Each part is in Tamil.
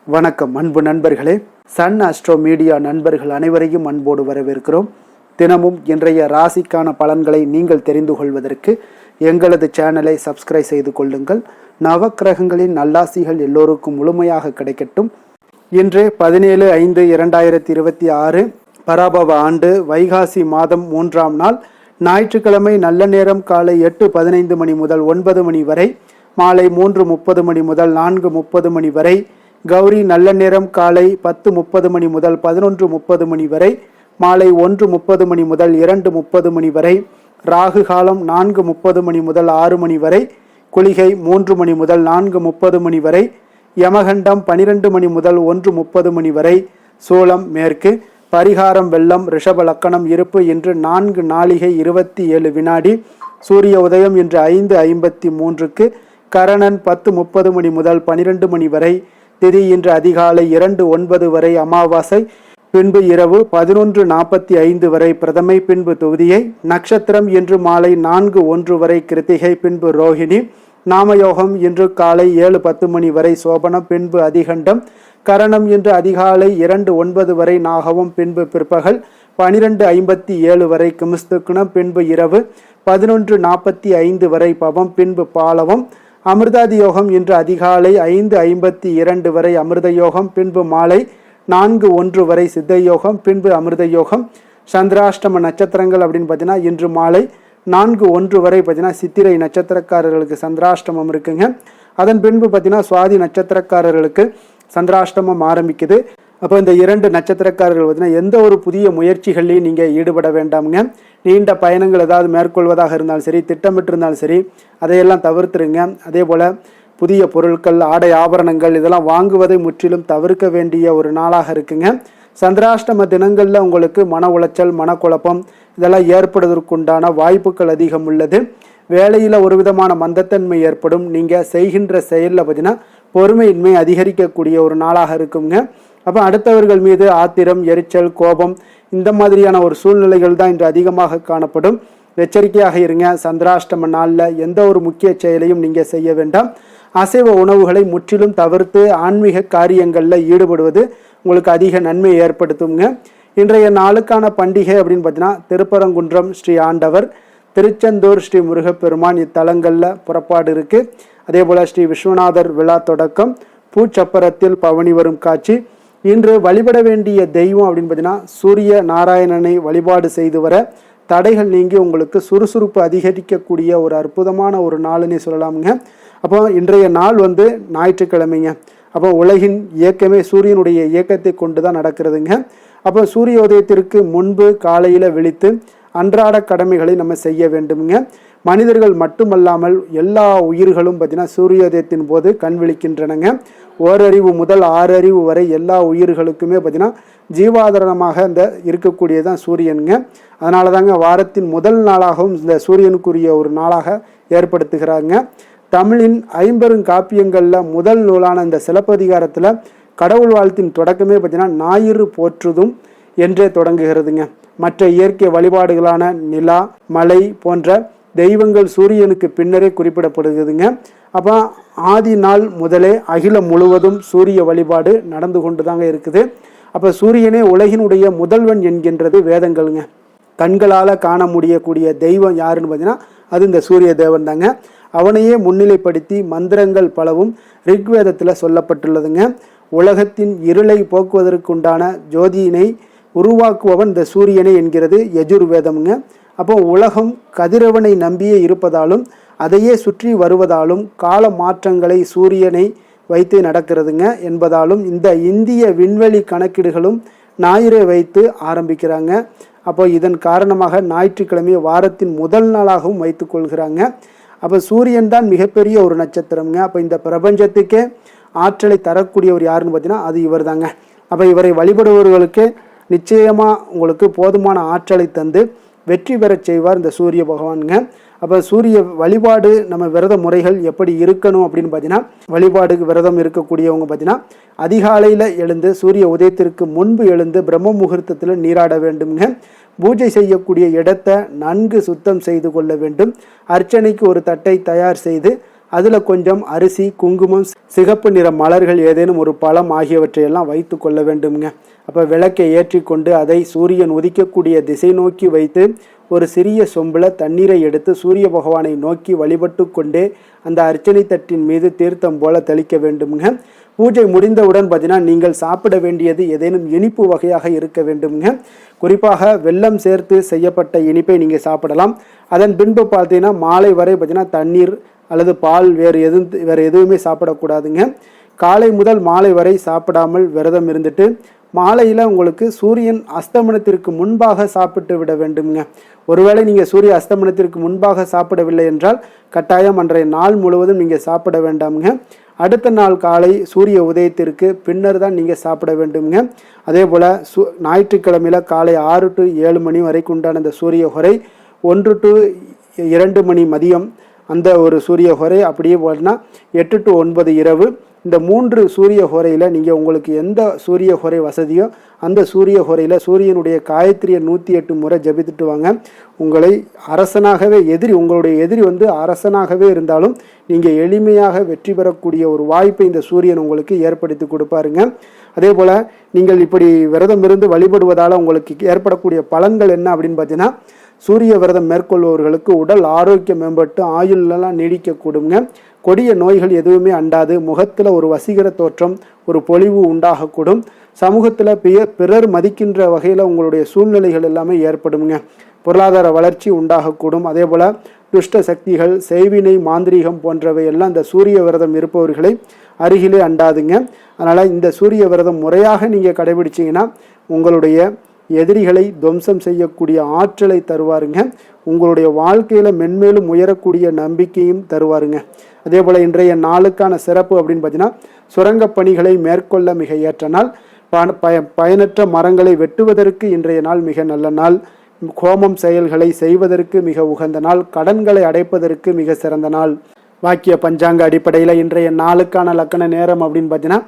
வணக்கம் அன்பு நண்பர்களே. சன் அஸ்ட்ரோ மீடியா நண்பர்கள் அனைவரையும் அன்போடு வரவேற்கிறோம். தினமும் இன்றைய ராசிக்கான பலன்களை நீங்கள் தெரிந்து கொள்வதற்கு எங்களது சேனலை சப்ஸ்கிரைப் செய்து கொள்ளுங்கள். நவக்கிரகங்களின் நல்லாசிகள் எல்லோருக்கும் முழுமையாக கிடைக்கட்டும். இன்று 17/5/2026 பராபவ ஆண்டு வைகாசி மாதம் 3ஆம் நாள் ஞாயிற்றுக்கிழமை. நல்ல நேரம் காலை 8:15 மணி முதல் 9 மணி வரை, மாலை 3:30 மணி முதல் 4:30 மணி வரை. கௌரி நல்ல நேரம் காலை 10:30 மணி முதல் 11:30 மணி வரை, மாலை 1:30 மணி முதல் 2:30 மணி வரை. ராகு காலம் 4:30 மணி முதல் 6 மணி வரை, குளிகை 3 மணி முதல் 4:30 மணி வரை, யமகண்டம் 12 மணி முதல் 1:30 மணி வரை. சூலம் மேற்கு. பரிகாரம் வெள்ளம். ரிஷப லக்கணம். இருப்பு இன்று 4 நாழிகை 27 வினாடி. சூரிய உதயம் இன்று 5:53க்கு. கரணன் 10:30 மணி முதல் 12 மணி வரை. திதி இன்று அதிகாலை 2:09 வரை அமாவாசை, பின்பு இரவு 11:45 வரை பிரதமை, பின்பு துதியை. நட்சத்திரம் இன்று மாலை 4:01 வரை கிருத்திகை, பின்பு ரோஹிணி. நாமயோகம் இன்று காலை 7:10 மணி வரை சோபனம், பின்பு அதிகண்டம். கரணம் இன்று அதிகாலை 2:09 வரை நாகவம், பின்பு பிற்பகல் 12:57 வரை கிமுஸ்துக்குணம், பின்பு இரவு 11:45 வரை பவம், பின்பு பாலவம். அமிர்தாதி யோகம் இன்று அதிகாலை 5:52 வரை அமிர்த யோகம், பின்பு மாலை 4:01 வரை சித்த யோகம், பின்பு அமிர்த யோகம். சந்திராஷ்டம நட்சத்திரங்கள் அப்படின்னு பார்த்தீங்கன்னா இன்று மாலை 4:01 வரை பார்த்தீங்கன்னா சித்திரை நட்சத்திரக்காரர்களுக்கு சந்திராஷ்டமம் இருக்குங்க. அதன் பின்பு பார்த்தீங்கன்னா சுவாதி நட்சத்திரக்காரர்களுக்கு சந்திராஷ்டமம் ஆரம்பிக்குது. அப்போ இந்த 2 நட்சத்திரக்காரர்கள் பார்த்தீங்கன்னா எந்த ஒரு புதிய முயற்சிகள்லையும் நீங்கள் ஈடுபட வேண்டாமுங்க. நீண்ட பயணங்கள் ஏதாவது மேற்கொள்வதாக இருந்தாலும் சரி, திட்டமிட்டு இருந்தாலும் சரி, அதையெல்லாம் தவிர்த்துருங்க. அதே போல் புதிய பொருட்கள், ஆடை ஆபரணங்கள் இதெல்லாம் வாங்குவதை முற்றிலும் தவிர்க்க வேண்டிய ஒரு நாளாக இருக்குங்க. சந்திராஷ்டம தினங்களில் உங்களுக்கு மன உளைச்சல், மனக்குழப்பம் இதெல்லாம் ஏற்படுவதற்குண்டான வாய்ப்புகள் அதிகம் உள்ளது. வேலையில் ஒரு விதமான மந்தத்தன்மை ஏற்படும். நீங்கள் செய்கின்ற செயலில் பார்த்தீங்கன்னா பொறுமையின்மை அதிகரிக்கக்கூடிய ஒரு நாளாக இருக்குங்க. அப்போ அடுத்தவர்கள் மீது ஆத்திரம், எரிச்சல், கோபம் இந்த மாதிரியான ஒரு சூழ்நிலைகள் தான் இன்று அதிகமாக காணப்படும். எச்சரிக்கையாக இருங்க. சந்திராஷ்டம நாளில் எந்த ஒரு முக்கிய செயலையும் நீங்கள் செய்ய வேண்டாம். அசைவ உணவுகளை முற்றிலும் தவிர்த்து ஆன்மீக காரியங்களில் ஈடுபடுவது உங்களுக்கு அதிக நன்மை ஏற்படுத்துங்க. இன்றைய நாளுக்கான பண்டிகை அப்படின்னு பார்த்தீங்கன்னா திருப்பரங்குன்றம் ஸ்ரீ ஆண்டவர், திருச்செந்தூர் ஸ்ரீ முருகப்பெருமான் இத்தலங்களில் புறப்பாடு இருக்குது. அதே போல் ஸ்ரீ விஸ்வநாதர் விழா தொடக்கம், பூச்சப்பரத்தில் பவனி வரும் காட்சி. இன்று வழிபட வேண்டிய தெய்வம் அப்படின்னு பார்த்தீங்கன்னா சூரிய நாராயணனை வழிபாடு செய்து வர தடைகள் நீங்கி உங்களுக்கு சுறுசுறுப்பு அதிகரிக்கக்கூடிய ஒரு அற்புதமான ஒரு நாளுன்னே சொல்லலாமுங்க. அப்போ இன்றைய நாள் ஞாயிற்றுக்கிழமைங்க. அப்போ உலகின் இயக்கமே சூரியனுடைய இயக்கத்தை கொண்டு தான் நடக்கிறதுங்க. அப்போ சூரிய உதயத்திற்கு முன்பு காலையில் விழித்து அன்றாட கடமைகளை நம்ம செய்ய வேண்டுமுங்க. மனிதர்கள் மட்டுமல்லாமல் எல்லா உயிர்களும் பார்த்தீங்கன்னா சூரியோதயத்தின் போது கண் விழிக்கின்றனங்க. ஓரறிவு முதல் 6 அறிவு வரை எல்லா உயிர்களுக்குமே பார்த்தீங்கன்னா ஜீவாதாரமாக இந்த இருக்கக்கூடியதான் சூரியனுங்க. அதனால தாங்க வாரத்தின் முதல் நாளாகவும் இந்த சூரியனுக்குரிய ஒரு நாளாக ஏற்படுத்துகிறாங்க. தமிழின் 50 காப்பியங்களில் முதல் நூலான இந்த சிலப்பதிகாரத்தில் கடவுள் வாழ்த்தின் தொடக்கமே பார்த்தீங்கன்னா ஞாயிறு போற்றுதும் என்றே தொடங்குகிறதுங்க. மற்ற இயற்கை வழிபாடுகளான நிலா, மலை போன்ற தெய்வங்கள் சூரியனுக்கு பின்னரே குறிப்பிடப்படுகிறதுங்க. அப்போ ஆதி நாள் முதலே அகிலம் முழுவதும் சூரிய வழிபாடு நடந்து கொண்டு தாங்க இருக்குது. அப்போ சூரியனே உலகினுடைய முதல்வன் என்கின்றது வேதங்கள்ங்க. கண்களால் காண முடியக்கூடிய தெய்வம் யாருன்னு பார்த்தீங்கன்னா அது இந்த சூரிய தேவன் தாங்க. அவனையே முன்னிலைப்படுத்தி மந்திரங்கள் பலவும் ரிக்வேதத்தில் சொல்லப்பட்டுள்ளதுங்க. உலகத்தின் இருளை போக்குவதற்குண்டான ஜோதியினை உருவாக்குபவன் இந்த சூரியனை என்கிறது யஜுர்வேதம்ங்க. அப்போ உலகம் கதிரவனை நம்பியே இருப்பதாலும் அதையே சுற்றி வருவதாலும் கால மாற்றங்களை சூரியனை வைத்து நடக்கிறதுங்க என்பதாலும் இந்த இந்திய விண்வெளி கணக்கீடுகளும் ஞாயிறை வைத்து ஆரம்பிக்கிறாங்க. அப்போ இதன் காரணமாக ஞாயிற்றுக்கிழமையை வாரத்தின் முதல் நாளாகவும் வைத்து கொள்கிறாங்க. அப்போ சூரியன் தான் மிகப்பெரிய ஒரு நட்சத்திரம்ங்க. அப்போ இந்த பிரபஞ்சத்துக்கே ஆற்றலை தரக்கூடியவர் யாருன்னு பார்த்தீங்கன்னா அது இவர் தாங்க. அப்போ இவரை வழிபடுபவர்களுக்கு நிச்சயமாக உங்களுக்கு போதுமான ஆற்றலை தந்து வெற்றி பெறச் செய்வார் இந்த சூரிய பகவானுங்க. அப்போ சூரிய வழிபாடு நம்ம விரத முறைகள் எப்படி இருக்கணும் அப்படின்னு பார்த்தீங்கன்னா வழிபாடுக்கு விரதம் இருக்கக்கூடியவங்க பார்த்தீங்கன்னா அதிகாலையில் எழுந்து சூரிய உதயத்திற்கு முன்பு எழுந்து பிரம்ம முகூர்த்தத்தில் நீராட வேண்டுங்க. பூஜை செய்யக்கூடிய இடத்தை நன்கு சுத்தம் செய்து கொள்ள வேண்டும். அர்ச்சனைக்கு ஒரு தட்டை தயார் செய்து அதில் கொஞ்சம் அரிசி, குங்குமம், சிகப்பு நிற மலர்கள், ஏதேனும் ஒரு பழம் ஆகியவற்றையெல்லாம் வைத்து கொள்ள வேண்டுங்க. அப்போ விளக்கை ஏற்றி கொண்டு அதை சூரியன் உதிக்கக்கூடிய திசை நோக்கி வைத்து ஒரு சிறிய சொம்பில் தண்ணீரை எடுத்து சூரிய பகவானை நோக்கி வழிபட்டு கொண்டே அந்த அர்ச்சனை தட்டின் மீது தீர்த்தம் போல தெளிக்க வேண்டுங்க. பூஜை முடிந்தவுடன் பார்த்தீங்கன்னா நீங்கள் சாப்பிட வேண்டியது ஏதேனும் இனிப்பு வகையாக இருக்க வேண்டுங்க. குறிப்பாக வெல்லம் சேர்த்து செய்யப்பட்ட இனிப்பை நீங்கள் சாப்பிடலாம். அதன் பின்பு பார்த்தீங்கன்னா மாலை வரை பார்த்தீங்கன்னா தண்ணீர் அல்லது பால் வேறு எதுவுமே சாப்பிடக்கூடாதுங்க. காலை முதல் மாலை வரை சாப்பிடாமல் விரதம் இருந்துட்டு மாலையில் உங்களுக்கு சூரியன் அஸ்தமனத்திற்கு முன்பாக சாப்பிட்டு விட வேண்டுங்க. ஒருவேளை நீங்கள் சூரிய அஸ்தமனத்திற்கு முன்பாக சாப்பிடவில்லை என்றால் கட்டாயம் அன்றைய நாள் முழுவதும் நீங்கள் சாப்பிட வேண்டாமுங்க. அடுத்த நாள் காலை சூரிய உதயத்திற்கு பின்னர் தான் நீங்கள் சாப்பிட வேண்டுங்க. அதே போல் ஞாயிற்றுக்கிழமையில் காலை 6 to 7 மணி வரைக்கும் உண்டான அந்த சூரிய ஹொரை, 1 to 2 மணி மதியம் அந்த ஒரு சூரிய ஹொரை, அப்படியே போலனா 8 to 9 இரவு. இந்த 3 சூரிய ஹொரையில் நீங்கள் உங்களுக்கு எந்த சூரிய ஹொரை வசதியோ அந்த சூரிய ஹொரையில் சூரியனுடைய காயத்ரியை 108 முறை ஜபித்துட்டு வாங்க. உங்களை அரசனாகவே உங்களுடைய எதிரி அரசனாகவே இருந்தாலும் நீங்கள் எளிமையாக வெற்றி பெறக்கூடிய ஒரு வாய்ப்பை இந்த சூரியன் உங்களுக்கு ஏற்படுத்தி கொடுப்பாருங்க. அதே போல் நீங்கள் இப்படி விரதம் இருந்து வழிபடுவதால் உங்களுக்கு ஏற்படக்கூடிய பலன்கள் என்ன அப்படின்னு பார்த்தீங்கன்னா, சூரிய விரதம் மேற்கொள்பவர்களுக்கு உடல் ஆரோக்கியம் மேம்பட்டு ஆயுளெல்லாம் நீடிக்கக்கூடுங்க. கொடிய நோய்கள் எதுவுமே அண்டாது. முகத்தில் ஒரு வசீகர தோற்றம், ஒரு பொலிவு உண்டாகக்கூடும். சமூகத்தில் பிறர் மதிக்கின்ற வகையில் உங்களுடைய சூழ்நிலைகள் எல்லாமே ஏற்படுங்க. பொருளாதார வளர்ச்சி உண்டாகக்கூடும். அதே போல் துஷ்ட சக்திகள், செய்வினை, மாந்திரீகம் போன்றவை எல்லாம் இந்த சூரிய விரதம் இருப்பவர்களை அருகிலே அண்டாதுங்க. அதனால் இந்த சூரிய விரதம் முறையாக நீங்கள் கடைபிடிச்சிங்கன்னா உங்களுடைய எதிரிகளை துவம்சம் செய்யக்கூடிய ஆற்றலை தருவாருங்க. உங்களுடைய வாழ்க்கையில் மென்மேலும் உயரக்கூடிய நம்பிக்கையும் தருவாருங்க. அதே போல் இன்றைய நாளுக்கான சிறப்பு அப்படின்னு பார்த்தீங்கன்னா, சுரங்க பணிகளை மேற்கொள்ள மிக ஏற்ற நாள். பயனற்ற மரங்களை வெட்டுவதற்கு இன்றைய நாள் மிக நல்ல நாள். ஹோமம் செயல்களை செய்வதற்கு மிக உகந்த நாள். கடன்களை அடைப்பதற்கு மிக சிறந்த நாள். வாக்கிய பஞ்சாங்க அடிப்படையில் இன்றைய நாளுக்கான லக்கண நேரம் அப்படின்னு பார்த்தீங்கன்னா,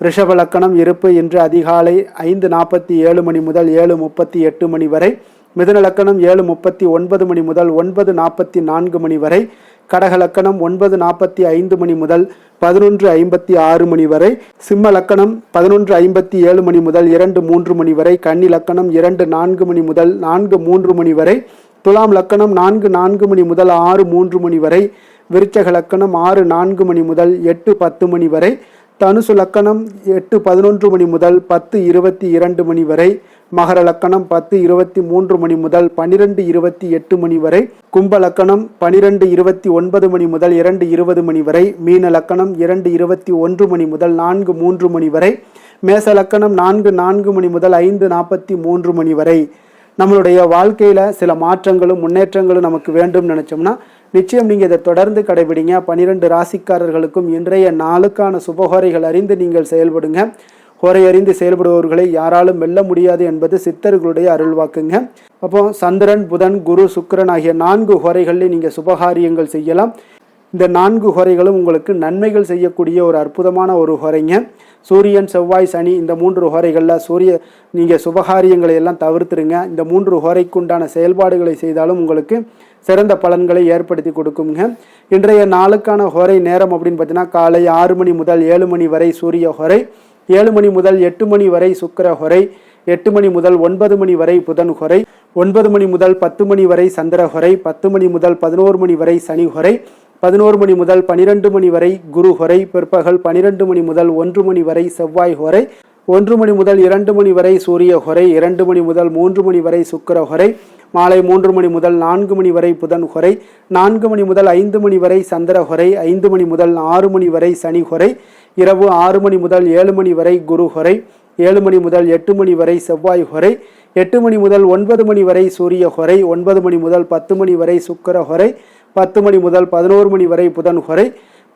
ரிஷப லக்கணம் இருப்பு இன்று அதிகாலை 5:47 மணி முதல் 7:38 மணி வரை. மிதுன லக்கணம் 7:39 மணி முதல் 9:44 மணி வரை. கடக லக்கணம் 9:45 மணி முதல் 11:56 மணி வரை. சிம்ம லக்கணம் 11:57 மணி முதல் 2:03 மணி வரை. கன்னி லக்கணம் 2:04 மணி முதல் 4:03 மணி வரை. துலாம் லக்கணம் 4:04 மணி முதல் 6:03 மணி வரை. விருச்சக லக்கணம் 6:04 மணி முதல் 8:10 மணி வரை. தனுசு லக்கணம் 8:11 மணி முதல் 10:22 மணி வரை. மகர லக்கணம் 10:23 மணி முதல் 12:28 மணி வரை. கும்ப லக்கணம் 12:29 மணி முதல் 2:20 மணி வரை. மீன லக்கணம் 2:21 மணி முதல் 4:03 மணி வரை. மேச லக்கணம் 4:04 மணி முதல் 5:43 மணி வரை. நம்மளுடைய வாழ்க்கையில் சில மாற்றங்களும் முன்னேற்றங்களும் நமக்கு வேண்டும் நினச்சோம்னா நிச்சயம் நீங்கள் இதை தொடர்ந்து கடைபிடிங்க. 12 ராசிக்காரர்களுக்கும் இன்றைய நாளுக்கான சுபஹோரைகள் அறிந்து நீங்கள் செயல்படுங்க. ஹோரை அறிந்து செயல்படுபவர்களை யாராலும் வெல்ல முடியாது என்பது சித்தர்களுடைய அருள்வாக்குங்க. அப்போ சந்திரன், புதன், குரு, சுக்கிரன் ஆகிய 4 ஹோரைகளில் நீங்கள் சுபகாரியங்கள் செய்யலாம். இந்த 4 ஹோரைகளும் உங்களுக்கு நன்மைகள் செய்யக்கூடிய ஒரு அற்புதமான ஒரு ஹோரைங்க. சூரியன், செவ்வாய், சனி இந்த 3 ஹோரைகளில் நீங்கள் சுபகாரியங்களை எல்லாம் தவிர்த்துருங்க. இந்த 3 ஹோரைக்குண்டான செயல்பாடுகளை செய்தாலும் உங்களுக்கு சிறந்த பலன்களை ஏற்படுத்தி கொடுக்குங்க. இன்றைய நாளுக்கான ஹோரை நேரம் அப்படின்னு பார்த்தீங்கன்னா, காலை 6 மணி முதல் 7 மணி வரை சூரிய ஹோரை. 7 மணி முதல் 8 மணி வரை சுக்கிர ஹோரை. 8 மணி முதல் 9 மணி வரை புதன் ஹோரை. 9 மணி முதல் 10 மணி வரை சந்திர ஹோரை. 10 மணி முதல் 11 மணி வரை சனி ஹோரை. 11 மணி முதல் 12 மணி வரை குரு ஹோரை. பிற்பகல் 12 மணி முதல் 1 மணி வரை செவ்வாய் ஹோரை. 1 மணி முதல் 2 மணி வரை சூரிய ஹோரை. 2 மணி முதல் 3 மணி வரை சுக்கிர ஹோரை. மாலை 3 மணி முதல் 4 மணி வரை புதன் ஹோரை. 4 மணி முதல் 5 மணி வரை சந்திர ஹோரை. 5 மணி முதல் 6 மணி வரை சனி ஹோரை. இரவு 6 மணி முதல் 7 மணி வரை குரு ஹோரை. 7 மணி முதல் 8 மணி வரை செவ்வாய் ஹோரை. 8 மணி முதல் 9 மணி வரை சூரிய ஹோரை. 9 மணி முதல் 10 மணி வரை சுக்கிர ஹோரை. 10 மணி முதல் 11 மணி வரை புதன் ஹோரை.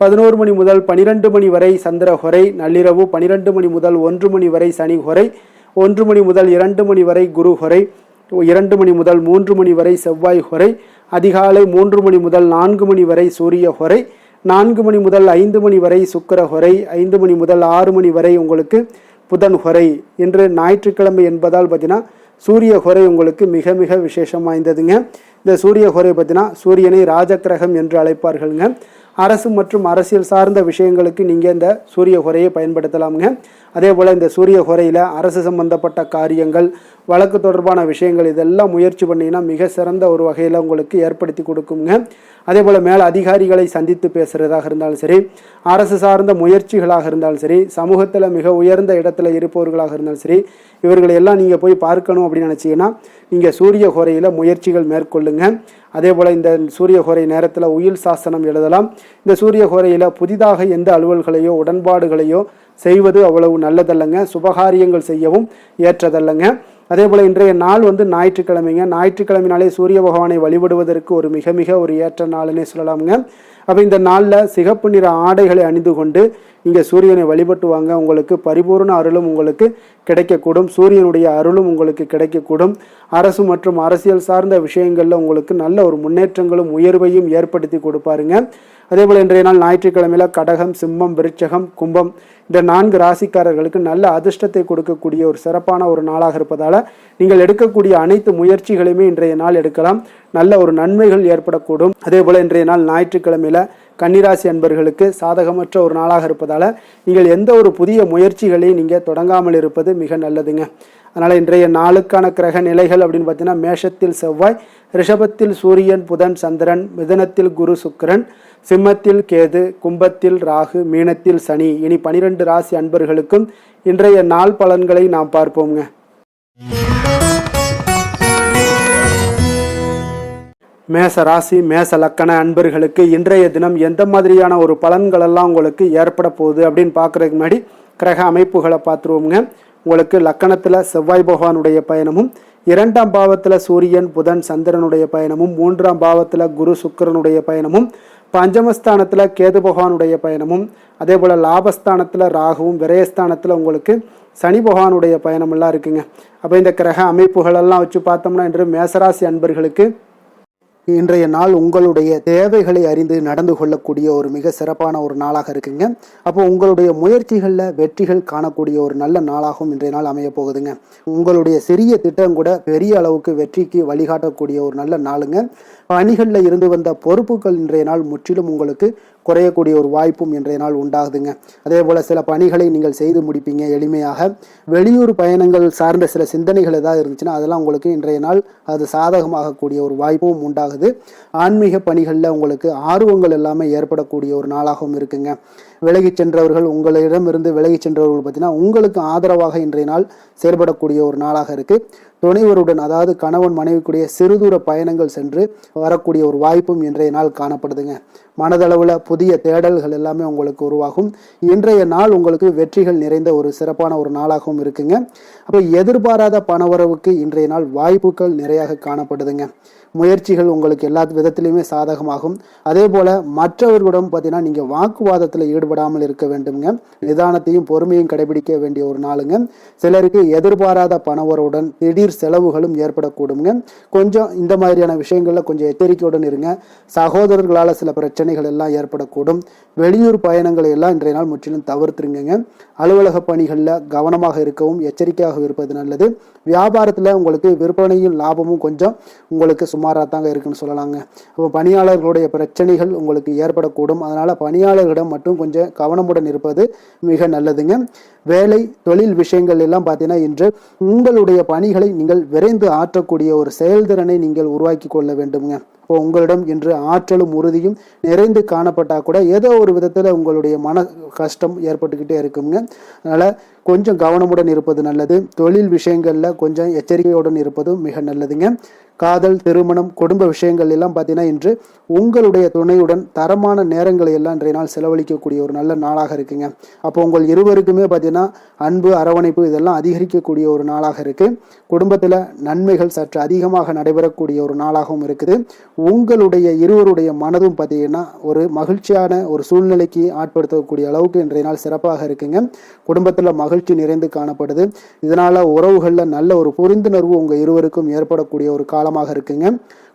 11 மணி முதல் 12 மணி வரை சந்திர ஹோரை. நள்ளிரவு 12 மணி முதல் 1 மணி வரை சனி ஹோரை. 1 மணி முதல் 2 மணி வரை குரு ஹோரை. 2 மணி முதல் 3 மணி வரை செவ்வாய் ஹோரை. அதிகாலை 3 மணி முதல் 4 மணி வரை சூரிய ஹோரை. 4 மணி முதல் 5 மணி வரை சுக்கிர ஹோரை. 5 மணி முதல் 6 மணி வரை உங்களுக்கு புதன் ஹோரை. இன்று ஞாயிற்றுக்கிழமை என்பதால் பார்த்தீங்கன்னா சூரிய ஹோரை உங்களுக்கு மிக மிக விசேஷம் வாய்ந்ததுங்க. இந்த சூரிய ஹோரை பார்த்தீங்கன்னா சூரியனை ராஜகிரகம் என்று அழைப்பார்களுங்க. அரசு மற்றும் அரசியல் சார்ந்த விஷயங்களுக்கு நீங்கள் இந்த சூரிய ஹோரையை பயன்படுத்தலாமுங்க. அதே போல் இந்த சூரிய ஹோரையில் அரசு சம்பந்தப்பட்ட காரியங்கள், வழக்கு தொடர்பான விஷயங்கள் இதெல்லாம் முயற்சி பண்ணிங்கன்னா மிக சிறந்த ஒரு வகையில் உங்களுக்கு ஏற்படுத்தி கொடுக்குங்க. அதே போல் மேல் அதிகாரிகளை சந்தித்து பேசுகிறதாக இருந்தாலும் சரி, அரசு சார்ந்த முயற்சிகளாக இருந்தாலும் சரி, சமூகத்தில் மிக உயர்ந்த இடத்துல இருப்பவர்களாக இருந்தாலும் சரி, இவர்களை எல்லாம் நீங்கள் போய் பார்க்கணும் அப்படின்னு நினச்சிங்கன்னா நீங்கள் சூரிய ஹோரையில் முயற்சிகள் மேற்கொள்ளுங்க. அதே போல் இந்த சூரிய ஹோரை நேரத்தில் உயில் சாசனம் எழுதலாம். இந்த சூரிய ஹோரையில் புதிதாக எந்த அலுவல்களையோ உடன்பாடுகளையோ செய்வது அவ்வளவு நல்லதல்லங்க, சுபகாரியங்கள் செய்யவும் ஏற்றதல்லங்க. அதே போல் இன்றைய நாள் ஞாயிற்றுக்கிழமைங்க. ஞாயிற்றுக்கிழமைனாலே சூரிய பகவானை வழிபடுவதற்கு ஒரு மிக மிக ஒரு ஏற்ற நாளுன்னே சொல்லலாமுங்க. அப்போ இந்த நாளில் சிகப்பு நிற ஆடைகளை அணிந்து கொண்டு நீங்கள் சூரியனை வழிபட்டு வாங்க. உங்களுக்கு பரிபூர்ண அருளும் உங்களுக்கு கிடைக்கக்கூடும். சூரியனுடைய அருளும் உங்களுக்கு கிடைக்கக்கூடும். அரசு மற்றும் அரசியல் சார்ந்த விஷயங்களில் உங்களுக்கு நல்ல ஒரு முன்னேற்றங்களும் உயர்வையும் ஏற்படுத்தி கொடுப்பாருங்க. அதே போல் இன்றைய நாள் ஞாயிற்றுக்கிழமையில் கடகம், சிம்மம், விருச்சகம், கும்பம் இந்த 4 ராசிக்காரர்களுக்கு நல்ல அதிர்ஷ்டத்தை கொடுக்கக்கூடிய ஒரு சிறப்பான ஒரு நாளாக இருப்பதால் நீங்கள் எடுக்கக்கூடிய அனைத்து முயற்சிகளையுமே இன்றைய நாள் எடுக்கலாம். நல்ல ஒரு நன்மைகள் ஏற்படக்கூடும். அதே போல் இன்றைய நாள் ஞாயிற்றுக்கிழமையில் கன்னிராசி அன்பர்களுக்கு சாதகமற்ற ஒரு நாளாக இருப்பதால் நீங்கள் எந்த ஒரு புதிய முயற்சிகளையும் நீங்கள் தொடங்காமல் இருப்பது மிக நல்லதுங்க. அதனால் இன்றைய நாளுக்கான கிரக நிலைகள் அப்படின்னு பார்த்தீங்கன்னா, மேஷத்தில் செவ்வாய், ரிஷபத்தில் சூரியன், புதன், சந்திரன், மிதுனத்தில் குரு, சுக்கிரன், சிம்மத்தில் கேது, கும்பத்தில் ராகு, மீனத்தில் சனி. இனி 12 ராசி அன்பர்களுக்கும் இன்றைய நாள் பலன்களை நாம் பார்ப்போங்க. மேச ராசி மேச லக்கண அன்பர்களுக்கு இன்றைய தினம் எந்த மாதிரியான ஒரு பலன்களெல்லாம் உங்களுக்கு ஏற்பட போகுது அப்படின்னு பார்க்குறதுக்கு முன்னாடி கிரக அமைப்புகளை பார்த்துருவோங்க. உங்களுக்கு லக்கணத்தில் செவ்வாய் பகவானுடைய பயணமும், 2ஆம் பாவத்தில் சூரியன், புதன், சந்திரனுடைய பயணமும், 3ஆம் பாவத்தில் குரு, சுக்கிரனுடைய பயணமும், பஞ்சமஸ்தானத்தில் கேது பகவானுடைய பயணமும், அதே போல் லாபஸ்தானத்தில் ராகுவும், விரயஸ்தானத்தில் உங்களுக்கு சனி பகவானுடைய பயணமெல்லாம் இருக்குங்க. அப்போ இந்த கிரக அமைப்புகளெல்லாம் வச்சு பார்த்தோம்னா இன்று மேசராசி அன்பர்களுக்கு இன்றைய நாள் உங்களுடைய தேவைகளை அறிந்து நடந்து கொள்ளக்கூடிய ஒரு மிக சிறப்பான ஒரு நாளாக இருக்குங்க. அப்போ உங்களுடைய முயற்சிகளில் வெற்றிகள் காணக்கூடிய ஒரு நல்ல நாளாகவும் இன்றைய நாள் அமைய போகுதுங்க. உங்களுடைய சிறிய திட்டம் கூட பெரிய அளவுக்கு வெற்றிக்கு வழிகாட்டக்கூடிய ஒரு நல்ல நாளுங்க. பணிகளில் இருந்து வந்த பொறுப்புகள் இன்றைய நாள் முற்றிலும் உங்களுக்கு குறையக்கூடிய ஒரு வாய்ப்பும் இன்றைய நாள் உண்டாகுதுங்க. அதே போல் சில பணிகளை நீங்கள் செய்து முடிப்பீங்க எளிமையாக. வெளியூர் பயணங்கள் சார்ந்த சில சிந்தனைகள் ஏதாவது இருந்துச்சுன்னா அதெல்லாம் உங்களுக்கு இன்றைய நாள் அது சாதகமாகக்கூடிய ஒரு வாய்ப்பும் உண்டாகுது. ஆன்மீக பணிகளில் உங்களுக்கு ஆர்வங்கள் எல்லாமே ஏற்படக்கூடிய ஒரு நாளாகவும் இருக்குங்க. விலகி சென்றவர்கள், உங்களிடமிருந்து விலகி சென்றவர்கள் பார்த்தீங்கன்னா உங்களுக்கு ஆதரவாக இன்றைய நாள் செயல்படக்கூடிய ஒரு நாளாக இருக்கு. துணைவருடன், அதாவது கணவன் மனைவிக்குடைய சிறுதூர பயணங்கள் சென்று வரக்கூடிய ஒரு வாய்ப்பும் இன்றைய நாள் காணப்படுதுங்க. மனதளவில் புதிய தேடல்கள் எல்லாமே உங்களுக்கு உருவாகும். இன்றைய நாள் உங்களுக்கு வெற்றிகள் நிறைந்த ஒரு சிறப்பான ஒரு நாளாகவும் இருக்குங்க. அப்போ எதிர்பாராத பணவரவுக்கு இன்றைய நாள் வாய்ப்புகள் நிறையாக காணப்படுதுங்க. முயற்சிகள் உங்களுக்கு எல்லா விதத்திலையுமே சாதகமாகும். அதே போல் மற்றவர்களிடம் பார்த்தீங்கன்னா நீங்கள் வாக்குவாதத்தில் ஈடுபடாமல் இருக்க வேண்டுங்க. நிதானத்தையும் பொறுமையும் கடைபிடிக்க வேண்டிய ஒரு நாளுங்க. சிலருக்கு எதிர்பாராத பணவரவுடன் திடீர் செலவுகளும் ஏற்படக்கூடுங்க. கொஞ்சம் இந்த மாதிரியான விஷயங்களில் கொஞ்சம் எச்சரிக்கையுடன் இருங்க. சகோதரர்களால் சில பிரச்சனைகள் எல்லாம் ஏற்படக்கூடும். வெளியூர் பயணங்களை எல்லாம் இன்றைய நாள் முற்றிலும் தவிர்த்துருங்க. அலுவலக பணிகளில் கவனமாக இருக்கவும் எச்சரிக்கையாக இருப்பது நல்லது. வியாபாரத்தில் உங்களுக்கு விற்பனையும் லாபமும் கொஞ்சம் உங்களுக்கு சுமாராக தாங்க இருக்குன்னு சொல்லலாங்க. இப்போ பணியாளர்களுடைய பிரச்சனைகள் உங்களுக்கு ஏற்படக்கூடும். அதனால் பணியாளர்களிடம் மட்டும் கொஞ்சம் கவனமுடன் இருப்பது மிக நல்லதுங்க. வேலை தொழில் விஷயங்கள் எல்லாம் பார்த்தீங்கன்னா இன்று உங்களுடைய பணிகளை நீங்கள் விரைந்து ஆற்றக்கூடிய ஒரு செயல்திறனை நீங்கள் உருவாக்கி கொள்ள வேண்டுங்க. இப்போ உங்களிடம் இன்று ஆற்றலும் உறுதியும் நிறைந்து காணப்பட்டால் கூட ஏதோ ஒரு விதத்தில் உங்களுடைய மன கஷ்டம் ஏற்பட்டுக்கிட்டே இருக்குங்க. அதனால் கொஞ்சம் கவனமுடன் இருப்பது நல்லது. தொழில் விஷயங்களில் கொஞ்சம் எச்சரிக்கையுடன் இருப்பதும் மிக நல்லதுங்க. காதல், திருமணம், குடும்ப விஷயங்கள் எல்லாம் பார்த்தீங்கன்னா இன்று உங்களுடைய துணையுடன் தரமான நேரங்களை எல்லாம் இன்றைய நாள் செலவழிக்கக்கூடிய ஒரு நல்ல நாளாக இருக்குங்க. அப்போ உங்கள் இருவருக்குமே பார்த்தீங்கன்னா அன்பு, அரவணைப்பு இதெல்லாம் அதிகரிக்கக்கூடிய ஒரு நாளாக இருக்கு. குடும்பத்தில் நன்மைகள் சற்று அதிகமாக நடைபெறக்கூடிய ஒரு நாளாகவும் இருக்குது. உங்களுடைய இருவருடைய மனதும் பார்த்தீங்கன்னா ஒரு மகிழ்ச்சியான ஒரு சூழ்நிலைக்கு ஆட்படுத்தக்கூடிய அளவுக்கு இன்றைய நாள் சிறப்பாக இருக்குங்க. குடும்பத்தில் மகிழ்ச்சி நிறைந்து காணப்படுது. இதனால உறவுகளில் நல்ல ஒரு புரிந்துணர்வு உங்கள் இருவருக்கும் ஏற்படக்கூடிய ஒரு காலமாக இருக்குங்க.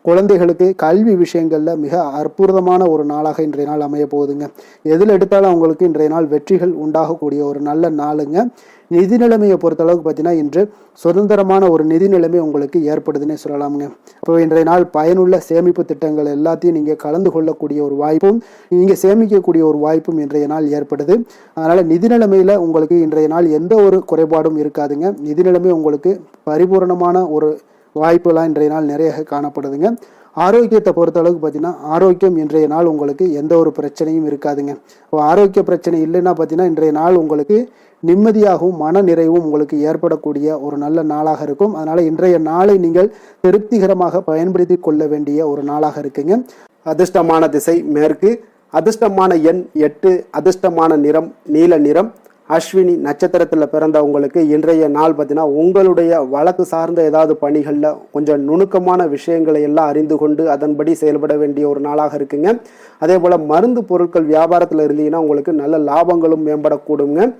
குழந்தைகளுக்கு கல்வி விஷயங்களில் மிக அற்புதமான ஒரு நாளாக இன்றைய நாள் அமைய போகுதுங்க. எதில் எடுத்தாலும் அவங்களுக்கு இன்றைய நாள் வெற்றிகள் உண்டாகக்கூடிய ஒரு நல்ல நாளுங்க. நிதி நிலைமையை பொறுத்தளவுக்கு பார்த்தீங்கன்னா இன்று சுதந்திரமான ஒரு நிதி நிலைமை உங்களுக்கு ஏற்படுதுன்னே சொல்லலாமுங்க. இப்போ இன்றைய நாள் பயனுள்ள சேமிப்பு திட்டங்கள் எல்லாத்தையும் நீங்கள் கலந்து கொள்ளக்கூடிய ஒரு வாய்ப்பும் நீங்கள் சேமிக்கக்கூடிய ஒரு வாய்ப்பும் இன்றைய நாள் ஏற்படுது. அதனால் நிதி நிலைமையில் உங்களுக்கு இன்றைய நாள் எந்த ஒரு குறைபாடும் இருக்காதுங்க. நிதி நிலைமை உங்களுக்கு பரிபூர்ணமான ஒரு வாய்ப்புலாம் இன்றைய நாள் நிறைய காணப்படுதுங்க. ஆரோக்கியத்தை பொறுத்தளவுக்கு பார்த்தீங்கன்னா ஆரோக்கியம் இன்றைய நாள் உங்களுக்கு எந்த ஒரு பிரச்சனையும் இருக்காதுங்க. இப்போ ஆரோக்கிய பிரச்சனை இல்லைன்னா பார்த்தீங்கன்னா இன்றைய நாள் உங்களுக்கு நிம்மதியாகவும் மன நிறைவும் உங்களுக்கு ஏற்படக்கூடிய ஒரு நல்ல நாளாக இருக்கும். அதனால் இன்றைய நாளை நீங்கள் திருப்திகரமாக பயன்படுத்தி கொள்ள வேண்டிய ஒரு நாளாக இருக்குங்க. அதிர்ஷ்டமான திசை மேற்கு, அதிர்ஷ்டமான எண் 8, அதிர்ஷ்டமான நிறம் நீல நிறம். அஸ்வினி நட்சத்திரத்தில் பிறந்தவங்களுக்கு இன்றைய நாள் பார்த்தீங்கன்னா உங்களுடைய வழக்கு சார்ந்த ஏதாவது பணிகளில் கொஞ்சம் நுணுக்கமான விஷயங்களை எல்லாம் அறிந்து கொண்டு அதன்படி செயல்பட வேண்டிய ஒரு நாளாக இருக்குங்க. அதே போல் மருந்து பொருட்கள் வியாபாரத்தில் இருந்தீங்கன்னா உங்களுக்கு நல்ல லாபங்களும் மேம்படக்கூடுங்க.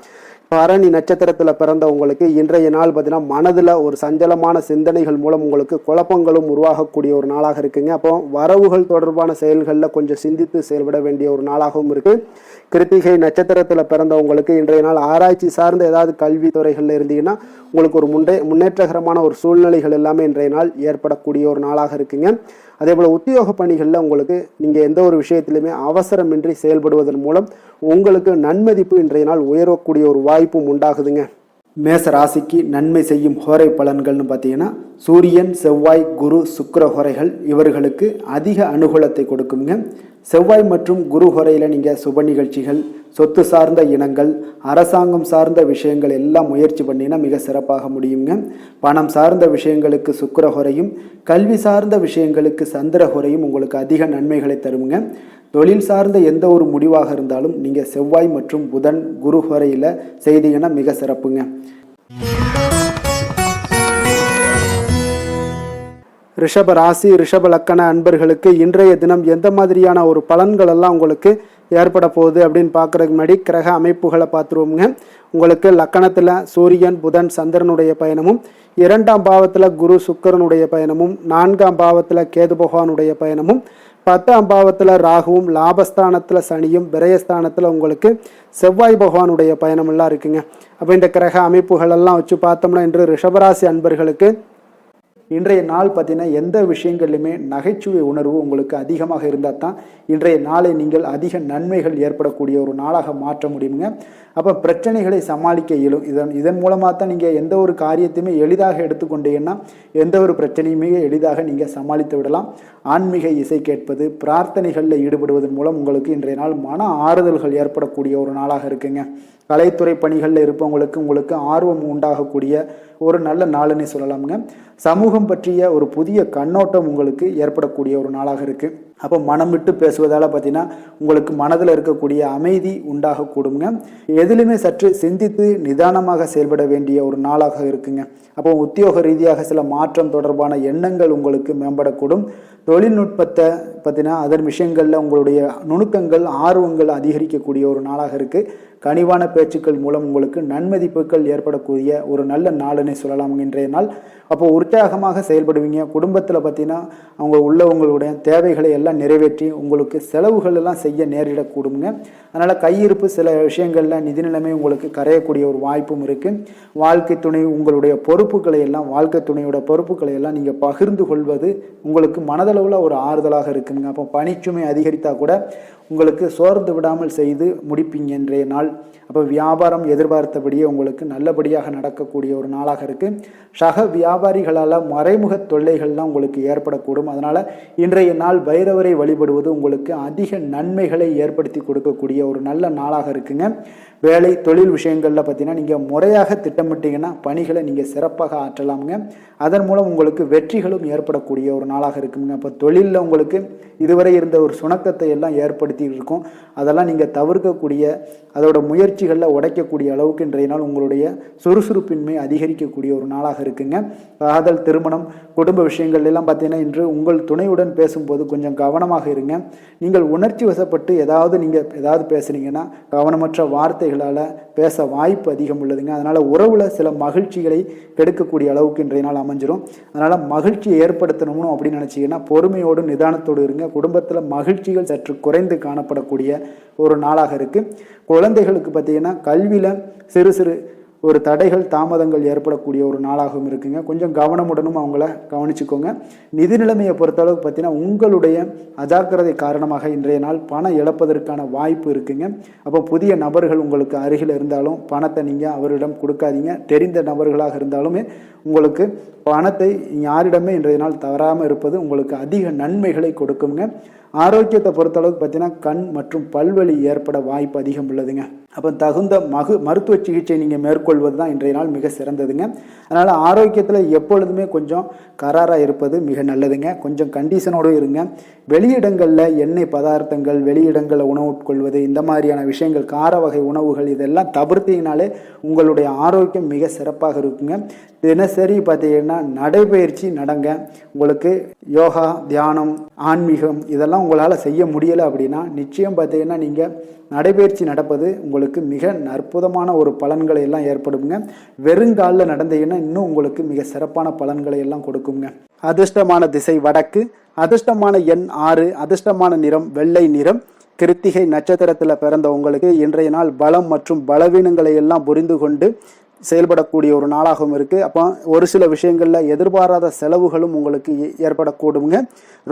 பரணி நட்சத்திரத்தில் பிறந்தவங்களுக்கு இன்றைய நாள் பார்த்தீங்கன்னா மனதில் ஒரு சஞ்சலமான சிந்தனைகள் மூலம் உங்களுக்கு குழப்பங்களும் உருவாகக்கூடிய ஒரு நாளாக இருக்குங்க. அப்போ வரவுகள் தொடர்பான செயல்களில் கொஞ்சம் சிந்தித்து செயல்பட வேண்டிய ஒரு நாளாகவும் இருக்குது. கிருத்திகை நட்சத்திரத்தில் பிறந்தவங்களுக்கு இன்றைய நாள் ஆராய்ச்சி சார்ந்த ஏதாவது கல்வி துறைகளில் இருந்தீங்கன்னா உங்களுக்கு ஒரு முன்னேற்றகரமான ஒரு சூழ்நிலைகள் எல்லாமே இன்றைய நாள் ஏற்படக்கூடிய ஒரு நாளாக இருக்குங்க. அதே போல் உத்தியோக பணிகளில் உங்களுக்கு நீங்கள் எந்த ஒரு விஷயத்திலுமே அவசரமின்றி செயல்படுவதன் மூலம் உங்களுக்கு நன்மதிப்பு இன்றைய நாள் உயரக்கூடிய ஒரு வாய்ப்பும் உண்டாகுதுங்க. மேச ராசிக்கு நன்மை செய்யும் ஹோரை பலன்கள்னு பார்த்தீங்கன்னா சூரியன், செவ்வாய், குரு, சுக்கிர ஹோரைகள் இவர்களுக்கு அதிக அனுகூலத்தை கொடுக்குங்க. செவ்வாய் மற்றும் குரு ஹோரையில் நீங்கள் சுப நிகழ்ச்சிகள், சொத்து சார்ந்த இனங்கள், அரசாங்கம் சார்ந்த விஷயங்கள் எல்லாம் முயற்சி பண்ணினா மிக சிறப்பாக முடியுங்க. பணம் சார்ந்த விஷயங்களுக்கு சுக்கிர ஹோரையும், கல்வி சார்ந்த விஷயங்களுக்கு சந்திர ஹோரையும் உங்களுக்கு அதிக நன்மைகளை தருங்க. தொழில் சார்ந்த எந்த ஒரு முடிவாக இருந்தாலும் நீங்கள் செவ்வாய் மற்றும் புதன், குரு ஹோரையில் செய்தீங்கன்னா மிக சிறப்புங்க. ரிஷப ராசி, ரிஷப லக்கண அன்பர்களுக்கு இன்றைய தினம் எந்த மாதிரியான ஒரு பலன்கள் எல்லாம் உங்களுக்கு ஏற்பட போகுது அப்படின்னு பார்க்குறதுக்கு முன்னாடி கிரக அமைப்புகளை பார்த்துருவோங்க. உங்களுக்கு லக்கணத்தில் சூரியன், புதன், சந்திரனுடைய பயணமும், 2ஆம் பாவத்தில் குரு சுக்கிரனுடைய பயணமும், 4ஆம் பாவத்தில் கேது பகவானுடைய பயணமும், 10ஆம் பாவத்தில் ராகுவும், லாபஸ்தானத்தில் சனியும், விரயஸ்தானத்தில் உங்களுக்கு செவ்வாய் பகவானுடைய பயணம் எல்லாம் இருக்குங்க. அப்போ இந்த கிரக அமைப்புகள் எல்லாம் வச்சு பார்த்தோம்னா இன்று ரிஷபராசி அன்பர்களுக்கு இன்றைய நாள் பார்த்தீங்கன்னா எந்த விஷயங்கள்லையுமே நகைச்சுவை உணர்வு உங்களுக்கு அதிகமாக இருந்தால் தான் இன்றைய நாளை நீங்கள் அதிக நன்மைகள் ஏற்படக்கூடிய ஒரு நாளாக மாற்ற முடியுங்க. அப்போ பிரச்சனைகளை சமாளிக்க இயலும். இதன் மூலமாக தான் நீங்கள் எந்த ஒரு காரியத்தையுமே எளிதாக எடுத்துக்கொண்டீங்கன்னா எந்த ஒரு பிரச்சனையுமே எளிதாக நீங்கள் சமாளித்து விடலாம். ஆன்மீக இசை கேட்பது, பிரார்த்தனைகளில் ஈடுபடுவதன் மூலம் உங்களுக்கு இன்றைய நாள் மன ஆறுதல்கள் ஏற்படக்கூடிய ஒரு நாளாக இருக்குங்க. கலைத்துறை பணிகளில் இருப்பவங்களுக்கு உங்களுக்கு ஆர்வம் உண்டாகக்கூடிய ஒரு நல்ல நாளுன்னு சொல்லலாமுங்க. சமூகம் பற்றிய ஒரு புதிய கண்ணோட்டம் உங்களுக்கு ஏற்படக்கூடிய ஒரு நாளாக இருக்குது. அப்போ மனம் விட்டு பேசுவதால் பார்த்தீங்கன்னா உங்களுக்கு மனதில் இருக்கக்கூடிய அமைதி உண்டாகக்கூடுங்க. எதிலுமே சற்று சிந்தித்து நிதானமாக செயல்பட வேண்டிய ஒரு நாளாக இருக்குங்க. அப்போ உத்தியோக ரீதியாக சில மாற்றம் தொடர்பான எண்ணங்கள் உங்களுக்கு மேம்படக்கூடும். தொழில்நுட்பத்தை பார்த்தீங்கன்னா அதன் விஷயங்களில் உங்களுடைய நுணுக்கங்கள், ஆர்வங்கள் அதிகரிக்கக்கூடிய ஒரு நாளாக இருக்குது. கனிவான பேச்சுக்கள் மூலம் உங்களுக்கு நன்மதிப்புகள் ஏற்படக்கூடிய ஒரு நல்ல நாளுன்னு சொல்லலாம் இன்றைய நாள். அப்போ உற்சாகமாக செயல்படுவீங்க. குடும்பத்தில் பார்த்தீங்கன்னா அவங்க உள்ளவங்களுடைய தேவைகளை எல்லாம் நிறைவேற்றி உங்களுக்கு செலவுகள் எல்லாம் செய்ய நேரிடக்கூடுங்க. அதனால் கையிருப்பு சில விஷயங்களில் நிதி நிலைமை உங்களுக்கு கரையக்கூடிய ஒரு வாய்ப்பும் இருக்குது. வாழ்க்கை துணை உங்களுடைய பொறுப்புகளை எல்லாம், வாழ்க்கை துணையோட பொறுப்புகளை எல்லாம் நீங்கள் பகிர்ந்து கொள்வது உங்களுக்கு மனதளவில் ஒரு ஆறுதலாக இருக்குங்க. அப்போ பணிச்சுமை அதிகரித்தா கூட உங்களுக்கு சோர்ந்து விடாமல் செய்து முடிப்பீங்க இன்றைய நாள். அப்போ வியாபாரம் எதிர்பார்த்தபடியே உங்களுக்கு நல்லபடியாக நடக்கக்கூடிய ஒரு நாளாக இருக்குது. சக வியாபாரிகளால் மறைமுக தொல்லைகள்லாம் உங்களுக்கு ஏற்படக்கூடும். அதனால் இன்றைய நாள் பைரவரை வழிபடுவது உங்களுக்கு அதிக நன்மைகளை ஏற்படுத்தி கொடுக்கக்கூடிய ஒரு நல்ல நாளாக இருக்குங்க. வேலை தொழில் விஷயங்களில் பார்த்தீங்கன்னா நீங்கள் முறையாக திட்டமிட்டீங்கன்னா பணிகளை நீங்கள் சிறப்பாக ஆற்றலாமுங்க. அதன் மூலம் உங்களுக்கு வெற்றிகளும் ஏற்படக்கூடிய ஒரு நாளாக இருக்குங்க. அப்போ தொழிலில் உங்களுக்கு இதுவரை இருந்த ஒரு சுணக்கத்தை எல்லாம் ஏற்படுத்தி இருக்கும். அதெல்லாம் நீங்கள் தவிர்க்கக்கூடிய அதோட முயற்சி முயற்சிகளில் உடைக்கக்கூடிய அளவுக்கு இன்றைய நாள் உங்களுடைய சுறுசுறுப்பின்மை அதிகரிக்கக்கூடிய ஒரு நாளாக இருக்குங்க. காதல், திருமணம், குடும்ப விஷயங்கள் எல்லாம் பார்த்தீங்கன்னா இன்று உங்கள் துணையுடன் பேசும்போது கொஞ்சம் கவனமாக இருங்க. நீங்கள் உணர்ச்சி வசப்பட்டு ஏதாவது பேசுனீங்கன்னா கவனமற்ற வார்த்தைகளால் பேச வாய்ப்பு அதிகம் உள்ளதுங்க. அதனால் உறவில் சில மகிழ்ச்சிகளை கெடுக்கக்கூடிய அளவுக்கு இன்றைய நாள் அமைஞ்சிரும். அதனால் மகிழ்ச்சியை ஏற்படுத்தணும்னு அப்படின்னு நினச்சிங்கன்னா பொறுமையோடு நிதானத்தோடு இருங்க. குடும்பத்தில் மகிழ்ச்சிகள் சற்று குறைந்து காணப்படக்கூடிய ஒரு நாளாக இருக்குது. குழந்தைகளுக்கு பார்த்தீங்கன்னா கல்வியில் சிறு சிறு ஒரு தடைகள், தாமதங்கள் ஏற்படக்கூடிய ஒரு நாளாகவும் இருக்குங்க. கொஞ்சம் கவனமுடனும் அவங்கள கவனிச்சுக்கோங்க. நிதி நிலைமையை பொறுத்தளவுக்கு பார்த்தீங்கன்னா உங்களுடைய அஜாக்கிரதை காரணமாக இன்றைய நாள் பணம் இழப்பதற்கான வாய்ப்பு இருக்குங்க. அப்போ புதிய நபர்கள் உங்களுக்கு அருகில் இருந்தாலும் பணத்தை நீங்கள் அவரிடம் கொடுக்காதீங்க. தெரிந்த நபர்களாக இருந்தாலுமே உங்களுக்கு பணத்தை யாரிடமே இன்றைய நாள் தவறாமல் இருப்பது உங்களுக்கு அதிக நன்மைகளை கொடுக்குங்க. ஆரோக்கியத்தை பொறுத்தளவுக்கு பார்த்தீங்கன்னா கண் மற்றும் பல்வலி ஏற்பட வாய்ப்பு அதிகம் உள்ளதுங்க. அப்போ தகுந்த மருத்துவ சிகிச்சை நீங்கள் மேற்கொள்வது தான் இன்றைய நாள் மிக சிறந்ததுங்க. அதனால் ஆரோக்கியத்தில் எப்பொழுதுமே கொஞ்சம் கராராக இருப்பது மிக நல்லதுங்க. கொஞ்சம் கண்டிஷனோடு இருங்க. வெளியிடங்களில் எண்ணெய் பதார்த்தங்கள், வெளியிடங்களில் உணவு உட்கொள்வது, இந்த மாதிரியான விஷயங்கள், கார வகை உணவுகள் இதெல்லாம் தவிர்த்தீங்கனாலே உங்களுடைய ஆரோக்கியம் மிக சிறப்பாக இருக்குங்க. தினசரி பார்த்தீங்கன்னா நடைபயிற்சி நடங்க. உங்களுக்கு யோகா, தியானம், ஆன்மீகம் இதெல்லாம் உங்களால் செய்ய முடியலை அப்படின்னா நிச்சயம் பார்த்தீங்கன்னா நீங்கள் நடைபயிற்சி நடப்பது உங்களுக்கு மிக அற்புதமான ஒரு பலன்களை எல்லாம் ஏற்படுங்க. வெறுங்காலில் நடந்தீங்கன்னா இன்னும் உங்களுக்கு மிக சிறப்பான பலன்களை எல்லாம் கொடுக்குங்க. அதிர்ஷ்டமான திசை வடக்கு, அதிர்ஷ்டமான எண் 6, அதிர்ஷ்டமான நிறம் வெள்ளை நிறம். கிருத்திகை நட்சத்திரத்தில் பிறந்த உங்களுக்கு இன்றைய நாள் பலம் மற்றும் பலவீனங்களை எல்லாம் புரிந்து கொண்டு செயல்படக்கூடிய ஒரு நாளாகவும் இருக்குது. அப்போ ஒரு சில விஷயங்களில் எதிர்பாராத செலவுகளும் உங்களுக்கு ஏற்படக்கூடுங்க.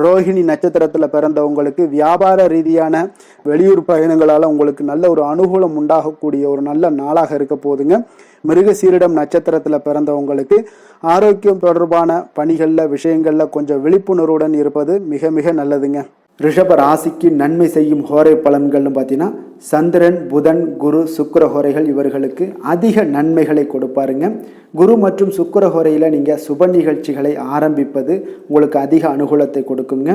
ரோஹிணி நட்சத்திரத்தில் பிறந்தவங்களுக்கு வியாபார ரீதியான வெளியூர் பயணங்களால் உங்களுக்கு நல்ல ஒரு அனுகூலம் உண்டாகக்கூடிய ஒரு நல்ல நாளாக இருக்க போதுங்க. மிருகசீரிடம் நட்சத்திரத்தில் பிறந்தவங்களுக்கு ஆரோக்கியம் தொடர்பான பணிகளில் விஷயங்களில் கொஞ்சம் விழிப்புணர்வுடன் இருப்பது மிக மிக நல்லதுங்க. ரிஷப ராசிக்கு நன்மை செய்யும் ஹோரை பலன்கள்னு பார்த்தீங்கன்னா சந்திரன், புதன், குரு, சுக்கிர ஹோரைகள் இவர்களுக்கு அதிக நன்மைகளை கொடுப்பாருங்க. குரு மற்றும் சுக்கிர ஹோரையில் நீங்கள் சுப நிகழ்ச்சிகளை ஆரம்பிப்பது உங்களுக்கு அதிக அனுகூலத்தை கொடுக்குங்க.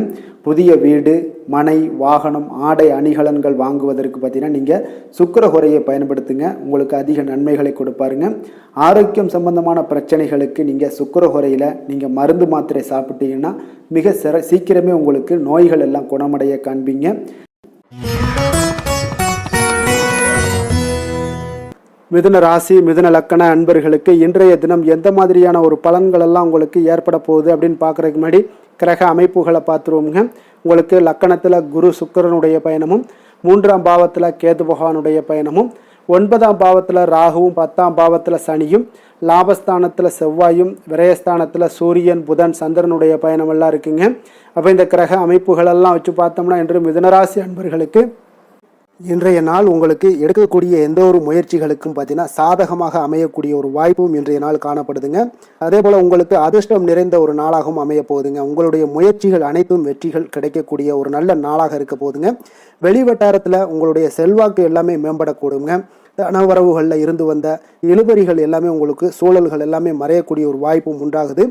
புதிய வீடு, மனை, வாகனம், ஆடை, அணிகலன்கள் வாங்குவதற்கு பார்த்தீங்கன்னா நீங்கள் சுக்கிர ஹோரையை பயன்படுத்துங்க. உங்களுக்கு அதிக நன்மைகளை கொடுப்பாருங்க. ஆரோக்கியம் சம்பந்தமான பிரச்சனைகளுக்கு நீங்கள் சுக்கிர ஹோரையில் நீங்கள் மருந்து மாத்திரை சாப்பிட்டீங்கன்னா மிக சீக்கிரமே உங்களுக்கு நோய்கள் எல்லாம் குணமடைய காண்பீங்க. மிதுன ராசி, மிதுன லக்கண அன்பர்களுக்கு இன்றைய தினம் எந்த மாதிரியான ஒரு பலன்கள் எல்லாம் உங்களுக்கு ஏற்பட போகுது அப்படின்னு பார்க்குறதுக்கு முன்னாடி கிரக அமைப்புகளை பார்த்துருவோங்க. உங்களுக்கு லக்கணத்தில் குரு சுக்கிரனுடைய பயணமும், 3ஆம் பாவத்தில் கேது பகவானுடைய பயணமும், 9ஆம் பாவத்தில் ராகுவும், 10ஆம் பாவத்தில் சனியும், லாபஸ்தானத்தில் செவ்வாயும், விரயஸ்தானத்தில் சூரியன், புதன், சந்திரனுடைய பயணமெல்லாம் இருக்குங்க. அப்போ இந்த கிரக அமைப்புகளெல்லாம் வச்சு பார்த்தோம்னா இன்று மிதுனராசி அன்பர்களுக்கு இன்றைய நாள் உங்களுக்கு எடுக்கக்கூடிய எந்த ஒரு முயற்சிகளுக்கும் பார்த்தீங்கன்னா சாதகமாக அமையக்கூடிய ஒரு வாய்ப்பும் இன்றைய நாள் காணப்படுதுங்க. அதே போல் உங்களுக்கு அதிர்ஷ்டம் நிறைந்த ஒரு நாளாகவும் அமைய போகுதுங்க. உங்களுடைய முயற்சிகள் அனைத்தும் வெற்றிகள் கிடைக்கக்கூடிய ஒரு நல்ல நாளாக இருக்க போகுதுங்க. வெளிவட்டாரத்தில் உங்களுடைய செல்வாக்கு எல்லாமே மேம்படக்கூடுங்க. தனவரவுகளில் இருந்து வந்த இழுபறிகள் எல்லாமே உங்களுக்கு சூழல்கள் எல்லாமே மறையக்கூடிய ஒரு வாய்ப்பும் உண்டாகுது.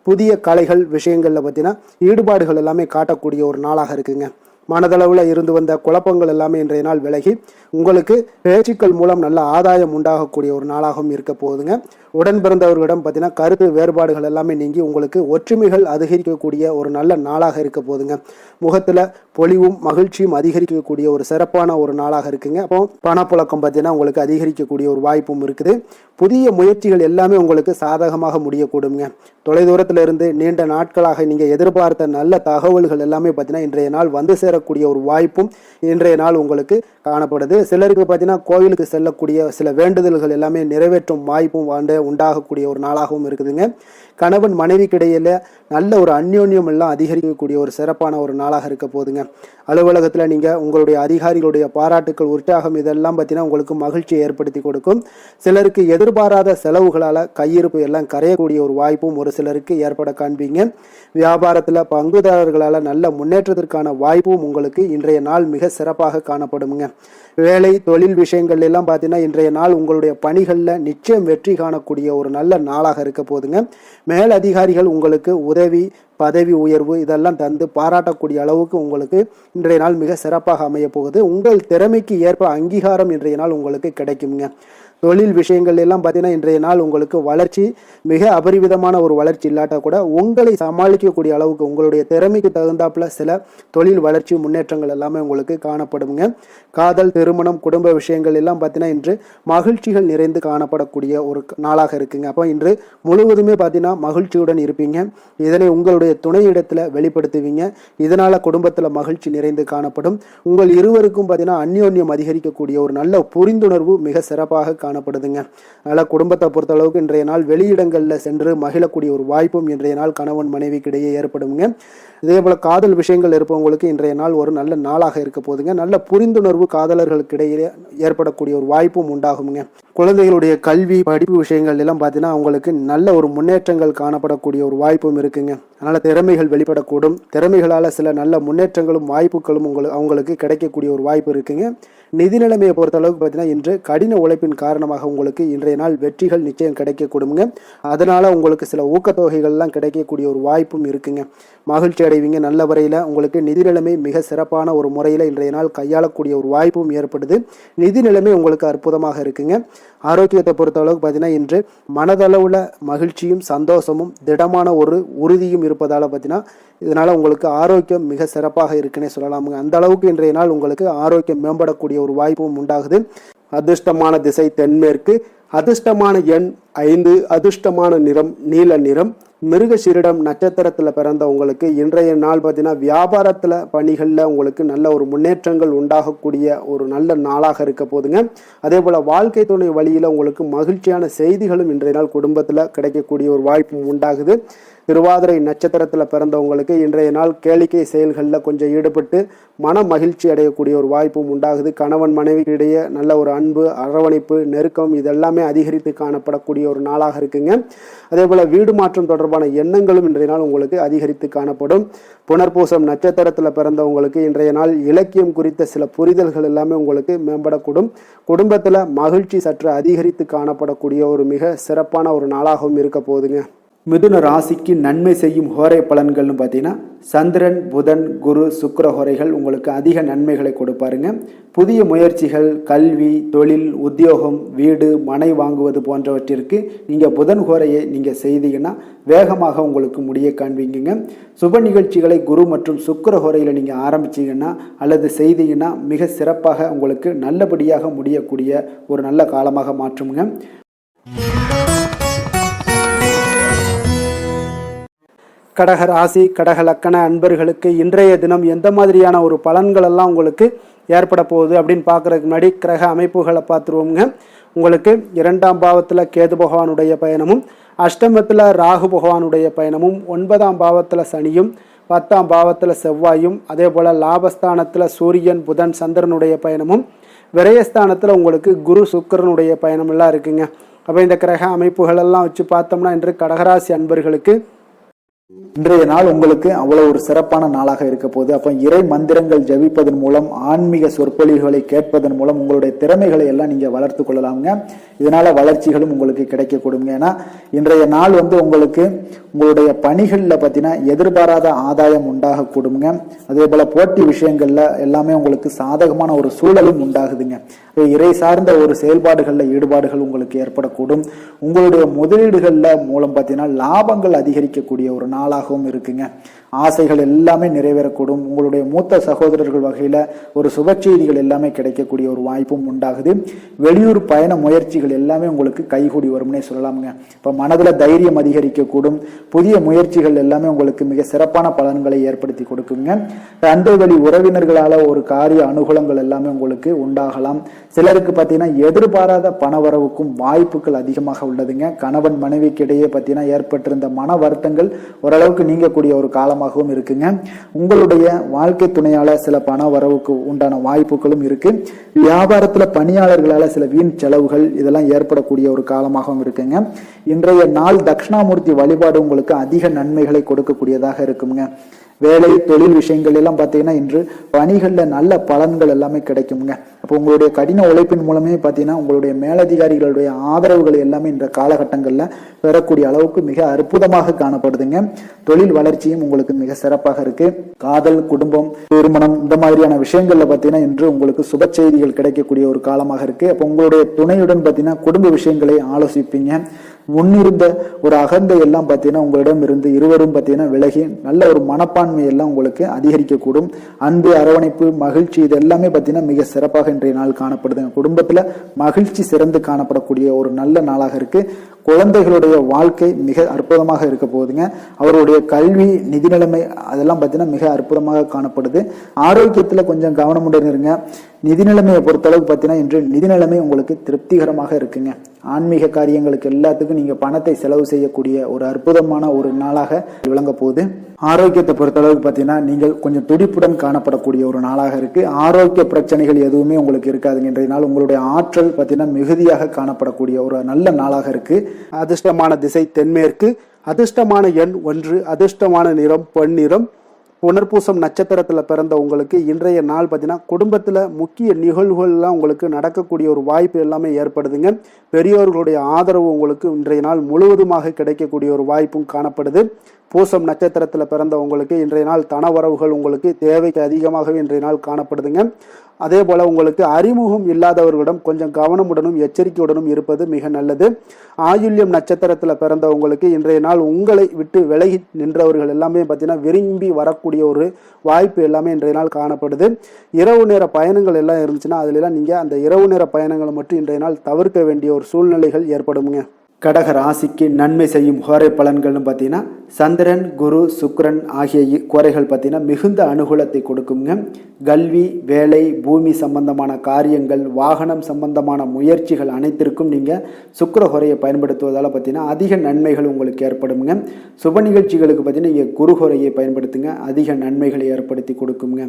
புதிய கலைகள் விஷயங்களில் பார்த்தீங்கன்னா ஈடுபாடுகள் எல்லாமே காட்டக்கூடிய ஒரு நாளாக இருக்குங்க. மனதளவில் இருந்து வந்த குழப்பங்கள் எல்லாமே இன்றைய நாள் விலகி உங்களுக்கு பேச்சுக்கள் மூலம் நல்ல ஆதாயம் உண்டாகக்கூடிய ஒரு நாளாகவும் இருக்க போகுதுங்க. உடன் பிறந்தவர்களிடம் பார்த்தீங்கன்னா கருத்து வேறுபாடுகள் எல்லாமே நீங்கி உங்களுக்கு ஒற்றுமைகள் அதிகரிக்கக்கூடிய ஒரு நல்ல நாளாக இருக்க போகுதுங்க. முகத்தில் பொலிவும் மகிழ்ச்சியும் அதிகரிக்கக்கூடிய ஒரு சிறப்பான ஒரு நாளாக இருக்குங்க. அப்போ பணப்புழக்கம் பார்த்தீங்கன்னா உங்களுக்கு அதிகரிக்கக்கூடிய ஒரு வாய்ப்பும் இருக்குது. புதிய முயற்சிகள் எல்லாமே உங்களுக்கு சாதகமாக முடியக்கூடுங்க. தொலைதூரத்தில் இருந்து நீண்ட நாட்களாக நீங்கள் எதிர்பார்த்த நல்ல தகவல்கள் எல்லாமே பார்த்தீங்கன்னா இன்றைய நாள் வந்து சேரக்கூடிய ஒரு வாய்ப்பும் இன்றைய நாள் உங்களுக்கு காணப்படுது. சிலருக்கு பார்த்தீங்கன்னா கோவிலுக்கு செல்லக்கூடிய சில வேண்டுதல்கள் எல்லாமே நிறைவேற்றும் வாய்ப்பும் உண்டாகக்கூடிய ஒரு நாளாகவும் இருக்குதுங்க. கணவன் மனைவிக்கிடையில நல்ல ஒரு அந்யோன்யம் எல்லாம் அதிகரிக்கக்கூடிய ஒரு சிறப்பான ஒரு நாளாக இருக்க போதுங்க. அலுவலகத்தில் நீங்கள் உங்களுடைய அதிகாரிகளுடைய பாராட்டுக்கள், உற்சாகம் இதெல்லாம் பார்த்தீங்கன்னா உங்களுக்கு மகிழ்ச்சியை ஏற்படுத்தி கொடுக்கும். சிலருக்கு எதிர்பாராத செலவுகளால் கையிருப்பு எல்லாம் கரையக்கூடிய ஒரு வாய்ப்பும் ஒரு சிலருக்கு ஏற்பட காண்பீங்க. வியாபாரத்தில் பங்குதாரர்களால் நல்ல முன்னேற்றத்திற்கான வாய்ப்பும் உங்களுக்கு இன்றைய நாள் மிக சிறப்பாக காணப்படுங்க. வேலை தொழில் விஷயங்கள் எல்லாம் பார்த்தீங்கன்னா இன்றைய நாள் உங்களுடைய பணிகளில் நிச்சயம் வெற்றி காணக்கூடிய ஒரு நல்ல நாளாக இருக்க போதுங்க. மேல் அதிகாரிகள் உங்களுக்கு உதவி பதவி உயர்வு இதெல்லாம் தந்து பாராட்டக்கூடிய அளவுக்கு உங்களுக்கு இன்றைய நாள் மிக சிறப்பாக அமைய போகுது. உங்கள் திறமைக்கு ஏற்ப அங்கீகாரம் இன்றைய நாள் உங்களுக்கு கிடைக்குங்க. தொழில் விஷயங்கள் எல்லாம் பார்த்தீங்கன்னா இன்றைய நாள் உங்களுக்கு வளர்ச்சி மிக அபரிவிதமான ஒரு வளர்ச்சி இல்லாட்டா கூட உங்களை சமாளிக்கக்கூடிய அளவுக்கு உங்களுடைய திறமைக்கு தகுந்தாப்புல சில தொழில் வளர்ச்சி முன்னேற்றங்கள் எல்லாமே உங்களுக்கு காணப்படுங்க. காதல், திருமணம், குடும்ப விஷயங்கள் எல்லாம் பார்த்தீங்கன்னா இன்று மகிழ்ச்சிகள் நிறைந்து காணப்படக்கூடிய ஒரு நாளாக இருக்குங்க. அப்போ இன்று முழுவதுமே பார்த்தீங்கன்னா மகிழ்ச்சியுடன் இருப்பீங்க. இதனை உங்களுடைய துணையிடத்தில் வெளிப்படுத்துவீங்க. இதனால குடும்பத்தில் மகிழ்ச்சி நிறைந்து காணப்படும். உங்கள் இருவருக்கும் பார்த்தீங்கன்னா அந்யோன்யம் அதிகரிக்கக்கூடிய ஒரு நல்ல புரிந்துணர்வு மிக சிறப்பாக காணப்படுதுங்க. அதனால குடும்பத்தை பொறுத்த அளவுக்கு இன்றைய நாள் வெளியிடங்கள்ல சென்று மகிழக்கூடிய ஒரு வாய்ப்பும் இன்றைய நாள் கணவன் மனைவிக்கு இடையே ஏற்படுங்க. இதே போல காதல் விஷயங்கள் இருப்பவங்களுக்கு இன்றைய நாள் ஒரு நல்ல நாளாக இருக்க போதுங்க. நல்ல புரிந்துணர்வு காதலர்களுக்கு இடையே ஏற்படக்கூடிய ஒரு வாய்ப்பும் உண்டாகுங்க. குழந்தைகளுடைய கல்வி படிப்பு விஷயங்கள் எல்லாம் பார்த்தீங்கன்னா அவங்களுக்கு நல்ல ஒரு முன்னேற்றங்கள் காணப்படக்கூடிய ஒரு வாய்ப்பும் இருக்குங்க. அதனால திறமைகள் வெளிப்படக்கூடும். திறமைகளால சில நல்ல முன்னேற்றங்களும் வாய்ப்புகளும் அவங்களுக்கு கிடைக்கக்கூடிய ஒரு வாய்ப்பு இருக்குங்க. நிதி நிலைமையை பொறுத்த அளவுக்கு பார்த்தீங்கன்னா இன்று கடின உழைப்பின் காரணமாக உங்களுக்கு இன்றைய நாள் வெற்றிகள் நிச்சயம் கிடைக்கக்கூடுங்க. அதனால உங்களுக்கு சில ஊக்கத்தொகைகள்லாம் கிடைக்கக்கூடிய ஒரு வாய்ப்பும் இருக்குங்க. மகிழ்ச்சி அடைவீங்க. நல்ல வரையில் உங்களுக்கு நிதி நிலைமை மிக சிறப்பான ஒரு முறையில் இன்றைய நாள் கையாளக்கூடிய ஒரு வாய்ப்பும் ஏற்படுது. நிதி நிலைமை உங்களுக்கு அற்புதமாக இருக்குங்க. ஆரோக்கியத்தை பொறுத்த அளவுக்கு பார்த்தீங்கன்னா இன்று மனதளவில் மகிழ்ச்சியும் சந்தோஷமும் திடமான ஒரு உறுதியும் இருப்பதால் பார்த்தீங்கன்னா இதனால் உங்களுக்கு ஆரோக்கியம் மிக சிறப்பாக இருக்குன்னே சொல்லலாமுங்க. அந்த அளவுக்கு இன்றைய நாள் உங்களுக்கு ஆரோக்கியம் மேம்படக்கூடிய ஒரு வாய்ப்பும் உண்டாகுது. அதிர்ஷ்டமான திசை தென்மேற்கு, அதிர்ஷ்டமான எண் 5, அதிர்ஷ்டமான நிறம் நீல நிறம். மிருகசீரிடம் நட்சத்திரத்தில் பிறந்தவங்களுக்கு இன்றைய நாள் பார்த்தீங்கன்னா வியாபாரத்தில் பணிகளில் உங்களுக்கு நல்ல ஒரு முன்னேற்றங்கள் உண்டாகக்கூடிய ஒரு நல்ல நாளாக இருக்க போதுங்க. அதே போல் வாழ்க்கை துணை வழியில் உங்களுக்கு மகிழ்ச்சியான செய்திகளும் இன்றைய நாள் குடும்பத்தில் கிடைக்கக்கூடிய ஒரு வாய்ப்பும் உண்டாகுது. திருவாதிரை நட்சத்திரத்தில் பிறந்தவங்களுக்கு இன்றைய நாள் கேளிக்கை செயல்களில் கொஞ்சம் ஈடுபட்டு மன மகிழ்ச்சி அடையக்கூடிய ஒரு வாய்ப்பும் உண்டாகுது. கணவன் மனைவிக்கு இடையே நல்ல ஒரு அன்பு, அரவணைப்பு, நெருக்கம் இதெல்லாமே அதிகரித்து காணப்படக்கூடிய ஒரு நாளாக இருக்குங்க. அதே போல் வீடு மாற்றம் தொடர்பான எண்ணங்களும் இன்றைய நாள் உங்களுக்கு அதிகரித்து காணப்படும். புனர்பூசம் நட்சத்திரத்தில் பிறந்தவங்களுக்கு இன்றைய நாள் இலக்கியம் குறித்த சில புரிதல்கள் எல்லாமே உங்களுக்கு மேம்படக்கூடும். குடும்பத்தில் மகிழ்ச்சி சற்று அதிகரித்து காணப்படக்கூடிய ஒரு மிக சிறப்பான ஒரு நாளாகவும் இருக்க போகுதுங்க. மிதுன ராசிக்கு நன்மை செய்யும் ஹோரை பலன்கள்னு பார்த்தீங்கன்னா சந்திரன், புதன், குரு, சுக்கிர ஹோரைகள் உங்களுக்கு அதிக நன்மைகளை கொடுப்பாருங்க. புதிய முயற்சிகள், கல்வி, தொழில், உத்தியோகம், வீடு, மனை வாங்குவது போன்றவற்றிற்கு நீங்கள் புதன் ஹோரையை நீங்கள் செய்தீங்கன்னா வேகமாக உங்களுக்கு முடிய காண்பீங்க. சுப நிகழ்ச்சிகளை குரு மற்றும் சுக்கிர ஹோரையில் நீங்கள் ஆரம்பிச்சிங்கன்னா அல்லது செய்தீங்கன்னா மிக சிறப்பாக உங்களுக்கு நல்லபடியாக முடியக்கூடிய ஒரு நல்ல காலமாக மாற்றுங்க. கடக ராசி, கடக லக்கண அன்பர்களுக்கு இன்றைய தினம் எந்த மாதிரியான ஒரு பலன்கள் எல்லாம் உங்களுக்கு ஏற்பட போகுது அப்படின்னு பார்க்குறதுக்கு முன்னாடி கிரக அமைப்புகளை பார்த்துருவோங்க. உங்களுக்கு 2ஆம் பாவத்தில் கேது பகவானுடைய பயணமும், அஷ்டமத்தில் ராகு பகவானுடைய பயணமும், 9ஆம் பாவத்தில் சனியும், 10ஆம் பாவத்தில் செவ்வாயும், அதே போல் லாபஸ்தானத்தில் சூரியன், புதன், சந்திரனுடைய பயணமும், விரயஸ்தானத்தில் உங்களுக்கு குரு சுக்கிரனுடைய பயணமெல்லாம் இருக்குங்க. அப்போ இந்த கிரக அமைப்புகள் எல்லாம் வச்சு பார்த்தோம்னா இன்று கடகராசி அன்பர்களுக்கு இன்றைய நாள் உங்களுக்கு அவ்வளவு ஒரு சிறப்பான நாளாக இருக்க போகுது. அப்போ இறை மந்திரங்கள் ஜபிப்பதன் மூலம், ஆன்மீக சொற்பொழிவுகளை கேட்பதன் மூலம் உங்களுடைய திறமைகளை எல்லாம் நீங்க வளர்த்து கொள்ளலாமுங்க. இதனால வளர்ச்சிகளும் உங்களுக்கு கிடைக்கக்கூடுங்க. ஏன்னா இன்றைய நாள் உங்களுக்கு உங்களுடைய பணிகளில் பார்த்தீங்கன்னா எதிர்பாராத ஆதாயம் உண்டாகக்கூடுங்க. அதே போல போட்டி விஷயங்கள்ல எல்லாமே உங்களுக்கு சாதகமான ஒரு சூழலும் உண்டாகுதுங்க. இறை சார்ந்த ஒரு செயல்பாடுகளில் ஈடுபாடுகள் உங்களுக்கு ஏற்படக்கூடும். உங்களுடைய முதலீடுகளில் மூலம் பார்த்தீங்கன்னா லாபங்கள் அதிகரிக்கக்கூடிய ஒரு நாளாகவும் இருக்குங்க. ஆசைகள் எல்லாமே நிறைவேறக்கூடும். உங்களுடைய மூத்த சகோதரர்கள் வகையில ஒரு சுப செய்திகள் எல்லாமே கிடைக்கக்கூடிய ஒரு வாய்ப்பும் உண்டாகுது. வெளியூர் பயண முயற்சிகள் எல்லாமே உங்களுக்கு கைகூடி வரும்னே சொல்லலாமுங்க. இப்ப மனதுல தைரியம் அதிகரிக்கக்கூடும். புதிய முயற்சிகள் எல்லாமே உங்களுக்கு மிக சிறப்பான பலன்களை ஏற்படுத்தி கொடுக்குங்க. தந்தை வழி உறவினர்களால ஒரு காரிய அனுகூலங்கள் எல்லாமே உங்களுக்கு உண்டாகலாம். சிலருக்கு பார்த்தீங்கன்னா எதிர்பாராத பணவரவுக்கும் வாய்ப்புகள் அதிகமாக உள்ளதுங்க. கணவன் மனைவிக்கு இடையே பார்த்தீங்கன்னா ஏற்பட்டிருந்த மன வருத்தங்கள் ஓரளவுக்கு நீங்கக்கூடிய ஒரு காலமாகவும் இருக்குங்க. உங்களுடைய வாழ்க்கை துணையால சில பண வரவுக்கு உண்டான வாய்ப்புகளும் இருக்கு. வியாபாரத்துல பணியாளர்களால சில வீண் செலவுகள் இதெல்லாம் ஏற்படக்கூடிய ஒரு காலமாகவும் இருக்குங்க. இன்றைய நாள் தட்சிணாமூர்த்தி வழிபாடு உங்களுக்கு அதிக நன்மைகளை கொடுக்கக்கூடியதாக இருக்குங்க. வேலை தொழில் விஷயங்கள் எல்லாம் பார்த்தீங்கன்னா இன்று பணிகளில் நல்ல பலன்கள் எல்லாமே கிடைக்குங்க. அப்போ உங்களுடைய கடின உழைப்பின் மூலமே பார்த்தீங்கன்னா உங்களுடைய மேலதிகாரிகளுடைய ஆதரவுகள் எல்லாமே இந்த காலகட்டங்களில் பெறக்கூடிய அளவுக்கு மிக அற்புதமாக காணப்படுதுங்க. தொழில் வளர்ச்சியும் உங்களுக்கு மிக சிறப்பாக இருக்கு. காதல், குடும்பம், திருமணம் இந்த மாதிரியான விஷயங்கள்ல பார்த்தீங்கன்னா இன்று உங்களுக்கு சுப செய்திகள் கிடைக்கக்கூடிய ஒரு காலமாக இருக்கு. அப்போ உங்களுடைய துணையுடன் பார்த்தீங்கன்னா குடும்ப விஷயங்களை ஆலோசிப்பீங்க. முன்னிருந்த ஒரு அகந்தை எல்லாம் பார்த்தீங்கன்னா உங்களிடம் இருந்து இருவரும் பார்த்தீங்கன்னா விலகி நல்ல ஒரு மனப்பான்மை எல்லாம் உங்களுக்கு அதிகரிக்கக்கூடும். அன்பு, அரவணைப்பு, மகிழ்ச்சி இது எல்லாமே பார்த்தீங்கன்னா மிக சிறப்பாக இன்றைய நாள் காணப்படுதுங்க. குடும்பத்துல மகிழ்ச்சி சிறந்து காணப்படக்கூடிய ஒரு நல்ல நாளாக இருக்கு. குழந்தைகளுடைய வாழ்க்கை மிக அற்புதமாக இருக்க போகுதுங்க. அவருடைய கல்வி, நிதி நிலைமை அதெல்லாம் பார்த்தீங்கன்னா மிக அற்புதமாக காணப்படுது. ஆரோக்கியத்துல கொஞ்சம் கவனமுடன் இருங்க. நிதி நிலைமையை பொறுத்தளவுக்கு பார்த்தீங்கன்னா இன்று நிதி நிலைமை உங்களுக்கு திருப்திகரமாக இருக்குங்க. ஆன்மீக காரியங்களுக்கு எல்லாத்துக்கும் நீங்க பணத்தை செலவு செய்யக்கூடிய ஒரு அற்புதமான ஒரு நாளாக விளங்க போகுது. ஆரோக்கியத்தை பொறுத்தளவுக்கு பார்த்தீங்கன்னா நீங்கள் கொஞ்சம் துடிப்புடன் காணப்படக்கூடிய ஒரு நாளாக இருக்கு. ஆரோக்கிய பிரச்சனைகள் எதுவுமே உங்களுக்கு இருக்காதுங்க. இன்றைய நாள் உங்களுடைய ஆற்றல் பார்த்தீங்கன்னா மிகுதியாக காணப்படக்கூடிய ஒரு நல்ல நாளாக இருக்கு. அதிர்ஷ்டமான திசை தென்மேற்கு, அதிர்ஷ்டமான எண் 1, அதிர்ஷ்டமான நிறம் பொன்னிறம். புனர்பூசம் நட்சத்திரத்துல பிறந்த உங்களுக்கு இன்றைய நாள் பார்த்தீங்கன்னா குடும்பத்துல முக்கிய நிகழ்வுகள்லாம் உங்களுக்கு நடக்கக்கூடிய ஒரு வாய்ப்பு எல்லாமே ஏற்படுதுங்க. பெரியோர்களுடைய ஆதரவு உங்களுக்கு இன்றைய நாள் முழுவதுமாக கிடைக்கக்கூடிய ஒரு வாய்ப்பும் காணப்படுது. பூசம் நட்சத்திரத்துல பிறந்த உங்களுக்கு இன்றைய நாள் தனவரவுகள் உங்களுக்கு தேவைக்கு அதிகமாகவே இன்றைய நாள் காணப்படுதுங்க. அதே போல உங்களுக்கு அறிமுகம் இல்லாதவர்களிடம் கொஞ்சம் கவனமுடனும் எச்சரிக்கையுடனும் இருப்பது மிக நல்லது. ஆயுள்யம் நட்சத்திரத்துல பிறந்த உங்களுக்கு இன்றைய நாள் உங்களை விட்டு விலகி நின்றவர்கள் எல்லாமே பார்த்தீங்கன்னா விரும்பி வரக்கூடிய ஒரு வாய்ப்பு எல்லாமே இன்றைய நாள் காணப்படுது. இரவு நேர பயணங்கள் எல்லாம் இருந்துச்சுன்னா அதுல எல்லாம் நீங்க அந்த இரவு நேர பயணங்களை மட்டும் இன்றைய நாள் தவிர்க்க வேண்டிய ஒரு சூழ்நிலைகள் ஏற்படுங்க. கடக ராசிக்கு நன்மை செய்யும் கோரை பலன்கள்னு பார்த்தீங்கன்னா சந்திரன், குரு, சுக்கிரன் ஆகிய கோரைகள் பார்த்தீங்கன்னா மிகுந்த அனுகூலத்தை கொடுக்குங்க. கல்வி, வேலை, பூமி சம்பந்தமான காரியங்கள், வாகனம் சம்பந்தமான முயற்சிகள் அனைத்திற்கும் நீங்கள் சுக்கிர கோரையை பயன்படுத்துவதால் பார்த்தீங்கன்னா அதிக நன்மைகள் உங்களுக்கு ஏற்படுங்க. சுப நிகழ்ச்சிகளுக்கு பார்த்தீங்கன்னா நீங்கள் குரு கோரையை பயன்படுத்துங்க, அதிக நன்மைகளை ஏற்படுத்தி கொடுக்குங்க.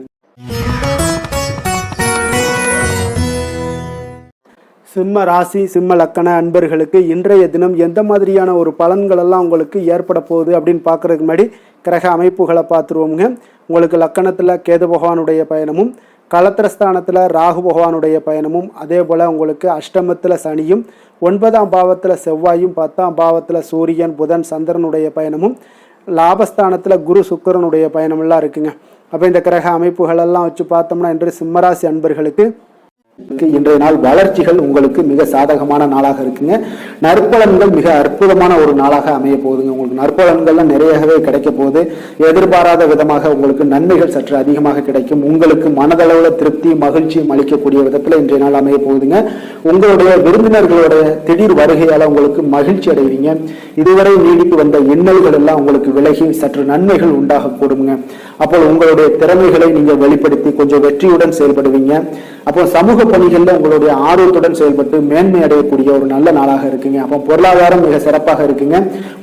சிம்ம ராசி, சிம்ம லக்கண அன்பர்களுக்கு இன்றைய தினம் எந்த மாதிரியான ஒரு பலன்கள் எல்லாம் உங்களுக்கு ஏற்பட போகுது அப்படின்னு பார்க்கறதுக்கு முன்னாடி கிரக அமைப்புகளை பார்த்துருவோங்க. உங்களுக்கு லக்கணத்தில் கேது பகவானுடைய பயணமும், களத்திரஸ்தானத்தில் ராகு பகவானுடைய பயணமும், அதே போல் உங்களுக்கு அஷ்டமத்தில் சனியும், 9ஆம் பாவத்தில் செவ்வாயும், 10ஆம் பாவத்தில் சூரியன், புதன், சந்திரனுடைய பயணமும், லாபஸ்தானத்தில் குரு சுக்கிரனுடைய பயணமெல்லாம் இருக்குங்க. அப்போ இந்த கிரக அமைப்புகளெல்லாம் வச்சு பார்த்தோம்னா இன்று சிம்மராசி அன்பர்களுக்கு இன்றைய நாள் வளர்ச்சிகள் உங்களுக்கு மிக சாதகமான நாளாக இருக்குங்க. நற்பலன்கள் மிக அற்புதமான ஒரு நாளாக அமைய போகுதுங்க. உங்களுக்கு நற்பலன்கள்லாம் நிறையவே கிடைக்க போகுது. எதிர்பாராத விதமாக உங்களுக்கு நன்மைகள் சற்று அதிகமாக கிடைக்கும். உங்களுக்கு மனதளவுல திருப்தி, மகிழ்ச்சியும் அளிக்கக்கூடிய விதத்துல இன்றைய நாள் அமைய போகுதுங்க. உங்களுடைய விருந்தினர்களுடைய திடீர் வருகையால உங்களுக்கு மகிழ்ச்சி அடைவீங்க. இதுவரை நீடித்து வந்த இன்னல்கள் எல்லாம் உங்களுக்கு விலகி சற்று நன்மைகள் உண்டாக கூடுங்க. அப்போ உங்களுடைய திறமைகளை நீங்க வெளிப்படுத்தி கொஞ்சம் வெற்றியுடன் செயல்படுவீங்க. அப்போ சமூக பணிகள்ல உங்களுடைய ஆர்வத்துடன் செயல்பட்டு மேன்மை அடையக்கூடிய ஒரு நல்ல நாளாக இருக்குங்க. அப்போ பொருளாதாரம் மிக சிறப்பாக இருக்குங்க.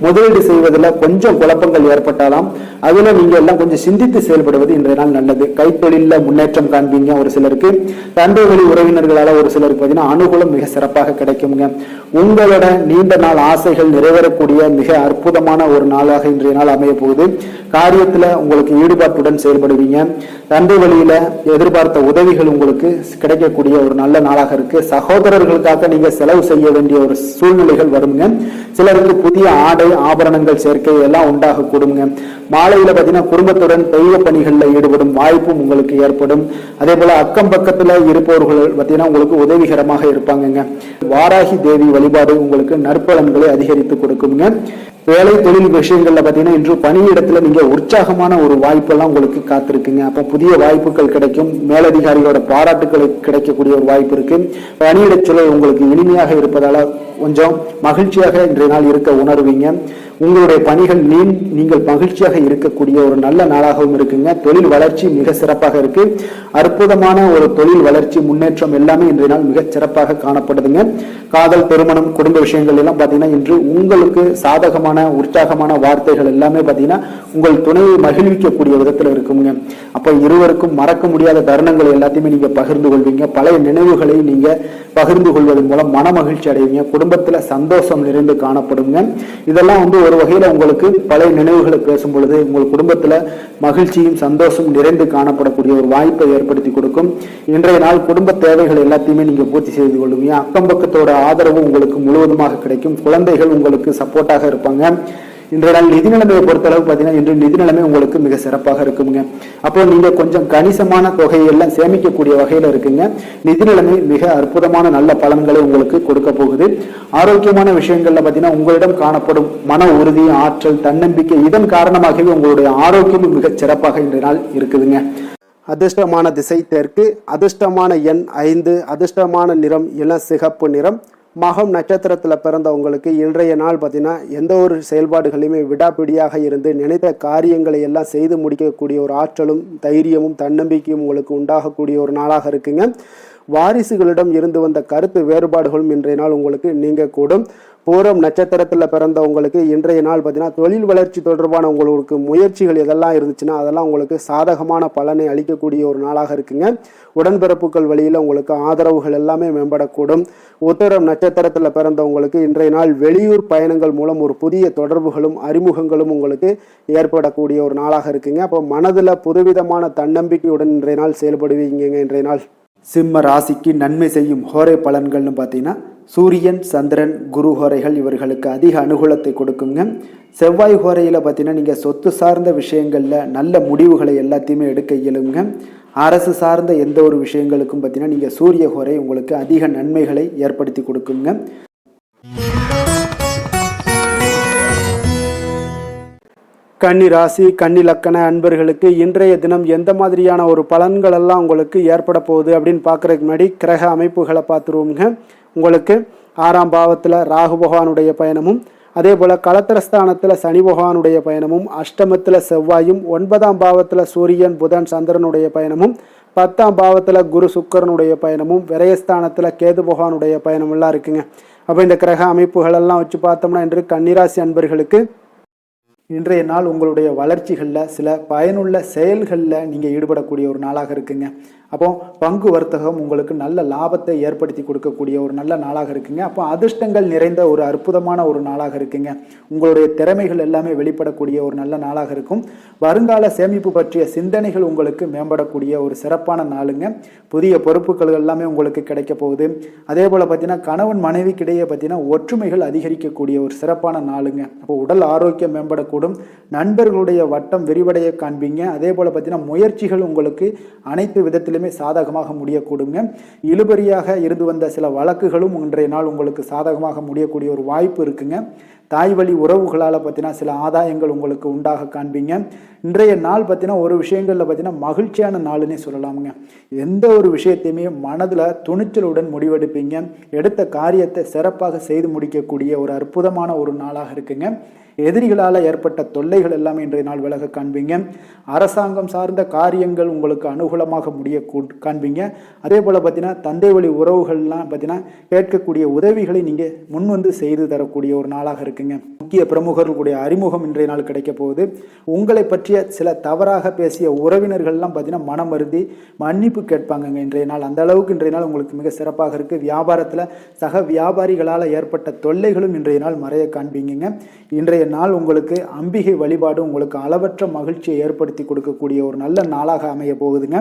முதலீடு செய்வதில் கொஞ்சம் குழப்பங்கள் ஏற்பட்டாலும் அதுல நீங்க எல்லாம் கொஞ்சம் சிந்தித்து செயல்படுவது இன்றைய நாள் நல்லது. கைத்தொழில முன்னேற்றம் காண்பீங்க. ஒரு சிலருக்கு தந்தை வழி உறவினர்களால ஒரு சிலருக்கு பார்த்தீங்கன்னா அனுகூலம் மிக சிறப்பாக கிடைக்குங்க. உங்களோட நீண்ட நாள் ஆசைகள் நிறைவேறக்கூடிய மிக அற்புதமான ஒரு நாளாக இன்றைய நாள் அமைய போகுது. காரியத்துல உங்களுக்கு ஈடுபாட்டுடன் செயல்படுவீங்க. தந்தை வழியில எதிர்பார்த்த உதவிகள் உங்களுக்கு கிடைக்கக்கூடிய ஒரு நல்ல நாளாக இருக்கு. சகோதரர்களுக்காக நீங்க செலவு செய்ய வேண்டிய ஒரு சூழ்நிலைகள் வருங்க. சிலருக்கு புதிய ஆடை, ஆபரணங்கள் சேர்க்கை எல்லாம் உண்டாக கூடுங்க. மாலையில பார்த்தீங்கன்னா குடும்பத்துடன் தெய்வ பணிகளில் ஈடுபடும் வாய்ப்பும் உங்களுக்கு ஏற்படும். அதே போல அக்கம் பக்கத்துல இருப்பவர்கள் பார்த்தீங்கன்னா உங்களுக்கு உதவிகரமாக இருப்பாங்க. வாராகி தேவி வழிபாடு உங்களுக்கு நற்பலன்களை அதிகரித்து கொடுக்குங்க. வேலை தொழில் விஷயங்கள்ல பார்த்தீங்கன்னா இன்று பணியிடத்துல நீங்க உற்சாகமான ஒரு வாய்ப்பெல்லாம் உங்களுக்கு காத்திருக்குங்க. அப்போ புதிய வாய்ப்புகள் கிடைக்கும். மேலதிகாரிகளோட பாராட்டுகள் கிடைக்கக்கூடிய ஒரு வாய்ப்பு இருக்கு. பணியிட சூழல் உங்களுக்கு இனிமையாக இருப்பதால கொஞ்சம் மகிழ்ச்சியாக இன்றைய நாள் இருக்க உணர்வீங்க. உங்களுடைய பணிகள் நீங்கள் மகிழ்ச்சியாக இருக்கக்கூடிய ஒரு நல்ல நாளாகவும் இருக்குங்க. தொழில் வளர்ச்சி மிக சிறப்பாக இருக்கு. அற்புதமான ஒரு தொழில் வளர்ச்சி, முன்னேற்றம் எல்லாமே இன்றைய நாள் மிக சிறப்பாக காணப்படுதுங்க. காதல், திருமணம், குடும்ப விஷயங்கள் எல்லாம் பார்த்தீங்கன்னா இன்று உங்களுக்கு சாதகமான சந்தோஷமான உற்சாகமான வார்த்தைகள் எல்லாமே பார்த்தீங்கன்னா உங்கள் துணையை மகிழ்விக்கக்கூடிய விதத்தில் இருக்குங்க. அப்போ இருவருக்கும் மறக்க முடியாத தருணங்கள் எல்லாத்தையுமே நீங்க பகிர்ந்து கொள்வீங்க. பழைய நினைவுகளை நீங்க பகிர்ந்து கொள்வதன் மூலம் மன மகிழ்ச்சி அடைவீங்க. குடும்பத்துல சந்தோஷம் நிறைந்து காணப்படுங்க. இதெல்லாம் ஒரு வகையில உங்களுக்கு பழைய நினைவுகளை பேசும் பொழுது உங்கள் குடும்பத்துல மகிழ்ச்சியும் சந்தோஷம் நிறைந்து காணப்படக்கூடிய ஒரு வாய்ப்பை ஏற்படுத்தி கொடுக்கும். இன்றைய நாள் குடும்ப தேவைகள் எல்லாத்தையுமே நீங்க பூர்த்தி செய்து கொள்வீங்க. அக்கம் பக்கத்தோட ஆதரவு உங்களுக்கு முழுவதுமாக கிடைக்கும். குழந்தைகள் உங்களுக்கு சப்போர்ட்டாக இருப்பாங்க. இன்றைய நாள் நிதி நிலைமையை பொறுத்தளவு பார்த்தீங்கன்னா இன்று நிதி நிலைமை உங்களுக்கு மிக சிறப்பாக இருக்குங்க. அப்போ நீங்க கொஞ்சம் கணிசமான தொகையெல்லாம் சேமிக்கக்கூடிய வகையில இருக்குங்க. நிதி நிலைமை மிக அற்புதமான நல்ல பலன்களை உங்களுக்கு கொடுக்க போகுது. ஆரோக்கியமான விஷயங்கள்ல பார்த்தீங்கன்னா உங்களிடம் காணப்படும் மன உறுதி, ஆற்றல், தன்னம்பிக்கை இதன் காரணமாகவே உங்களுடைய ஆரோக்கியம் மிக சிறப்பாக இன்றைய நாள் இருக்குதுங்க. அதிர்ஷ்டமான திசை தெற்கு, அதிர்ஷ்டமான எண் 5, அதிர்ஷ்டமான நிறம் இளசிகப்பு நிறம். மகம் நட்சத்திரத்தில் பிறந்தவங்களுக்கு இன்றைய நாள் பார்த்தீங்கன்னா எந்த ஒரு செயல்பாடுகளையுமே விடாப்பிடியாக இருந்து நினைத்த காரியங்களை எல்லாம் செய்து முடிக்கக்கூடிய ஒரு ஆற்றலும் தைரியமும் தன்னம்பிக்கையும் உங்களுக்கு உண்டாகக்கூடிய ஒரு நாளாக இருக்குங்க. வாரிசுகளிடம் இருந்து வந்த கருத்து வேறுபாடுகளும் இன்றைய நாள் உங்களுக்கு நீங்க கூடும். பூரம் நட்சத்திரத்தில் பிறந்தவங்களுக்கு இன்றைய நாள் பார்த்தீங்கன்னா தொழில் வளர்ச்சி தொடர்பான உங்களுக்கு முயற்சிகள் எதெல்லாம் இருந்துச்சுன்னா அதெல்லாம் உங்களுக்கு சாதகமான பலனை அளிக்கக்கூடிய ஒரு நாளாக இருக்குங்க. உடன்பிறப்புகள் வழியில் உங்களுக்கு ஆதரவுகள் எல்லாமே மேம்படக்கூடும். உத்தரம் நட்சத்திரத்தில் பிறந்தவங்களுக்கு இன்றைய நாள் வெளியூர் பயணங்கள் மூலம் ஒரு புதிய தொடர்புகளும் அறிமுகங்களும் உங்களுக்கு ஏற்படக்கூடிய ஒரு நாளாக இருக்குங்க. அப்போ மனதில் புதுவிதமான தன்னம்பிக்கையுடன் இன்றைய நாள் செயல்படுவீங்க. இன்றைய நாள் சிம்ம ராசிக்கு நன்மை செய்யும் ஹோரை பலன்கள்னு பார்த்தீங்கன்னா சூரியன், சந்திரன், குரு ஹோரைகள் இவர்களுக்கு அதிக அனுகூலத்தை கொடுக்குங்க. செவ்வாய் ஹோரையில் பார்த்தீங்கன்னா நீங்கள் சொத்து சார்ந்த விஷயங்களில் நல்ல முடிவுகளை எல்லாத்தையுமே எடுக்க இயலுங்க. அரசு சார்ந்த எந்த ஒரு விஷயங்களுக்கும் பார்த்தீங்கன்னா நீங்கள் சூரிய ஹோரை உங்களுக்கு அதிக நன்மைகளை ஏற்படுத்தி கொடுக்குங்க. கன்னி ராசி, கன்னி லக்கண அன்பர்களுக்கு இன்றைய தினம் எந்த மாதிரியான ஒரு பலன்கள் எல்லாம் உங்களுக்கு ஏற்பட போகுது அப்படின்னு பார்க்குறதுக்கு முன்னாடி கிரக அமைப்புகளை பார்த்துருவோங்க. உங்களுக்கு 6ஆம் பாவத்தில் ராகு பகவானுடைய பயணமும், அதே போல் களத்திரஸ்தானத்தில் சனி பகவானுடைய பயணமும், அஷ்டமத்தில் செவ்வாயும், 9ஆம் பாவத்தில் சூரியன், புதன், சந்திரனுடைய பயணமும், 10ஆம் பாவத்தில் குரு சுக்கரனுடைய பயணமும், விரயஸ்தானத்தில் கேது பகவானுடைய பயணமெல்லாம் இருக்குங்க. அப்போ இந்த கிரக அமைப்புகளெல்லாம் வச்சு பார்த்தோம்னா இன்று கன்னிராசி அன்பர்களுக்கு இன்றைய நாள் உங்களுடைய வளர்ச்சிகளில் சில பயனுள்ள செயல்களில் நீங்கள் ஈடுபடக்கூடிய ஒரு நாளாக இருக்குங்க. அப்போ பங்கு வர்த்தகம் உங்களுக்கு நல்ல லாபத்தை ஏற்படுத்தி கொடுக்கக்கூடிய ஒரு நல்ல நாளாக இருக்குங்க. அப்போ அதிர்ஷ்டங்கள் நிறைந்த ஒரு அற்புதமான ஒரு நாளாக இருக்குங்க. உங்களுடைய திறமைகள் எல்லாமே வெளிப்படக்கூடிய ஒரு நல்ல நாளாக இருக்கும். வருங்கால சேமிப்பு பற்றிய சிந்தனைகள் உங்களுக்கு மேம்படக்கூடிய ஒரு சிறப்பான நாளுங்க. புதிய பொறுப்புகள் எல்லாமே உங்களுக்கு கிடைக்க போகுது. அதே போல் பார்த்தீங்கன்னா கணவன் மனைவிக்கிடையே பார்த்தீங்கன்னா ஒற்றுமைகள் அதிகரிக்கக்கூடிய ஒரு சிறப்பான நாளுங்க. அப்போ உடல் ஆரோக்கியம் மேம்படக்கூடும். நண்பர்களுடைய வட்டம் விரிவடைய காண்பீங்க. அதே போல் பார்த்தீங்கன்னா முயற்சிகள் உங்களுக்கு அனைத்து விதத்திலும் சாதகமாக முடியக்கூடுங்க. இழுபறியாக இருந்து வந்த சில வழக்குகளும் இன்றைய நாள் உங்களுக்கு சாதகமாக முடியக்கூடிய ஒரு வாய்ப்பு இருக்குங்க. தாய் வழி உறவுகளால் பார்த்தீங்கன்னா சில ஆதாயங்கள் உங்களுக்கு உண்டாக காண்பீங்க. இன்றைய நாள் பார்த்தீங்கன்னா ஒரு விஷயங்களில் பார்த்தீங்கன்னா மகிழ்ச்சியான நாளுன்னே சொல்லலாமுங்க. எந்த ஒரு விஷயத்தையுமே மனதில் துணிச்சலுடன் முடிவெடுப்பீங்க. எடுத்த காரியத்தை சிறப்பாக செய்து முடிக்கக்கூடிய ஒரு அற்புதமான ஒரு நாளாக இருக்குங்க. எதிரிகளால் ஏற்பட்ட தொல்லைகள் எல்லாமே இன்றைய நாள் விலக காண்பீங்க. அரசாங்கம் சார்ந்த காரியங்கள் உங்களுக்கு அனுகூலமாக முடிய காண்பீங்க. அதே போல் பார்த்தீங்கன்னா தந்தை வழி உறவுகள்லாம் பார்த்தீங்கன்னா கேட்கக்கூடிய உதவிகளை நீங்கள் முன் வந்து செய்து தரக்கூடிய ஒரு நாளாக இருக்குங்க. முக்கிய பிரமுகர்களுடைய அறிமுகம் இன்றைய நாள் கிடைக்க போகுது. உங்களை பற்றிய சில தவறாக பேசிய உறவினர்கள்லாம் பார்த்தீங்கன்னா மனம் வருந்தி மன்னிப்பு கேட்பாங்க இன்றைய நாள். அந்த அளவுக்கு இன்றைய நாள் உங்களுக்கு மிக சிறப்பாக இருக்குது. வியாபாரத்தில் சக வியாபாரிகளால் ஏற்பட்ட தொல்லைகளும் இன்றைய நாள் மறைய காண்பீங்க. இன்றைய நாள் உங்களுக்கு அம்பிகை வழிபாடு உங்களுக்கு அளவற்ற மகிழ்ச்சியை ஏற்படுத்தி கொடுக்கக்கூடிய ஒரு நல்ல நாளாக அமைய போகுதுங்க.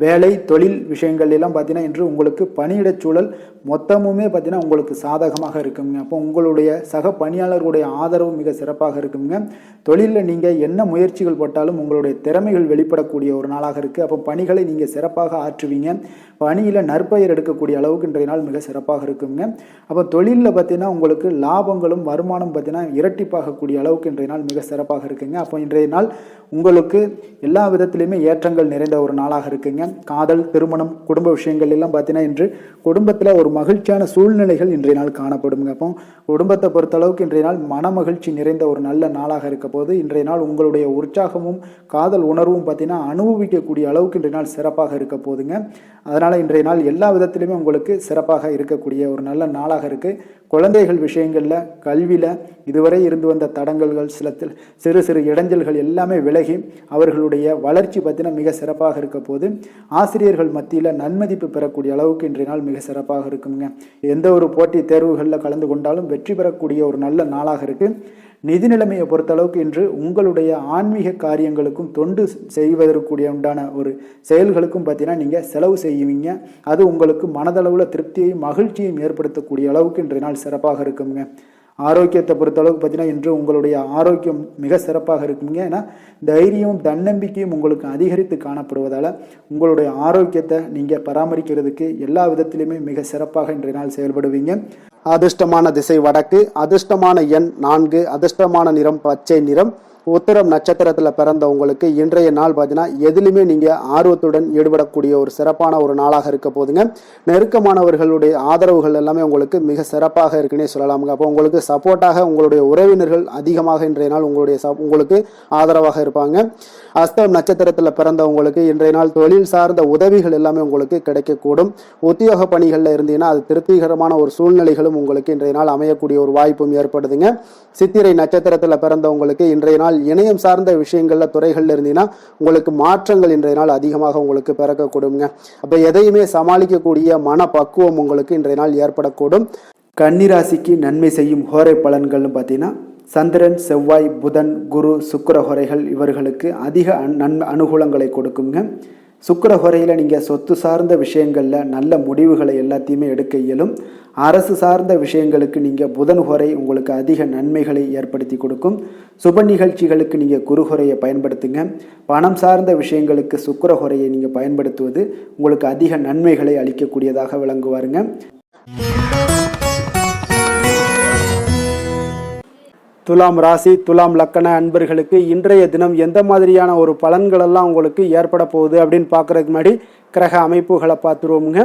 வேலை தொழில் விஷயங்கள் எல்லாம் பார்த்தீங்கன்னா இன்று உங்களுக்கு பணியிடச் சூழல் மொத்தமுமே பார்த்தீங்கன்னா உங்களுக்கு சாதகமாக இருக்குங்க. அப்போ உங்களுடைய சக பணியாளர்களுடைய ஆதரவு மிக சிறப்பாக இருக்குங்க. தொழிலில் நீங்கள் என்ன முயற்சிகள் போட்டாலும் உங்களுடைய திறமைகள் வெளிப்படக்கூடிய ஒரு நாளாக இருக்குது. அப்போ பணிகளை நீங்கள் சிறப்பாக ஆற்றுவீங்க. பணியில் நற்பெயர் எடுக்கக்கூடிய அளவுக்கு இன்றைய நாள் மிக சிறப்பாக இருக்குங்க. அப்போ தொழிலில் பார்த்தீங்கன்னா உங்களுக்கு லாபங்களும் வருமானம் பார்த்தீங்கன்னா இரட்டிப்பாகக்கூடிய அளவுக்கு இன்றைய நாள் மிக சிறப்பாக இருக்குங்க. அப்போ இன்றைய நாள் உங்களுக்கு எல்லா விதத்திலையுமே ஏற்றங்கள் நிறைந்த ஒரு நாளாக இருக்குங்க. காதல், திருமணம், குடும்ப விஷயங்கள் எல்லாம் பார்த்தீங்கன்னா இன்று குடும்பத்தில் ஒரு மகிழ்ச்சியான சூழ்நிலைகள் இன்றைய நாள் காணப்படுங்க. அப்போ குடும்பத்தை பொறுத்தளவுக்கு இன்றைய நாள் மன மகிழ்ச்சி நிறைந்த ஒரு நல்ல நாளாக இருக்க போது இன்றைய நாள் உங்களுடைய உற்சாகமும் காதல் உணர்வும் பார்த்தீங்கன்னா அனுபவிக்கக்கூடிய அளவுக்கு இன்றைய நாள் சிறப்பாக இருக்க போதுங்க. அதனால் இன்றைய நாள் எல்லா விதத்திலுமே உங்களுக்கு சிறப்பாக இருக்கக்கூடிய ஒரு நல்ல நாளாக இருக்குது. குழந்தைகள் விஷயங்களில், கல்வியில் இதுவரை இருந்து வந்த தடங்கல்கள், சிறு சிறு இடைஞ்சல்கள் எல்லாமே விலகி அவர்களுடைய வளர்ச்சி பார்த்தீங்கன்னா மிக சிறப்பாக இருக்க போது ஆசிரியர்கள் மத்தியில் நன்மதிப்பு பெறக்கூடிய அளவுக்கு இன்றைய நாள் மிக சிறப்பாக இருக்குங்க. எந்த ஒரு போட்டி தேர்வுகளில் கலந்து கொண்டாலும் வெற்றி பெறக்கூடிய ஒரு நல்ல நாளாக இருக்குது. நிதி நிலைமையை பொறுத்தளவுக்கு இன்று உங்களுடைய ஆன்மீக காரியங்களுக்கும் தொண்டு செய்வதற்குரிய உண்டான ஒரு செயல்களுக்கும் பார்த்தீங்கன்னா நீங்கள் செலவு செய்வீங்க. அது உங்களுக்கு மனதளவில் திருப்தியையும் மகிழ்ச்சியையும் ஏற்படுத்தக்கூடிய அளவுக்கு இன்றைய நாள் சிறப்பாக இருக்குங்க. ஆரோக்கியத்தை பொறுத்தளவுக்கு பார்த்தீங்கன்னா இன்று உங்களுடைய ஆரோக்கியம் மிக சிறப்பாக இருக்குங்க. ஏன்னா தைரியமும் தன்னம்பிக்கையும் உங்களுக்கு அதிகரித்து காணப்படுவதால் உங்களுடைய ஆரோக்கியத்தை நீங்கள் பராமரிக்கிறதுக்கு எல்லா விதத்திலுமே மிக சிறப்பாக இன்றைய நாள் செயல்படுவீங்க. அதிர்ஷ்டமான திசை வடக்கு, அதிர்ஷ்டமான எண் 4, அதிர்ஷ்டமான நிறம் பச்சை நிறம். உத்திரம் நட்சத்திரத்தில் பிறந்த உங்களுக்கு இன்றைய நாள் பார்த்தீங்கன்னா எதிலுமே நீங்கள் ஆர்வத்துடன் ஈடுபடக்கூடிய ஒரு சிறப்பான ஒரு நாளாக இருக்க போதுங்க. நெருக்கமானவர்களுடைய ஆதரவுகள் எல்லாமே உங்களுக்கு மிக சிறப்பாக இருக்குன்னே சொல்லலாமுங்க. அப்போ உங்களுக்கு சப்போர்ட்டாக உங்களுடைய உறவினர்கள் அதிகமாக இன்றைய நாள் உங்களுக்கு ஆதரவாக இருப்பாங்க. அஸ்தம் நட்சத்திரத்தில் பிறந்த உங்களுக்கு இன்றைய நாள் தொழில் சார்ந்த உதவிகள் எல்லாமே உங்களுக்கு கிடைக்கக்கூடும். உத்தியோக பணிகளில் இருந்தீங்கன்னா அது திருப்திகரமான ஒரு சூழ்நிலைகளும் உங்களுக்கு இன்றைய நாள் அமையக்கூடிய ஒரு வாய்ப்பும் ஏற்படுதுங்க. சித்திரை நட்சத்திரத்தில் பிறந்த உங்களுக்கு இன்றைய நாள் இணையம் சார்ந்த விஷயங்கள்ல துறைகள்ல இருந்தீங்கன்னா உங்களுக்கு மாற்றங்கள் இன்றைய நாள் அதிகமாக உங்களுக்கு பிறக்கக்கூடுங்க. அப்ப எதையுமே சமாளிக்கக்கூடிய மனப்பக்குவம் உங்களுக்கு இன்றைய நாள் ஏற்படக்கூடும். கன்னிராசிக்கு நன்மை செய்யும் ஹோரை பலன்கள்னு பார்த்தீங்கன்னா சந்திரன், செவ்வாய், புதன், குரு, சுக்கிர ஹோரைகள் இவர்களுக்கு அதிக அனுகூலங்களை கொடுக்குங்க. சுக்கிர ஹோரையில் நீங்கள் சொத்து சார்ந்த விஷயங்களில் நல்ல முடிவுகளை எல்லாத்தையுமே எடுக்க இயலும். அரசு சார்ந்த விஷயங்களுக்கு நீங்கள் புதன் ஹோரை உங்களுக்கு அதிக நன்மைகளை ஏற்படுத்தி கொடுக்கும். சுப நிகழ்ச்சிகளுக்கு நீங்கள் குரு ஹோரையை பயன்படுத்துங்க. பணம் சார்ந்த விஷயங்களுக்கு சுக்கிர ஹோரையை நீங்கள் பயன்படுத்துவது உங்களுக்கு அதிக நன்மைகளை அளிக்கக்கூடியதாக விளங்குவாருங்க. துலாம் ராசி, துலாம் லக்கண அன்பர்களுக்கு இன்றைய தினம் எந்த மாதிரியான ஒரு பலன்களெல்லாம் உங்களுக்கு ஏற்பட போகுது அப்படின்னு பார்க்குறதுக்கு முன்னாடி கிரக அமைப்புகளை பார்த்துருவோமுங்க.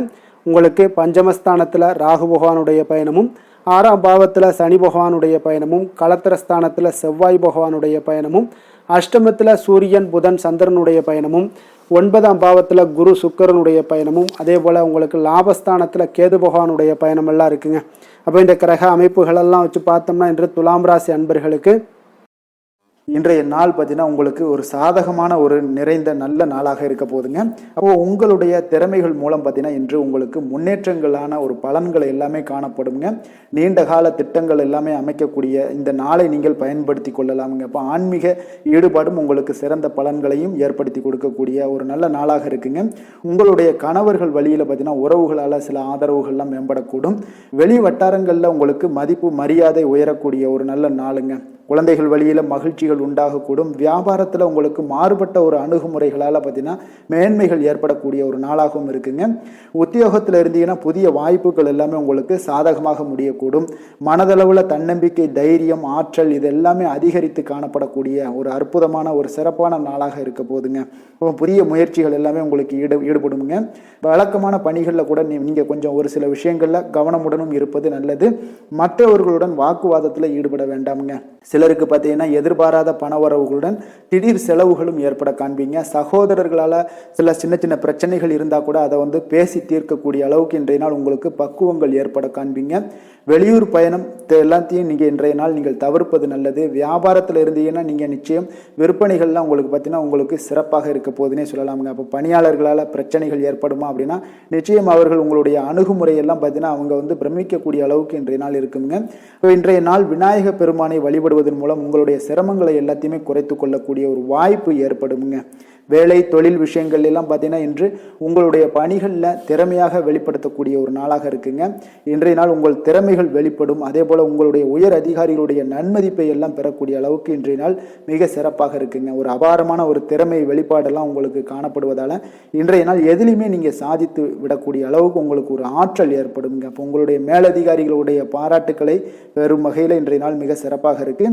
உங்களுக்கு பஞ்சமஸ்தானத்தில் ராகு பகவானுடைய பயணமும், 6ஆம் பாவத்தில் சனி பகவானுடைய பயணமும், களத்திரஸ்தானத்தில் செவ்வாய் பகவானுடைய பயணமும், அஷ்டமத்தில் சூரியன், புதன், சந்திரனுடைய பயணமும், 9ஆம் பாவத்தில் குரு சுக்கிரனுடைய பயணமும், அதே போல் உங்களுக்கு லாபஸ்தானத்தில் கேது பகவானுடைய பயணம் எல்லாம் இருக்குங்க. அப்போ இந்த கிரக அமைப்புகளெல்லாம் வச்சு பார்த்தோம்னா இன்று துலாம் ராசி அன்பர்களுக்கு இன்றைய நாள் பார்த்தீங்கன்னா உங்களுக்கு ஒரு சாதகமான ஒரு நிறைந்த நல்ல நாளாக இருக்க போதுங்க. அப்போது உங்களுடைய திறமைகள் மூலம் பார்த்தீங்கன்னா இன்று உங்களுக்கு முன்னேற்றங்களான ஒரு பலன்கள் எல்லாமே காணப்படுங்க. நீண்ட கால திட்டங்கள் எல்லாமே அமைக்கக்கூடிய இந்த நாளை நீங்கள் பயன்படுத்தி கொள்ளலாமுங்க. அப்போ ஆன்மீக ஈடுபாடும் உங்களுக்கு சிறந்த பலன்களையும் ஏற்படுத்தி கொடுக்கக்கூடிய ஒரு நல்ல நாளாக இருக்குங்க. உங்களுடைய கணவர்கள் வழியில் பார்த்தீங்கன்னா உறவுகளால் சில ஆதரவுகள்லாம் மேம்படக்கூடும். வெளி வட்டாரங்களில் உங்களுக்கு மதிப்பு மரியாதை உயரக்கூடிய ஒரு நல்ல நாளுங்க. குழந்தைகள் வழியில் மகிழ்ச்சிகள் உண்டாகக்கூடும். வியாபாரத்தில் உங்களுக்கு மாறுபட்ட ஒரு அணுகுமுறைகளால் பார்த்தீங்கன்னா மேன்மைகள் ஏற்படக்கூடிய ஒரு நாளாகவும் இருக்குங்க. உத்தியோகத்தில் இருந்தீங்கன்னா புதிய வாய்ப்புகள் எல்லாமே உங்களுக்கு சாதகமாக முடியக்கூடும். மனதளவில் தன்னம்பிக்கை, தைரியம், ஆற்றல் இது எல்லாமே அதிகரித்து காணப்படக்கூடிய ஒரு அற்புதமான ஒரு சிறப்பான நாளாக இருக்க போதுங்க. புதிய முயற்சிகள் எல்லாமே உங்களுக்கு ஈடுபடுங்க. வழக்கமான பணிகளில் கூட நீங்கள் கொஞ்சம் ஒரு சில விஷயங்களில் கவனமுடனும் இருப்பது நல்லது. மற்றவர்களுடன் வாக்குவாதத்தில் ஈடுபட வேண்டாமுங்க. சிலருக்கு பார்த்தீங்கன்னா எதிர்பாராத பண வரவுகளுடன் திடீர் செலவுகளும் ஏற்பட காண்பீங்க. சகோதரர்களால் சில சின்ன சின்ன பிரச்சனைகள் இருந்தால் கூட அதை பேசி தீர்க்கக்கூடிய அளவுக்கு இன்றைய நாள் உங்களுக்கு பக்குவங்கள் ஏற்பட காண்பீங்க. வெளியூர் பயணம் எல்லாத்தையும் நீங்கள் இன்றைய நாள் நீங்கள் தவிர்ப்பது நல்லது. வியாபாரத்தில் இருந்தீங்கன்னா நீங்கள் நிச்சயம் விற்பனைகள்லாம் உங்களுக்கு பார்த்தீங்கன்னா உங்களுக்கு சிறப்பாக இருக்க போதுன்னே சொல்லலாமுங்க. அப்போ பணியாளர்களால் பிரச்சனைகள் ஏற்படுமா அப்படின்னா நிச்சயம் அவர்கள் உங்களுடைய அணுகுமுறையெல்லாம் பார்த்தீங்கன்னா அவங்க பிரமிக்கக்கூடிய அளவுக்கு இன்றைய நாள் இருக்குங்க. இன்றைய நாள் விநாயக பெருமானை வழிபடுவதன் மூலம் உங்களுடைய சிரமங்களை எல்லாத்தையுமே குறைத்து கொள்ளக்கூடிய ஒரு வாய்ப்பு ஏற்படுங்க. வேலை தொழில் விஷயங்கள் எல்லாம் பார்த்தீங்கன்னா இன்று உங்களுடைய பணிகளில் திறமையாக வெளிப்படுத்தக்கூடிய ஒரு நாளாக இருக்குங்க. இன்றைய நாள் உங்கள் திறமைகள் வெளிப்படும். அதே போல் உங்களுடைய உயர் அதிகாரிகளுடைய நன்மதிப்பை எல்லாம் பெறக்கூடிய அளவுக்கு இன்றைய நாள் மிக சிறப்பாக இருக்குங்க. ஒரு அபாரமான ஒரு திறமை வெளிப்பாடெல்லாம் உங்களுக்கு காணப்படுவதால் இன்றைய நாள் எதிலுமே நீங்கள் சாதித்து விடக்கூடிய அளவுக்கு உங்களுக்கு ஒரு ஆற்றல் ஏற்படுங்க. அப்போ உங்களுடைய மேலதிகாரிகளுடைய பாராட்டுக்களை பெறும் வகையில் இன்றைய நாள் மிக சிறப்பாக இருக்கு.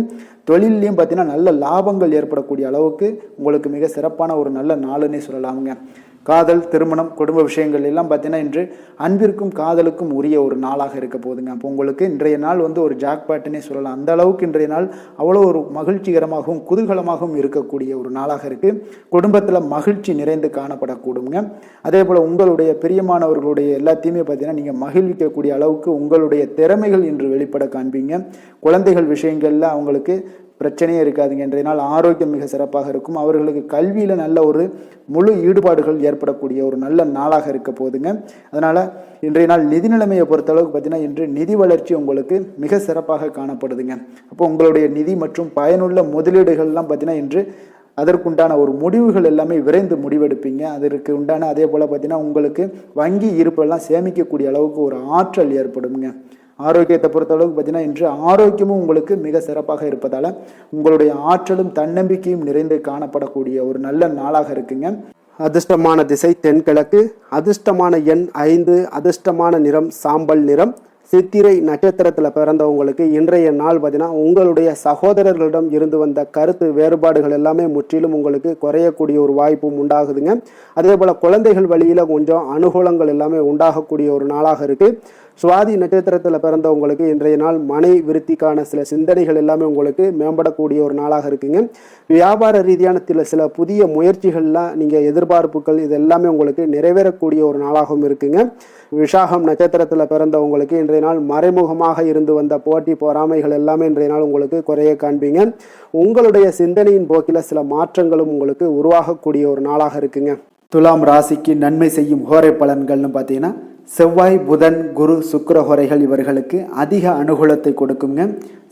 தொழிலையும் பார்த்தீங்கன்னா நல்ல லாபங்கள் ஏற்படக்கூடிய அளவுக்கு உங்களுக்கு மிக சிறப்பான ஒரு நல்ல நாளுன்னே சொல்லலாமுங்க. காதல், திருமணம், குடும்ப விஷயங்கள் எல்லாம் பார்த்தீங்கன்னா இன்று அன்பிற்கும் காதலுக்கும் உரிய ஒரு நாளாக இருக்க போகுதுங்க. அப்போ உங்களுக்கு இன்றைய நாள் ஒரு ஜாக்பாட்டுன்னே சொல்லலாம். அந்த அளவுக்கு இன்றைய நாள் அவ்வளோ ஒரு மகிழ்ச்சிகரமாகவும் குதூகலமாகவும் இருக்கக்கூடிய ஒரு நாளாக இருக்குது. குடும்பத்தில் மகிழ்ச்சி நிறைந்து காணப்படக்கூடுங்க. அதே போல் உங்களுடைய பிரியமானவர்களுடைய எல்லாத்தையுமே பார்த்தீங்கன்னா நீங்கள் மகிழ்விக்கக்கூடிய அளவுக்கு உங்களுடைய திறமைகள் இன்று வெளிப்பட காண்பீங்க. குழந்தைகள் விஷயங்களில் அவங்களுக்கு பிரச்சனையே இருக்காதுங்க. இன்றைய நாள் ஆரோக்கியம் மிக சிறப்பாக இருக்கும். அவர்களுக்கு கல்வியில் நல்ல ஒரு முழு ஈடுபாடுகள் ஏற்படக்கூடிய ஒரு நல்ல நாளாக இருக்க போகுதுங்க. அதனால் இன்றைய நாள் நிதி நிலைமையை பொறுத்தளவுக்கு பார்த்தீங்கன்னா இன்று நிதி வளர்ச்சி உங்களுக்கு மிக சிறப்பாக காணப்படுதுங்க. அப்போ உங்களுடைய நிதி மற்றும் பயனுள்ள முதலீடுகள்லாம் பார்த்தீங்கன்னா இன்று அதற்குண்டான ஒரு முடிவுகள் எல்லாமே விரைந்து முடிவெடுப்பீங்க. அதற்கு உண்டான அதே போல் பார்த்தீங்கன்னா உங்களுக்கு வங்கி இருப்பெல்லாம் சேமிக்கக்கூடிய அளவுக்கு ஒரு ஆற்றல் ஏற்படுங்க. ஆரோக்கியத்தை பொறுத்தளவுக்கு பார்த்தீங்கன்னா இன்று ஆரோக்கியமும் உங்களுக்கு மிக சிறப்பாக இருப்பதால் உங்களுடைய ஆற்றலும் தன்னம்பிக்கையும் நிறைந்து காணப்படக்கூடிய ஒரு நல்ல நாளாக இருக்குங்க. அதிர்ஷ்டமான திசை தென்கிழக்கு, அதிர்ஷ்டமான எண் 5, அதிர்ஷ்டமான நிறம் சாம்பல் நிறம். சித்திரை நட்சத்திரத்தில் பிறந்தவங்களுக்கு இன்றைய நாள் பார்த்தீங்கன்னா உங்களுடைய சகோதரர்களிடம் இருந்து வந்த கருத்து வேறுபாடுகள் எல்லாமே முற்றிலும் உங்களுக்கு குறையக்கூடிய ஒரு வாய்ப்பும் உண்டாகுதுங்க. அதே போல் குழந்தைகள் வழியில் கொஞ்சம் அனுகூலங்கள் எல்லாமே உண்டாகக்கூடிய ஒரு நாளாக இருக்குது. சுவாதி நட்சத்திரத்தில் பிறந்தவங்களுக்கு இன்றைய நாள் மனை விருத்திக்கான சில சிந்தனைகள் எல்லாமே உங்களுக்கு மேம்படக்கூடிய ஒரு நாளாக இருக்குங்க. வியாபார ரீதியான சில புதிய முயற்சிகள்லாம் நீங்கள் எதிர்பார்ப்புகள் இது எல்லாமே உங்களுக்கு நிறைவேறக்கூடிய ஒரு நாளாகவும் இருக்குங்க. விஷாகம் நட்சத்திரத்தில் பிறந்தவங்களுக்கு இன்றைய நாள் மறைமுகமாக இருந்து வந்த போட்டி பொறாமைகள் எல்லாமே இன்றைய நாள் உங்களுக்கு குறைய காண்பீங்க. உங்களுடைய சிந்தனையின் போக்கில் சில மாற்றங்களும் உங்களுக்கு உருவாகக்கூடிய ஒரு நாளாக இருக்குங்க. துலாம் ராசிக்கு நன்மை செய்யும் ஹோரை பலன்கள்னு பார்த்தீங்கன்னா செவ்வாய், புதன், குரு, சுக்கிர ஹோரைகள் இவர்களுக்கு அதிக அனுகூலத்தை கொடுக்குங்க.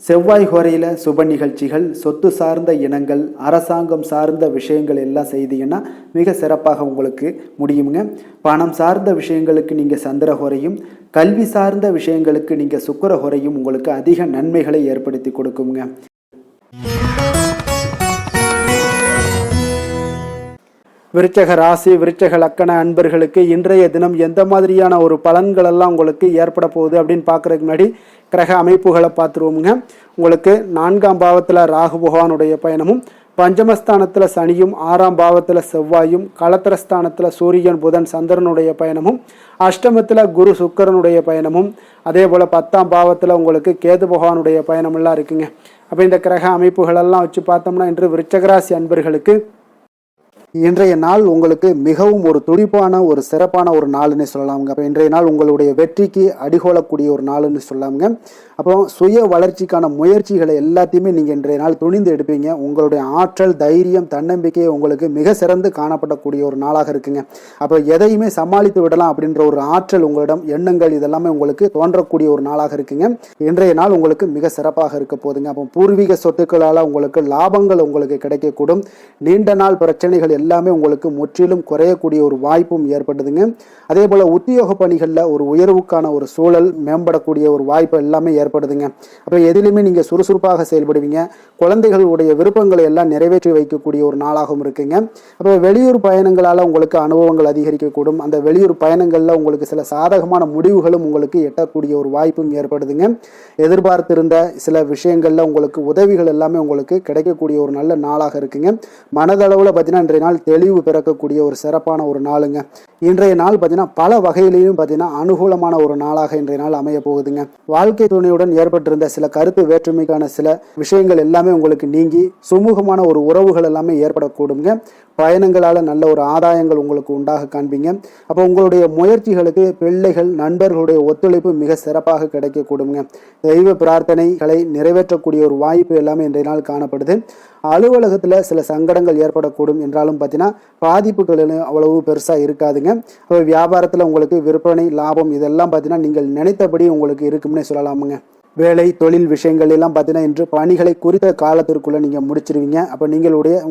செவ்வாய் ஹோரையில் சுப நிகழ்ச்சிகள், சொத்து சார்ந்த இனங்கள், அரசாங்கம் சார்ந்த விஷயங்கள் எல்லாம் செய்தீங்கன்னா மிக சிறப்பாக உங்களுக்கு முடியுங்க. பணம் சார்ந்த விஷயங்களுக்கு நீங்கள் சந்திர ஹோரையும், கல்வி சார்ந்த விஷயங்களுக்கு நீங்கள் சுக்கிர ஹோரையும் உங்களுக்கு அதிக நன்மைகளை ஏற்படுத்தி கொடுக்குங்க. விருச்சக ராசி, விருச்சக லக்கண அன்பர்களுக்கு இன்றைய தினம் எந்த மாதிரியான ஒரு பலன்கள் எல்லாம் உங்களுக்கு ஏற்பட போகுது அப்படின்னு பார்க்குறதுக்கு முன்னாடி கிரக அமைப்புகளை பார்த்துருவோமுங்க. உங்களுக்கு 4ஆம் பாவத்தில் ராகு பகவானுடைய பயணமும், பஞ்சமஸ்தானத்தில் சனியும், 6ஆம் பாவத்தில் செவ்வாயும், களத்திரஸ்தானத்தில் சூரியன், புதன், சந்திரனுடைய பயணமும், அஷ்டமத்தில் குரு சுக்கிரனுடைய பயணமும், அதே போல் 10ஆம் பாவத்தில் உங்களுக்கு கேது பகவானுடைய பயணமெல்லாம் இருக்குங்க. அப்போ இந்த கிரக அமைப்புகளெல்லாம் வச்சு பார்த்தோம்னா இன்று விருச்சகராசி அன்பர்களுக்கு இன்றைய நாள் உங்களுக்கு மிகவும் ஒரு துடிப்பான ஒரு சிறப்பான ஒரு நாள்னு சொல்லலாமுங்க. அப்போ இன்றைய நாள் உங்களுடைய வெற்றிக்கு அடிகோலக்கூடிய ஒரு நாள்னு சொல்லலாமுங்க. அப்போ சுய வளர்ச்சிக்கான முயற்சிகளை எல்லாத்தையுமே நீங்கள் இன்றைய நாள் துணிந்து எடுப்பீங்க. உங்களுடைய ஆற்றல், தைரியம், தன்னம்பிக்கையை உங்களுக்கு மிக சிறந்து காணப்படக்கூடிய ஒரு நாளாக இருக்குங்க. அப்போ எதையுமே சமாளித்து விடலாம் அப்படின்ற ஒரு ஆற்றல் உங்களிடம், எண்ணங்கள் இதெல்லாமே உங்களுக்கு தோன்றக்கூடிய ஒரு நாளாக இருக்குங்க. இன்றைய நாள் உங்களுக்கு மிக சிறப்பாக இருக்க போதுங்க. அப்போ பூர்வீக சொத்துக்களால் உங்களுக்கு லாபங்கள் உங்களுக்கு கிடைக்கக்கூடும். நீண்ட நாள் பிரச்சனைகள் எல்லாமே உங்களுக்கு முற்றிலும் குறையக்கூடிய ஒரு வாய்ப்பும் ஏற்படுதுங்க. அதே போல உத்தியோக பணிகளில் ஒரு உயர்வுக்கான ஒரு சூழல் மேம்படக்கூடிய ஒரு வாய்ப்பு எல்லாமே ஏற்படுதுங்க. அப்போ எதிலுமே நீங்கள் சுறுசுறுப்பாக செயல்படுவீங்க. குழந்தைகளுடைய விருப்பங்களை எல்லாம் நிறைவேற்றி வைக்கக்கூடிய ஒரு நாளாகவும் இருக்குங்க. அப்போ வெளியூர் பயணங்களால் உங்களுக்கு அனுபவங்கள் அதிகரிக்கக்கூடும். அந்த வெளியூர் பயணங்களில் உங்களுக்கு சில சாதகமான முடிவுகளும் உங்களுக்கு எட்டக்கூடிய ஒரு வாய்ப்பும் ஏற்படுதுங்க. எதிர்பார்த்திருந்த சில விஷயங்களில் உங்களுக்கு உதவிகள் எல்லாமே உங்களுக்கு கிடைக்கக்கூடிய ஒரு நல்ல நாளாக இருக்குங்க. மனதளவில் பார்த்தீங்கன்னா இன்றைய நாள் தெளிவு பிறக்கக்கூடிய ஒரு சிறப்பான ஒரு நாளுங்க. இன்றைய நாள் பார்த்தீங்கன்னா பல வகையிலையும் பார்த்தீங்கன்னா அனுகூலமான ஒரு நாளாக இன்றைய நாள் அமைய போகுதுங்க. வாழ்க்கை துணையுடன் ஏற்பட்டிருந்த சில கருத்து வேற்றுமைக்கான சில விஷயங்கள் எல்லாமே உங்களுக்கு நீங்கி சுமூகமான ஒரு உறவுகள் எல்லாமே ஏற்படக்கூடுங்க. பயணங்களால் நல்ல ஒரு ஆதாயங்கள் உங்களுக்கு உண்டாக காண்பீங்க. அப்போ உங்களுடைய முயற்சிகளுக்கு பிள்ளைகள், நண்பர்களுடைய ஒத்துழைப்பு மிக சிறப்பாக கிடைக்கக்கூடுங்க. தெய்வ பிரார்த்தனைகளை நிறைவேற்றக்கூடிய ஒரு வாய்ப்பு எல்லாமே இன்றைய நாள் காணப்படுது. அலுவலகத்தில் சில சங்கடங்கள் ஏற்படக்கூடும் என்றாலும் பார்த்தீங்கன்னா பாதிப்புகள் அவ்வளவு பெருசாக இருக்காதுங்க. அப்போ வியாபாரத்தில் உங்களுக்கு விற்பனை, லாபம் இதெல்லாம் பார்த்தீங்கன்னா நீங்கள் நினைத்தபடி உங்களுக்கு இருக்கும்னே சொல்லலாமுங்க. வேலை, தொழில் விஷயங்கள் எல்லாம் பார்த்தீங்கன்னா இன்று பணிகளை குறித்த காலத்திற்குள்ளே நீங்கள் முடிச்சிருவீங்க. அப்போ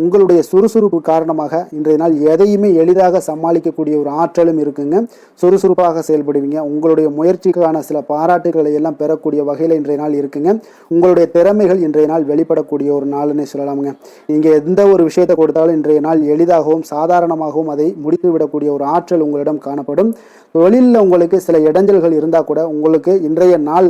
உங்களுடைய சுறுசுறுப்பு காரணமாக இன்றைய நாள் எதையுமே எளிதாக சமாளிக்கக்கூடிய ஒரு ஆற்றலும் இருக்குங்க. சுறுசுறுப்பாக செயல்படுவீங்க. உங்களுடைய முயற்சிக்கான சில பாராட்டுகளை எல்லாம் பெறக்கூடிய வகையில் இன்றைய நாள் இருக்குங்க. உங்களுடைய திறமைகள் இன்றைய நாள் வெளிப்படக்கூடிய ஒரு நாள்னே சொல்லலாமுங்க. நீங்கள் எந்த ஒரு விஷயத்தை கொடுத்தாலும் இன்றைய நாள் எளிதாகவும் சாதாரணமாகவும் அதை முடித்து விடக்கூடிய ஒரு ஆற்றல் உங்களிடம் காணப்படும். தொழிலில் உங்களுக்கு சில இடைஞ்சல்கள் இருந்தால் கூட உங்களுக்கு இன்றைய நாள்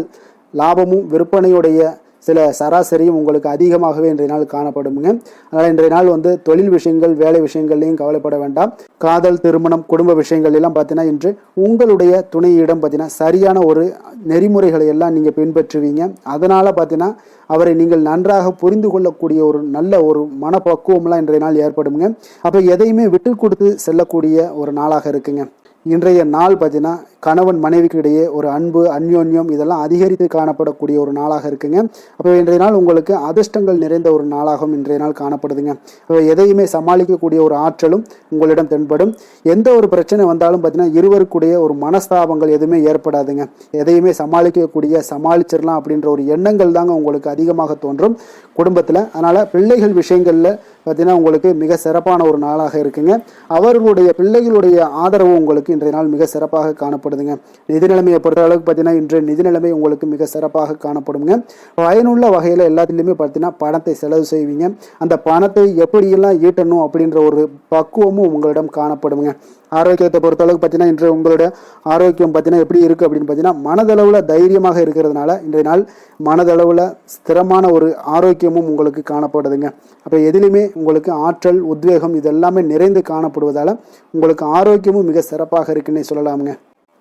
லாபமும் விற்பனையுடைய சில சராசரியும் உங்களுக்கு அதிகமாகவே இன்றைய நாள் காணப்படுங்க. அதனால் இன்றைய நாள் வந்து தொழில் விஷயங்கள், வேலை விஷயங்கள்லையும் கவலைப்பட வேண்டாம். காதல், திருமணம், குடும்ப விஷயங்கள் எல்லாம் பார்த்தீங்கன்னா இன்று உங்களுடைய துணையிடம் பார்த்தீங்கன்னா சரியான ஒரு நெறிமுறைகளை எல்லாம் நீங்கள் பின்பற்றுவீங்க. அதனால் பார்த்தீங்கன்னா அவரை நீங்கள் நன்றாக புரிந்து கொள்ளக்கூடிய ஒரு நல்ல ஒரு மனப்பக்குவம்லாம் இன்றைய நாள் ஏற்படுங்க. அப்போ எதையுமே விட்டு கொடுத்து செல்லக்கூடிய ஒரு நாளாக இருக்குங்க. இன்றைய நாள் பார்த்தீங்கன்னா கணவன் மனைவிக்கு இடையே ஒரு அன்பு, அந்யோன்யம் இதெல்லாம் அதிகரித்து காணப்படக்கூடிய ஒரு நாளாக இருக்குங்க. அப்போ இன்றைய நாள் உங்களுக்கு அதிர்ஷ்டங்கள் நிறைந்த ஒரு நாளாகவும் இன்றைய நாள் காணப்படுதுங்க. இப்போ எதையுமே சமாளிக்கக்கூடிய ஒரு ஆற்றலும் உங்களிடம் தென்படும். எந்த ஒரு பிரச்சனை வந்தாலும் பார்த்தீங்கன்னா இருவருக்குடைய ஒரு மனஸ்தாபங்கள் எதுவுமே ஏற்படாதுங்க. எதையுமே சமாளிச்சிடலாம் அப்படின்ற ஒரு எண்ணங்கள் தாங்க உங்களுக்கு அதிகமாக தோன்றும் குடும்பத்தில். அதனால் பிள்ளைகள் விஷயங்களில் பார்த்தீங்கன்னா உங்களுக்கு மிக சிறப்பான ஒரு நாளாக இருக்குங்க. அவர்களுடைய பிள்ளைகளுடைய ஆதரவு உங்களுக்கு இன்றைய நாள் மிக சிறப்பாக காணப்படுதுங்க. நிதி நிலைமையை பொறுத்த அளவுக்கு பார்த்தீங்கன்னா இன்று நிதி நிலைமை உங்களுக்கு மிக சிறப்பாக காணப்படுங்க. பயனுள்ள வகையில் எல்லாத்துலேயுமே பார்த்தீங்கன்னா பணத்தை செலவு செய்வீங்க. அந்த பணத்தை எப்படியெல்லாம் ஈட்டணும் அப்படின்ற ஒரு பக்குவமும் உங்களிடம் காணப்படுங்க. ஆரோக்கியத்தை பொறுத்த அளவுக்கு பார்த்தீங்கன்னா இன்று உங்களுடைய ஆரோக்கியம் பார்த்தீங்கன்னா எப்படி இருக்குது அப்படின்னு பார்த்தீங்கன்னா மனதளவில் தைரியமாக இருக்கிறதுனால இன்றைய நாள் மனதளவில் ஸ்திரமான ஒரு ஆரோக்கியமும் உங்களுக்கு காணப்படுதுங்க. அப்போ எதிலுமே உங்களுக்கு ஆற்றல், உத்வேகம் இதெல்லாமே நிறைந்து காணப்படுவதால் உங்களுக்கு ஆரோக்கியமும் மிக சிறப்பாக இருக்குன்னே சொல்லலாமுங்க.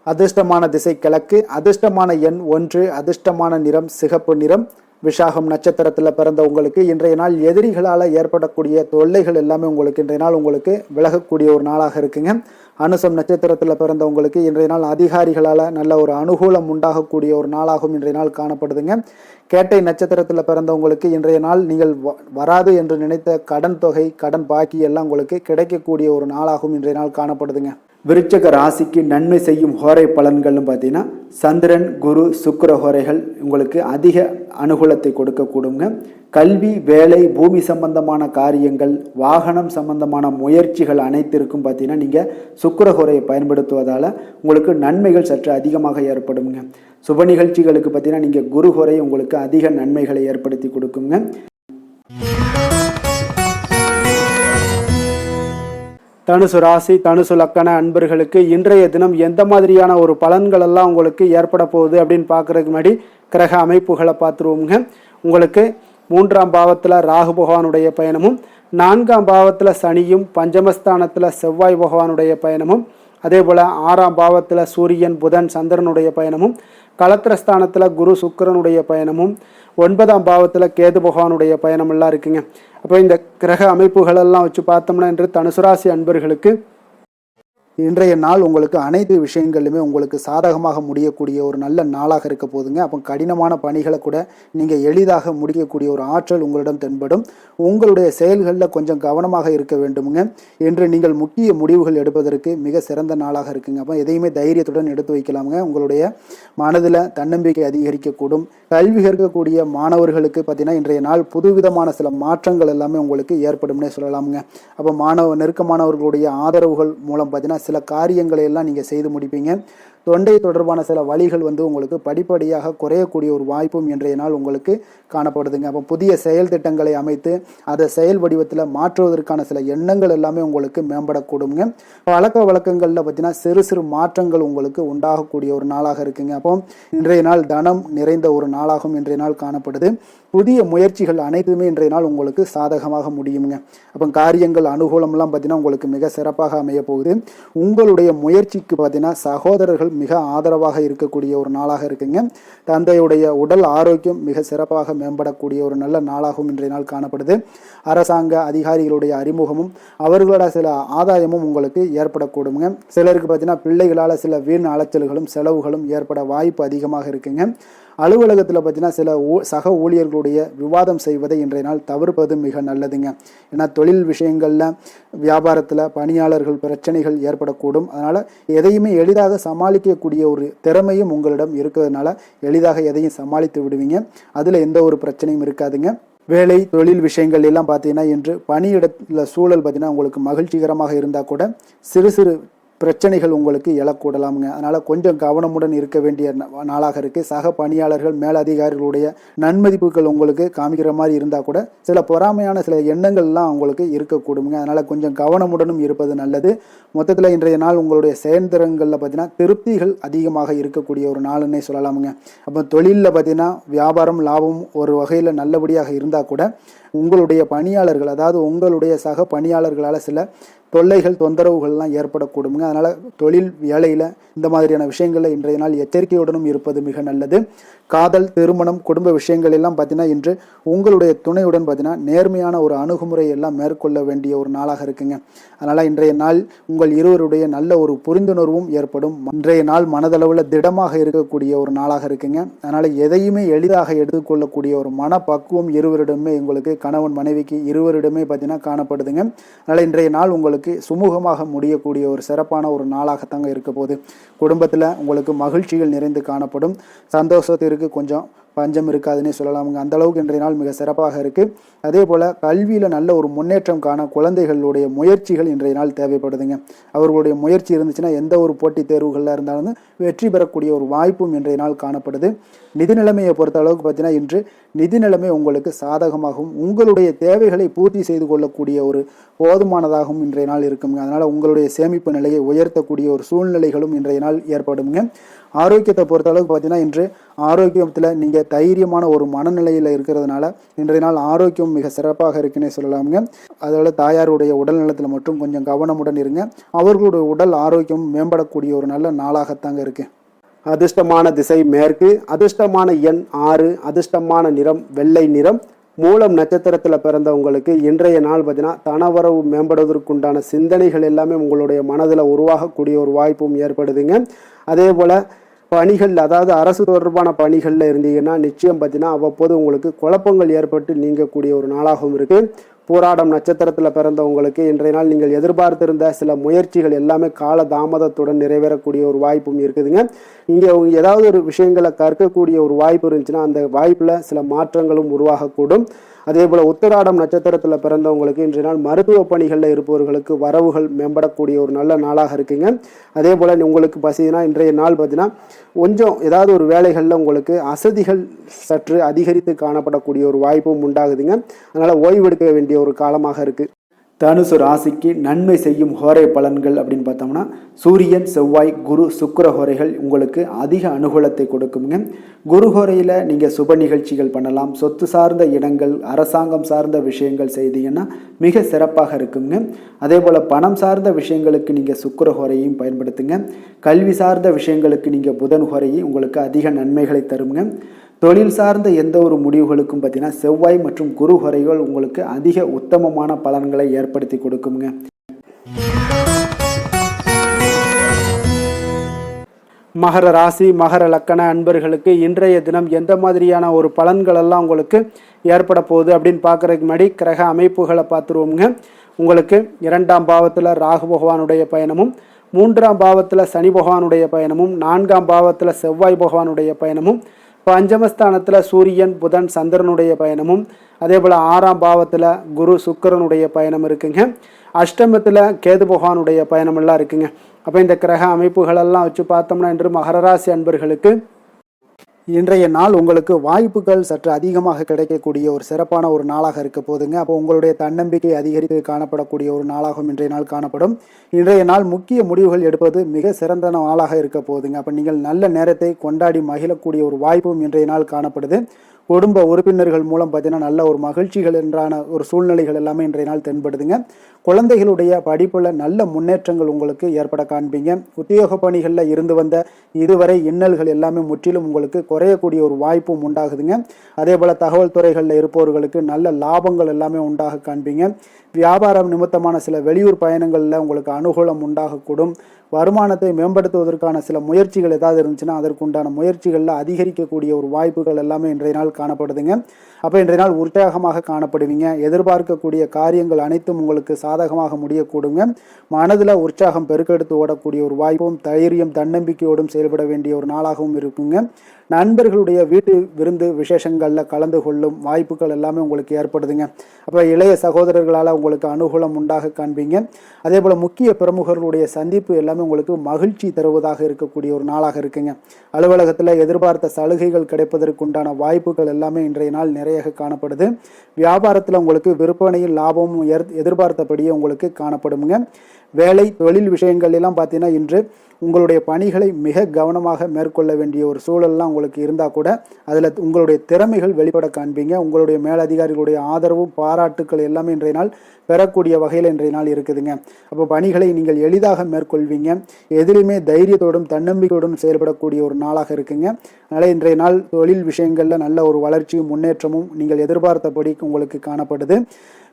அதிர்ஷ்டமான திசை கிழக்கு, அதிர்ஷ்டமான எண் 1, அதிர்ஷ்டமான நிறம் சிகப்பு நிறம். விஷாகம் நட்சத்திரத்தில் பிறந்த உங்களுக்கு இன்றைய நாள் எதிரிகளால் ஏற்படக்கூடிய தொல்லைகள் எல்லாமே உங்களுக்கு இன்றைய நாள் உங்களுக்கு விலகக்கூடிய ஒரு நாளாக இருக்குங்க. அனுசம் நட்சத்திரத்தில் பிறந்த உங்களுக்கு இன்றைய நாள் அதிகாரிகளால் நல்ல ஒரு அனுகூலம் உண்டாகக்கூடிய ஒரு நாளாகவும் இன்றைய நாள் காணப்படுதுங்க. கேட்டை நட்சத்திரத்தில் பிறந்தவங்களுக்கு இன்றைய நாள் நீங்கள் வராது என்று நினைத்த கடன் தொகை, கடன் பாக்கி எல்லாம் உங்களுக்கு கிடைக்கக்கூடிய ஒரு நாளாகவும் இன்றைய நாள் காணப்படுதுங்க. விருச்சக ராசிக்கு நன்மை செய்யும் ஹோரை பலன்கள்னு பார்த்தீங்கன்னா சந்திரன், குரு, சுக்கிர ஹோரைகள் உங்களுக்கு அதிக அனுகூலத்தை கொடுக்கக்கூடுங்க. கல்வி, வேலை, பூமி சம்பந்தமான காரியங்கள், வாகனம் சம்பந்தமான முயற்சிகள் அனைத்திற்கும் பார்த்தீங்கன்னா நீங்கள் சுக்கிர ஹோரையை பயன்படுத்துவதால் உங்களுக்கு நன்மைகள் சற்று அதிகமாக ஏற்படுங்க. சுப நிகழ்ச்சிகளுக்கு பார்த்தீங்கன்னா நீங்கள் குரு ஹோரை உங்களுக்கு அதிக நன்மைகளை ஏற்படுத்தி கொடுக்குங்க. தனுசு ராசி, தனுசு லக்கண அன்பர்களுக்கு இன்றைய தினம் எந்த மாதிரியான ஒரு பலன்கள் எல்லாம் உங்களுக்கு ஏற்பட போகுது அப்படின்னு பார்க்கறதுக்கு முன்னாடி கிரக அமைப்புகளை பார்த்துருவோங்க. உங்களுக்கு 3ஆம் பாவத்தில் ராகு பகவானுடைய பயணமும், 4ஆம் பாவத்தில் சனியும், பஞ்சமஸ்தானத்தில் செவ்வாய் பகவானுடைய பயணமும், அதே போல் 6ஆம் பாவத்தில் சூரியன், புதன், சந்திரனுடைய பயணமும், களத்திரஸ்தானத்தில் குரு சுக்கிரனுடைய பயணமும், 9ஆம் பாவத்தில் கேது பகவானுடைய பயணமெல்லாம் இருக்குங்க. அப்போ இந்த கிரக அமைப்புகளெல்லாம் வச்சு பார்த்தோம்னா இன்று தனுசு ராசி அன்பர்களுக்கு இன்றைய நாள் உங்களுக்கு அனைத்து விஷயங்களிலுமே உங்களுக்கு சாதகமாக முடியக்கூடிய ஒரு நல்ல நாளாக இருக்க போதுங்க. அப்போ கடினமான பணிகளை கூட நீங்கள் எளிதாக முடிக்கக்கூடிய ஒரு ஆற்றல் உங்களிடம் தென்படும். உங்களுடைய செயல்களில் கொஞ்சம் கவனமாக இருக்க வேண்டுமுங்க. என்று நீங்கள் முக்கிய முடிவுகள் எடுப்பதற்கு மிக சிறந்த நாளாக இருக்குங்க. அப்போ எதையுமே தைரியத்துடன் எடுத்து வைக்கலாமுங்க. உங்களுடைய மனதில் தன்னம்பிக்கை அதிகரிக்கக்கூடும். கல்வி கற்கக்கூடிய மாணவர்களுக்கு பார்த்தீங்கன்னா இன்றைய நாள் புதுவிதமான சில மாற்றங்கள் எல்லாமே உங்களுக்கு ஏற்படும்னே சொல்லலாமுங்க. அப்போ நெருக்கமானவர்களுடைய ஆதரவுகள் மூலம் பார்த்தீங்கன்னா சில காரியங்களை எல்லாம் நீங்கள் செய்து முடிப்பீங்க. தொண்டை தொடர்பான சில வழிகள் உங்களுக்கு படிப்படியாக குறையக்கூடிய ஒரு வாய்ப்பும் இன்றைய நாள் உங்களுக்கு காணப்படுதுங்க. அப்போ புதிய செயல் திட்டங்களை அமைத்து அதை செயல் வடிவத்தில் மாற்றுவதற்கான சில எண்ணங்கள் எல்லாமே உங்களுக்கு மேம்படக்கூடுங்க. பழக்க வழக்கங்களில் பார்த்தீங்கன்னா சிறு சிறு மாற்றங்கள் உங்களுக்கு உண்டாகக்கூடிய ஒரு நாளாக இருக்குங்க. அப்போ இன்றைய நாள் தனம் நிறைந்த ஒரு நாளாகவும் இன்றைய நாள் காணப்படுது. புதிய முயற்சிகள் அனைத்துமே இன்றைய நாள் உங்களுக்கு சாதகமாக முடியுங்க. அப்போ காரியங்கள் அனுகூலம்லாம் பார்த்தீங்கன்னா உங்களுக்கு மிக சிறப்பாக அமைய போகுது. உங்களுடைய முயற்சிக்கு பார்த்தீங்கன்னா சகோதரர்கள் மிக ஆதரவாக இருக்கக்கூடிய ஒரு நாளாக இருக்குங்க. தந்தையுடைய உடல் ஆரோக்கியம் மிக சிறப்பாக மேம்படக்கூடிய ஒரு நல்ல நாளாகவும் இன்றைய நாள் காணப்படுது. அரசாங்க அதிகாரிகளுடைய அறிமுகமும் அவர்களோட சில ஆதாயமும் உங்களுக்கு ஏற்படக்கூடுங்க. சிலருக்கு பார்த்தீங்கன்னா பிள்ளைகளால் சில வீண் அலைச்சல்களும் செலவுகளும் ஏற்பட வாய்ப்பு அதிகமாக இருக்குங்க. அலுவலகத்தில் பார்த்தீங்கன்னா சில சக ஊழியர்களுடைய விவாதம் செய்வதை இன்றைய நாள் தவிர்ப்பது மிக நல்லதுங்க. ஏன்னா தொழில் விஷயங்களில், வியாபாரத்தில் பணியாளர்கள் பிரச்சனைகள் ஏற்படக்கூடும். அதனால் எதையுமே எளிதாக சமாளிக்கக்கூடிய ஒரு திறமையும் உங்களிடம் இருக்கிறதுனால எளிதாக எதையும் சமாளித்து விடுவீங்க. அதில் எந்த ஒரு பிரச்சனையும் இருக்காதுங்க. வேலை தொழில் விஷயங்கள் எல்லாம் பார்த்தீங்கன்னா இன்று பணியிடத்தில் சூழல் பார்த்தீங்கன்னா உங்களுக்கு மகிழ்ச்சிகரமாக இருந்தால் கூட சிறு சிறு பிரச்சனைகள் உங்களுக்கு எழக்கூடலாமுங்க. அதனால் கொஞ்சம் கவனமுடன் இருக்க வேண்டிய நாளாக இருக்குது. சக பணியாளர்கள் மேலதிகாரிகளுடைய நன்மதிப்புகள் உங்களுக்கு காமிக்கிற மாதிரி இருந்தால் கூட சில பொறாமையான சில எண்ணங்கள்லாம் உங்களுக்கு இருக்கக்கூடுங்க. அதனால் கொஞ்சம் கவனமுடனும் இருப்பது நல்லது. மொத்தத்தில் இன்றைய நாள் உங்களுடைய செயல்திறன்களில் பார்த்தீங்கன்னா திருப்திகள் அதிகமாக இருக்கக்கூடிய ஒரு நாளுன்னே சொல்லலாமுங்க. அப்போ தொழிலில் பார்த்தீங்கன்னா வியாபாரம் லாபம் ஒரு வகையில் நல்லபடியாக இருந்தால் கூட உங்களுடைய பணியாளர்கள், அதாவது உங்களுடைய சக பணியாளர்களால் சில தொல்லைகள் தொந்தரவுகள்லாம் ஏற்படக்கூடுங்க. அதனால் தொழில் வேலையில் இந்த மாதிரியான விஷயங்களில் இன்றைய நாள் எச்சரிக்கையுடனும் இருப்பது மிக நல்லது. காதல், திருமணம், குடும்ப விஷயங்கள் எல்லாம் பார்த்தீங்கன்னா இன்று உங்களுடைய துணையுடன் பார்த்தீங்கன்னா நேர்மையான ஒரு அணுகுமுறை எல்லாம் மேற்கொள்ள வேண்டிய ஒரு நாளாக இருக்குங்க. அதனால் இன்றைய நாள் உங்கள் இருவருடைய நல்ல ஒரு புரிந்துணர்வும் ஏற்படும். இன்றைய நாள் மனதளவில் திடமாக இருக்கக்கூடிய ஒரு நாளாக இருக்குங்க. அதனால் எதையுமே எளிதாக எடுத்துக்கொள்ளக்கூடிய ஒரு மனப்பக்குவம் இருவரிடமே உங்களுக்கு, கணவன் மனைவிக்கு இருவரிடமே பார்த்தீங்கன்னா காணப்படுதுங்க. அதனால் இன்றைய நாள் உங்களுக்கு சுமூகமாக முடியக்கூடிய ஒரு சிறப்பான ஒரு நாளாகத்தாங்க இருக்க போகுது. குடும்பத்தில் உங்களுக்கு மகிழ்ச்சிகள் நிறைந்து காணப்படும். சந்தோஷத்திற்கு கொஞ்சம் பஞ்சம் இருக்காதுன்னே சொல்லலாமுங்க. அந்த அளவுக்கு இன்றைய நாள் மிக சிறப்பாக இருக்குது. அதே போல் கல்வியில் நல்ல ஒரு முன்னேற்றம் காண குழந்தைகளுடைய முயற்சிகள் இன்றைய நாள் தேவைப்படுதுங்க. அவர்களுடைய முயற்சி இருந்துச்சுன்னா எந்த ஒரு போட்டித் தேர்வுகளில் இருந்தாலும் வெற்றி பெறக்கூடிய ஒரு வாய்ப்பும் இன்றைய நாள் காணப்படுது. நிதி நிலைமையை பொறுத்த அளவுக்கு பார்த்தீங்கன்னா இன்று நிதி நிலைமை உங்களுக்கு சாதகமாகவும் உங்களுடைய தேவைகளை பூர்த்தி செய்து கொள்ளக்கூடிய ஒரு போதுமானதாகவும் இன்றைய நாள் இருக்குங்க. அதனால் உங்களுடைய சேமிப்பு நிலையை உயர்த்தக்கூடிய ஒரு சூழ்நிலைகளும் இன்றைய நாள் ஏற்படுங்க. ஆரோக்கியத்தை பொறுத்த அளவுக்கு பார்த்தீங்கன்னா இன்று ஆரோக்கியத்தில் நீங்கள் தைரியமான ஒரு மனநிலையில் இருக்கிறதுனால இன்றைய நாள் ஆரோக்கியம் மிக சிறப்பாக இருக்குன்னே சொல்லலாமுங்க. அதோட தாயாருடைய உடல் நலத்தில் மட்டும் கொஞ்சம் கவனமுடன் இருங்க. அவர்களுடைய உடல் ஆரோக்கியம் மேம்படக்கூடிய ஒரு நல்ல நாளாகத்தாங்க இருக்குது. அதிர்ஷ்டமான திசை மேற்கு, அதிர்ஷ்டமான எண் 6, அதிர்ஷ்டமான நிறம் வெள்ளை நிறம். மூலம் நட்சத்திரத்தில் பிறந்தவங்களுக்கு இன்றைய நாள் பார்த்தீங்கன்னா தனவரவு மேம்படுவதற்குண்டான சிந்தனைகள் எல்லாமே உங்களுடைய மனதில் உருவாகக்கூடிய ஒரு வாய்ப்பும் ஏற்படுதுங்க. அதே போல் பணிகள், அதாவது அரசு தொடர்பான பணிகளில் இருந்தீங்கன்னா நிச்சயம் பார்த்தீங்கன்னா அவ்வப்போது உங்களுக்கு குழப்பங்கள் ஏற்பட்டு நீங்கக்கூடிய ஒரு நாளாகவும் இருக்குது. போராடம் நட்சத்திரத்தில் பிறந்தவங்களுக்கு இன்றைய நாள் நீங்கள் எதிர்பார்த்திருந்த சில முயற்சிகள் எல்லாமே கால தாமதத்துடன் நிறைவேறக்கூடிய ஒரு வாய்ப்பும் இருக்குதுங்க. இங்கே ஏதாவது ஒரு விஷயங்களை கற்கக்கூடிய ஒரு வாய்ப்பு இருந்துச்சுன்னா அந்த வாய்ப்பில் சில மாற்றங்களும் உருவாகக்கூடும். அதே போல் உத்திராடம் நட்சத்திரத்தில் பிறந்தவங்களுக்கு இன்றைய நாள் மருத்துவ பணிகளில் இருப்பவர்களுக்கு வரவுகள் மேம்படக்கூடிய ஒரு நல்ல நாளாக இருக்குங்க. அதே போல் உங்களுக்கு பசினா இன்றைய நாள் பார்த்தீங்கன்னா கொஞ்சம் ஏதாவது ஒரு வேலைகளில் உங்களுக்கு அசதிகள் சற்று அதிகரித்து காணப்படக்கூடிய ஒரு வாய்ப்பும் உண்டாகுதுங்க. அதனால் ஓய்வெடுக்க வேண்டிய ஒரு காலமாக இருக்குது. தனுசு ராசிக்கு நன்மை செய்யும் ஹோரை பலன்கள் அப்படின்னு பார்த்தோம்னா சூரியன், செவ்வாய், குரு, சுக்கிர ஹோரைகள் உங்களுக்கு அதிக அனுகூலத்தை கொடுக்குங்க. குரு ஹோரையில் நீங்கள் சுப நிகழ்ச்சிகள் பண்ணலாம். சொத்து சார்ந்த இடங்கள், அரசாங்கம் சார்ந்த விஷயங்கள் செய்தீங்கன்னா மிக சிறப்பாக இருக்குங்க. அதே போல் பணம் சார்ந்த விஷயங்களுக்கு நீங்கள் சுக்கிர ஹோரையும் பயன்படுத்துங்க. கல்வி சார்ந்த விஷயங்களுக்கு நீங்கள் புதன் ஹோரையும் உங்களுக்கு அதிக நன்மைகளை தருங்க. தொழில் சார்ந்த எந்த ஒரு முடிவுகளுக்கும் பார்த்தீங்கன்னா செவ்வாய் மற்றும் குரு ஹோரைகள் உங்களுக்கு அதிக உத்தமமான பலன்களை ஏற்படுத்தி கொடுக்குங்க. மகர ராசி, மகர லக்கண அன்பர்களுக்கு இன்றைய தினம் எந்த மாதிரியான ஒரு பலன்கள் எல்லாம் உங்களுக்கு ஏற்பட போகுது அப்படின்னு பார்க்குறதுக்கு முன்னாடி கிரக அமைப்புகளை பார்த்துருவோங்க. உங்களுக்கு 2ஆம் பாவத்தில் ராகு பகவானுடைய பயணமும், 3ஆம் பாவத்தில் சனி பகவானுடைய பயணமும், 4ஆம் பாவத்தில் செவ்வாய் பகவானுடைய பயணமும், பஞ்சமஸ்தானத்தில் சூரியன், புதன், சந்திரனுடைய பயணமும், அதே போல் 6ஆம் பாவத்தில் குரு, சுக்கிரனுடைய பயணம் இருக்குங்க. அஷ்டமத்தில் கேது பகவானுடைய பயணமெல்லாம் இருக்குங்க. அப்போ இந்த கிரக அமைப்புகளெல்லாம் வச்சு பார்த்தோம்னா இன்று மகர ராசி அன்பர்களுக்கு இன்றைய நாள் உங்களுக்கு வாய்ப்புகள் சற்று அதிகமாக கிடைக்கக்கூடிய ஒரு சிறப்பான ஒரு நாளாக இருக்க போதுங்க. அப்போ உங்களுடைய தன்னம்பிக்கை அதிகரித்து காணப்படக்கூடிய ஒரு நாளாகவும் இன்றைய நாள் காணப்படும். இன்றைய நாள் முக்கிய முடிவுகள் எடுப்பது மிக சிறந்த நாளாக இருக்க போதுங்க. அப்போ நீங்கள் நல்ல நேரத்தை கொண்டாடி மகிழக்கூடிய ஒரு வாய்ப்பும் இன்றைய நாள் காணப்படுது. குடும்ப உறுப்பினர்கள் மூலம் பார்த்தீங்கன்னா நல்ல ஒரு மகிழ்ச்சிகள் என்றான ஒரு சூழ்நிலைகள் எல்லாமே இன்றைய நாள் தென்படுதுங்க. குழந்தைகளுடைய படிப்பில் நல்ல முன்னேற்றங்கள் உங்களுக்கு ஏற்பட காண்பீங்க. உத்தியோக பணிகளில் இருந்து வந்த இதுவரை இன்னல்கள் எல்லாமே முற்றிலும் உங்களுக்கு குறையக்கூடிய ஒரு வாய்ப்பும் உண்டாகுதுங்க. அதே போல் தகவல் துறைகளில் இருப்பவர்களுக்கு நல்ல லாபங்கள் எல்லாமே உண்டாக காண்பீங்க. வியாபாரம் நிமித்தமான சில வெளியூர் பயணங்களில் உங்களுக்கு அனுகூலம் உண்டாகக்கூடும். வருமானத்தை மேம்படுத்துவதற்கான சில முயற்சிகள் ஏதாவது இருந்துச்சுன்னா அதற்குண்டான முயற்சிகளில் அதிகரிக்கக்கூடிய ஒரு வாய்ப்புகள் எல்லாமே இன்றைய நாள் நாள் காணப்படுதுங்க. அப்போ இன்றைய நாள் உற்சாகமாக காணப்படுவீங்க. எதிர்பார்க்கக்கூடிய காரியங்கள் அனைத்தும் உங்களுக்கு சாதகமாக முடியக்கூடுங்க. மனதில் உற்சாகம் பெருக்கெடுத்து ஓடக்கூடிய ஒரு வாய்ப்பும் தைரியம் தன்னம்பிக்கையோடும் செயல்பட வேண்டிய ஒரு நாளாகவும் இருக்குங்க. நண்பர்களுடைய வீட்டு விருந்து விசேஷங்களில் கலந்து கொள்ளும் வாய்ப்புகள் எல்லாமே உங்களுக்கு ஏற்படுதுங்க. அப்போ இளைய சகோதரர்களால் உங்களுக்கு அனுகூலம் உண்டாக காண்பீங்க. அதே போல் முக்கிய பிரமுகர்களுடைய சந்திப்பு எல்லாமே உங்களுக்கு மகிழ்ச்சி தருவதாக இருக்கக்கூடிய ஒரு நாளாக இருக்குங்க. அலுவலகத்தில் எதிர்பார்த்த சலுகைகள் கிடைப்பதற்குண்டான வாய்ப்புகள் எல்லாமே இன்றைய நாள் நிறைய காணப்படுது. வியாபாரத்தில் உங்களுக்கு விற்பனையில் லாபமும் எதிர்பார்த்தபடியே உங்களுக்கு காணப்படுங்க. வேலை தொழில் விஷயங்கள் எல்லாம் பார்த்தீங்கன்னா இன்று உங்களுடைய பணிகளை மிக கவனமாக மேற்கொள்ள வேண்டிய ஒரு சூழல்லாம் உங்களுக்கு இருந்தால் கூட அதில் உங்களுடைய திறமைகள் வெளிப்பட காண்பீங்க. உங்களுடைய மேலதிகாரிகளுடைய ஆதரவும் பாராட்டுக்கள் எல்லாமே இன்றைய நாள் பெறக்கூடிய வகையில் இன்றைய நாள் இருக்குதுங்க. அப்போ பணிகளை நீங்கள் எளிதாக மேற்கொள்வீங்க. எதிலுமே தைரியத்தோடும் தன்னம்பிக்கையோடும் செயல்படக்கூடிய ஒரு நாளாக இருக்குங்க. அதனால் இன்றைய நாள் தொழில் விஷயங்களில் நல்ல ஒரு வளர்ச்சியும் முன்னேற்றமும் நீங்கள் எதிர்பார்த்தபடி உங்களுக்கு காணப்படுது.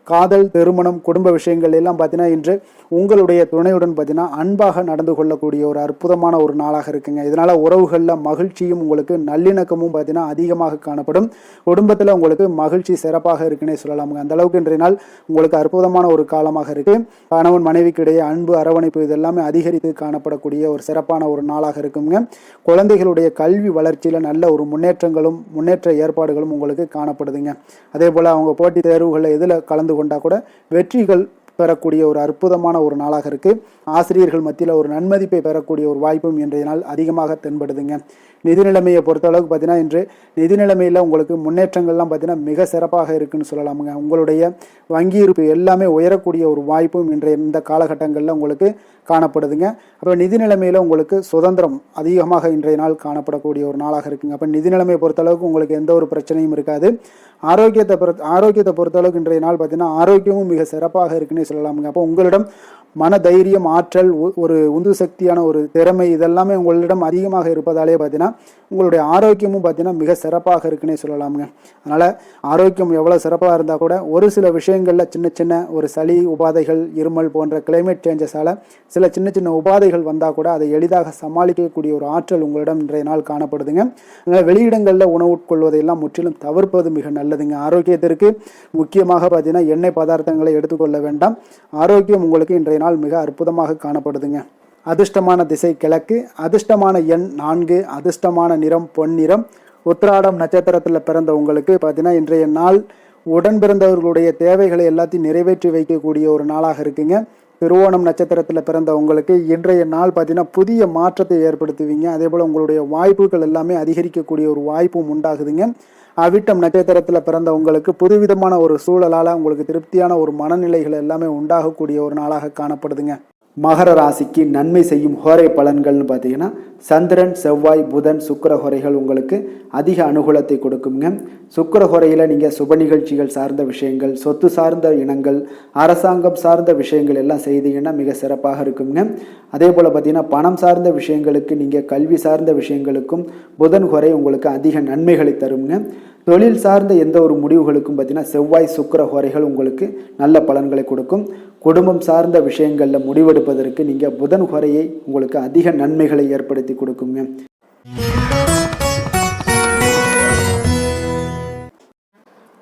காதல், திருமணம், குடும்ப விஷயங்கள் எல்லாம் பார்த்தீங்கன்னா இன்று உங்களுடைய துணையுடன் பார்த்தீங்கன்னா அன்பாக நடந்து கொள்ளக்கூடிய ஒரு அற்புதமான ஒரு நாளாக இருக்குங்க. இதனால் உறவுகளில் மகிழ்ச்சியும் உங்களுக்கு நல்லிணக்கமும் பார்த்தீங்கன்னா அதிகமாக காணப்படும். குடும்பத்தில் உங்களுக்கு மகிழ்ச்சி சிறப்பாக இருக்குன்னே சொல்லலாமுங்க. அந்த அளவுக்கு இன்றைய நாள் உங்களுக்கு அற்புதமான ஒரு காலமாக இருக்கு. கணவன் மனைவிக்கு இடையே அன்பு, அரவணைப்பு இதெல்லாமே அதிகரித்து காணப்படக்கூடிய ஒரு சிறப்பான ஒரு நாளாக இருக்குங்க. குழந்தைகளுடைய கல்வி வளர்ச்சியில் நல்ல ஒரு முன்னேற்ற ஏற்பாடுகளும் உங்களுக்கு காணப்படுதுங்க. அதே போல் அவங்க போட்டித் தேர்வுகளில் எதில் கலந்து கொண்டா கூட வெற்றிகள் பெறக்கூடிய ஒரு அற்புதமான ஒரு நாளாக இருக்கு. ஆசிரியர்கள் மத்தியில் ஒரு நன்மதிப்பை பெறக்கூடிய ஒரு வாய்ப்பும் இன்றைய நாள் அதிகமாக தென்படுதுங்க. நிதி நிலைமையை பொறுத்த அளவுக்கு பார்த்தீங்கன்னா இன்று நிதி நிலைமையில் உங்களுக்கு முன்னேற்றங்கள்லாம் பார்த்தீங்கன்னா மிக சிறப்பாக இருக்குன்னு சொல்லலாமுங்க. உங்களுடைய வங்கி இருப்பு எல்லாமே உயரக்கூடிய ஒரு வாய்ப்பும் இன்றைய இந்த காலகட்டங்களில் உங்களுக்கு காணப்படுதுங்க. அப்போ நிதி நிலைமையில் உங்களுக்கு சுதந்திரம் அதிகமாக இன்றைய நாள் காணப்படக்கூடிய ஒரு நாளாக இருக்குங்க. அப்போ நிதி நிலைமையை பொறுத்தளவுக்கு உங்களுக்கு எந்த ஒரு பிரச்சனையும் இருக்காது. ஆரோக்கியத்தை பொறுத்தளவுக்கு இன்றைய நாள் பார்த்தீங்கன்னா ஆரோக்கியமும் மிக சிறப்பாக இருக்குன்னே சொல்லலாமுங்க. அப்போ உங்களிடம் மன தைரியம், ஆற்றல், ஒரு உந்து சக்தியான ஒரு திறமை இதெல்லாமே உங்களிடம் அதிகமாக இருப்பதாலே பார்த்தீங்கன்னா உங்களுடைய ஆரோக்கியமும் பார்த்தீங்கன்னா மிக சிறப்பாக இருக்குன்னே சொல்லலாமுங்க. அதனால் ஆரோக்கியம் எவ்வளோ சிறப்பாக இருந்தால் கூட ஒரு சில விஷயங்களில் சின்ன சின்ன ஒரு சளி உபாதைகள், இருமல் போன்ற கிளைமேட் சேஞ்சஸால் சில சின்ன சின்ன உபாதைகள் வந்தால் கூட அதை எளிதாக சமாளிக்கக்கூடிய ஒரு ஆற்றல் உங்களிடம் இன்றைய நாள் காணப்படுதுங்க. அதனால் வெளியிடங்களில் உணவு உட்கொள்வதையெல்லாம் முற்றிலும் தவிர்ப்பது மிக நல்லதுங்க. ஆரோக்கியத்திற்கு முக்கியமாக பார்த்தீங்கன்னா எண்ணெய் பதார்த்தங்களை எடுத்துக்கொள்ள வேண்டாம். ஆரோக்கியம் உங்களுக்கு இன்றைய நாள் மிக அற்புதமாக காணப்படுதுங்க. அதிர்ஷ்டமான திசை கிழக்கு, அதிர்ஷ்டமான எண் 4, அதிர்ஷ்டமான நிறம் பொன்னிறம். உத்திராடம் நட்சத்திரத்தில் பிறந்த உங்களுக்கு பார்த்தீங்கன்னா இன்றைய நாள் உடன் பிறந்தவர்களுடைய தேவைகளை எல்லாத்தையும் நிறைவேற்றி வைக்கக்கூடிய ஒரு நாளாக இருக்குங்க. திருவோணம் நட்சத்திரத்தில் பிறந்த உங்களுக்கு இன்றைய நாள் பார்த்தீங்கன்னா புதிய மாற்றத்தை ஏற்படுத்துவீங்க. அதே போல் உங்களுடைய வாய்ப்புகள் எல்லாமே அதிகரிக்கக்கூடிய ஒரு வாய்ப்பும் உண்டாகுதுங்க. அவிட்டம் நட்சத்திரத்தில் பிறந்த உங்களுக்கு புதுவிதமான ஒரு சூழலால் உங்களுக்கு திருப்தியான ஒரு மனநிலைகள் எல்லாமே உண்டாகக்கூடிய ஒரு நாளாக காணப்படுதுங்க. மகர ராசிக்கு நன்மை செய்யும் ஹோரை பலன்கள்னு பார்த்தீங்கன்னா சந்திரன், செவ்வாய், புதன், சுக்கிர ஹோரைகள் உங்களுக்கு அதிக அனுகூலத்தை கொடுக்குங்க. சுக்கிர ஹோரையில் நீங்கள் சுப நிகழ்ச்சிகள் சார்ந்த விஷயங்கள், சொத்து சார்ந்த இனங்கள், அரசாங்கம் சார்ந்த விஷயங்கள் எல்லாம் செய்தீங்கன்னா மிக சிறப்பாக இருக்குங்க. அதே போல் பார்த்தீங்கன்னா பணம் சார்ந்த விஷயங்களுக்கு, நீங்கள் கல்வி சார்ந்த விஷயங்களுக்கும் புதன் ஹோரை உங்களுக்கு அதிக நன்மைகளை தருங்க. தொழில் சார்ந்த எந்த ஒரு முடிவுகளுக்கும் பார்த்தீங்கன்னா செவ்வாய், சுக்கிர ஹோரைகள் உங்களுக்கு நல்ல பலன்களை கொடுக்கும். குடும்பம் சார்ந்த விஷயங்களில் முடிவெடுப்பதற்கு நீங்கள் புதன் ஹோரையை உங்களுக்கு அதிக நன்மைகளை ஏற்படுத்தி கொடுக்குங்க.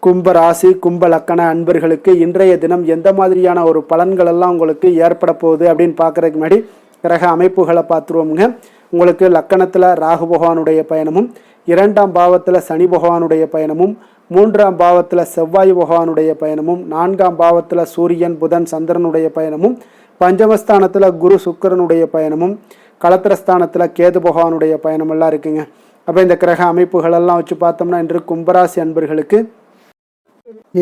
கும்ப ராசி, கும்ப லக்கண அன்பர்களுக்கு இன்றைய தினம் எந்த மாதிரியான ஒரு பலன்கள் எல்லாம் உங்களுக்கு ஏற்பட போகுது அப்படின்னு பார்க்கறதுக்கு முன்னாடி கிரக அமைப்புகளை பார்த்துருவோமுங்க. உங்களுக்கு லக்கணத்தில் ராகு பகவானுடைய பயணமும், 2ஆம் பாவத்தில் சனி பகவானுடைய பயணமும், 3ஆம் பாவத்தில் செவ்வாய் பகவானுடைய பயணமும், 4ஆம் பாவத்தில் சூரியன், புதன், சந்திரனுடைய பயணமும், பஞ்சமஸ்தானத்தில் குரு சுக்கிரனுடைய பயணமும், களத்திரஸ்தானத்தில் கேது பகவானுடைய பயணமெல்லாம் இருக்குங்க. அப்போ இந்த கிரக அமைப்புகளெல்லாம் வச்சு பார்த்தோம்னா இன்று கும்பராசி அன்பர்களுக்கு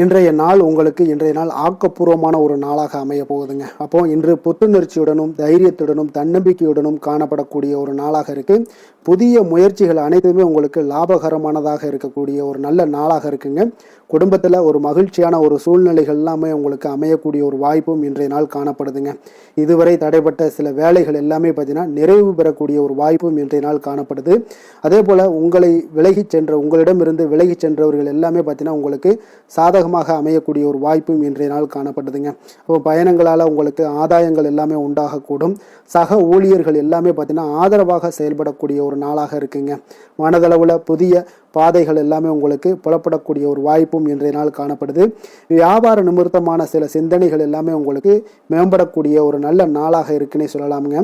இன்றைய நாள் உங்களுக்கு இன்றைய நாள் ஆக்கப்பூர்வமான ஒரு நாளாக அமைய போகுதுங்க. அப்போ இன்று புத்துணர்ச்சியுடனும் தைரியத்துடனும் தன்னம்பிக்கையுடனும் காணப்படக்கூடிய ஒரு நாளாக இருக்கு. புதிய முயற்சிகள் அனைத்துமே உங்களுக்கு லாபகரமானதாக இருக்கக்கூடிய ஒரு நல்ல நாளாக இருக்குங்க. குடும்பத்தில் ஒரு மகிழ்ச்சியான ஒரு சூழ்நிலைகள் எல்லாமே உங்களுக்கு அமையக்கூடிய ஒரு வாய்ப்பும் இன்றைய நாள் காணப்படுதுங்க. இதுவரை தடைப்பட்ட சில வேலைகள் எல்லாமே பார்த்தீங்கன்னா நிறைவு பெறக்கூடிய ஒரு வாய்ப்பும் இன்றைய நாள் காணப்படுது. அதே போல் உங்களிடமிருந்து விலகி சென்றவர்கள் எல்லாமே பார்த்தீங்கன்னா உங்களுக்கு சாதகமான சாதகமாக அமையக்கூடிய ஒரு வாய்ப்பும் இன்றைய நாள் காணப்படுதுங்க. அப்போ பயணங்களால் உங்களுக்கு ஆதாயங்கள் எல்லாமே உண்டாகக்கூடும். சக ஊழியர்கள் எல்லாமே பார்த்தீங்கன்னா ஆதரவாக செயல்படக்கூடிய ஒரு நாளாக இருக்குங்க. மனதளவில் புதிய பாதைகள் எல்லாமே உங்களுக்கு புலப்படக்கூடிய ஒரு வாய்ப்பும் இன்றைய நாள் காணப்படுது. வியாபார நிமித்தமான சில சிந்தனைகள் எல்லாமே உங்களுக்கு மேம்படக்கூடிய ஒரு நல்ல நாளாக இருக்குன்னே சொல்லலாமுங்க.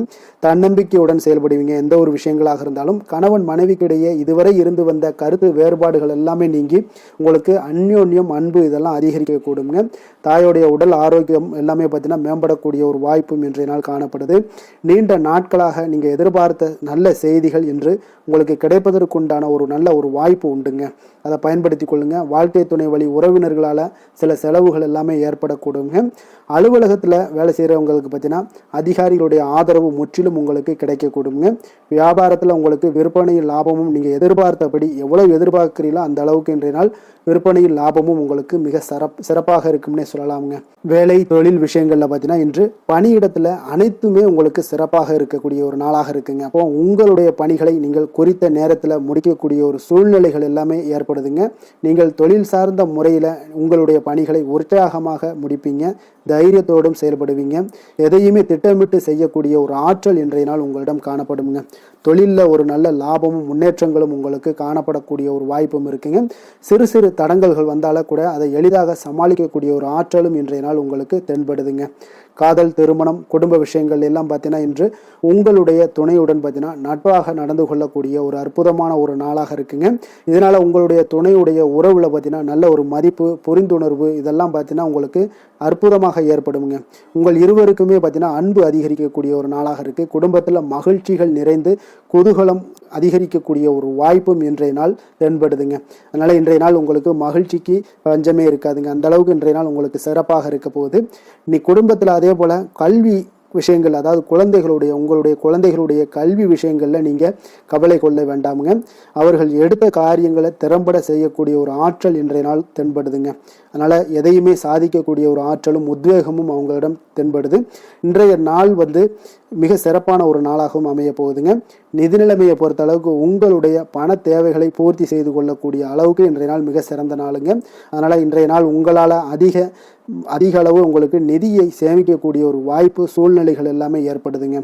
தன்னம்பிக்கையுடன் செயல்படுவீங்க. எந்த ஒரு விஷயங்களாக இருந்தாலும் கணவன் மனைவிக்கிடையே இதுவரை இருந்து வந்த கருத்து வேறுபாடுகள் எல்லாமே நீங்கி உங்களுக்கு அந்யோன்யம் அன்பு இதெல்லாம் அதிகரிக்கக்கூடுங்க. தாயோடைய உடல் ஆரோக்கியம் எல்லாமே பார்த்தீங்கன்னா மேம்படக்கூடிய ஒரு வாய்ப்பும் இன்றைய நாள் காணப்படுது. நீண்ட நாட்களாக நீங்கள் எதிர்பார்த்த நல்ல செய்திகள் இன்று உங்களுக்கு கிடைப்பதற்குண்டான ஒரு நல்ல ஒரு வாய்ப்பு உண்டுங்க. அதை பயன்படுத்தி கொள்ளுங்க. வாழ்க்கை துணை வழி உறவினர்களால் சில செலவுகள் எல்லாமே ஏற்படக்கூடுங்க. அலுவலகத்தில் வேலை செய்கிறவங்களுக்கு பார்த்தீங்கன்னா அதிகாரிகளுடைய ஆதரவு முற்றிலும் உங்களுக்கு கிடைக்கக்கூடுங்க. வியாபாரத்தில் உங்களுக்கு விற்பனையில் லாபமும் நீங்கள் எதிர்பார்த்தபடி எவ்வளவு எதிர்பார்க்கிறீங்களோ அந்த அளவுக்கு இன்றைய நாள் விற்பனையில் லாபமும் உங்களுக்கு மிக சிறப்பாக இருக்கும்னே சொல்லலாமுங்க. வேலை தொழில் விஷயங்களில் பார்த்தீங்கன்னா இன்று பணியிடத்தில் அனைத்துமே உங்களுக்கு சிறப்பாக இருக்கக்கூடிய ஒரு நாளாக இருக்குங்க. அப்போ உங்களுடைய பணிகளை நீங்கள் குறித்த நேரத்தில் முடிக்கக்கூடிய ஒரு சூழ்நிலைகள் எல்லாமே ஏற்படுதுங்க. நீங்கள் தொழில் சார்ந்த முறையில் உங்களுடைய பணிகளை உற்சாகமாக முடிப்பீங்க. தைரியத்தோடும் செயல்படுவீங்க. எதையுமே திட்டமிட்டு செய்யக்கூடிய ஒரு ஆற்றல் இன்றைய நாள் உங்களிடம் காணப்படுங்க. தொழிலில் ஒரு நல்ல லாபமும் முன்னேற்றங்களும் உங்களுக்கு காணப்படக்கூடிய ஒரு வாய்ப்பும் இருக்குங்க. சிறு சிறு தடங்கல்கள் வந்தாலும் கூட அதை எளிதாக சமாளிக்கக்கூடிய ஒரு ஆற்றலும் இன்றைய நாள் உங்களுக்கு தென்படுதுங்க. காதல், திருமணம், குடும்ப விஷயங்கள் எல்லாம் பார்த்தீங்கன்னா இன்று உங்களுடைய துணையுடன் பார்த்தீங்கன்னா நட்பாக நடந்து கொள்ளக்கூடிய ஒரு அற்புதமான ஒரு நாளாக இருக்குங்க. இதனால் உங்களுடைய துணையுடைய உறவில் பார்த்தீங்கன்னா நல்ல ஒரு மதிப்பு, புரிந்துணர்வு இதெல்லாம் பார்த்தீங்கன்னா உங்களுக்கு அற்புதமாக ஏற்படுங்க. உங்கள் இருவருக்குமே பார்த்தீங்கன்னா அன்பு அதிகரிக்கக்கூடிய ஒரு நாளாக இருக்குது. குடும்பத்தில் மகிழ்ச்சிகள் நிறைந்து குதூகலம் அதிகரிக்கக்கூடிய ஒரு வாய்ப்பும் இன்றைய நாள் தென்படுதுங்க. அதனால் இன்றைய நாள் உங்களுக்கு மகிழ்ச்சிக்கு பஞ்சமே இருக்காதுங்க. அந்த அளவுக்கு இன்றைய நாள் உங்களுக்கு சிறப்பாக இருக்க போகுது. நீ குடும்பத்தில் அதே போல் கல்வி விஷயங்கள், அதாவது உங்களுடைய குழந்தைகளுடைய கல்வி விஷயங்களில் நீங்கள் கவலை கொள்ள வேண்டாமுங்க. அவர்கள் எடுத்த காரியங்களை திறம்பட செய்யக்கூடிய ஒரு ஆற்றல் இன்றைய நாள் தென்படுதுங்க. அதனால் எதையுமே சாதிக்கக்கூடிய ஒரு ஆற்றலும் உத்வேகமும் அவங்களிடம் தென்படுது. இன்றைய நாள் மிக சிறப்பான ஒரு நாளாகவும் அமைய போகுதுங்க. நிதி நிலைமையை பொறுத்த அளவுக்கு உங்களுடைய பண தேவைகளை பூர்த்தி செய்து கொள்ளக்கூடிய அளவுக்கு இன்றைய நாள் மிக சிறந்த நாளுங்க. அதனால் இன்றைய நாள் உங்களால் அதிக அளவு உங்களுக்கு நிதியை சேமிக்கக்கூடிய ஒரு வாய்ப்பு, சூழ்நிலைகள் எல்லாமே ஏற்படுதுங்க.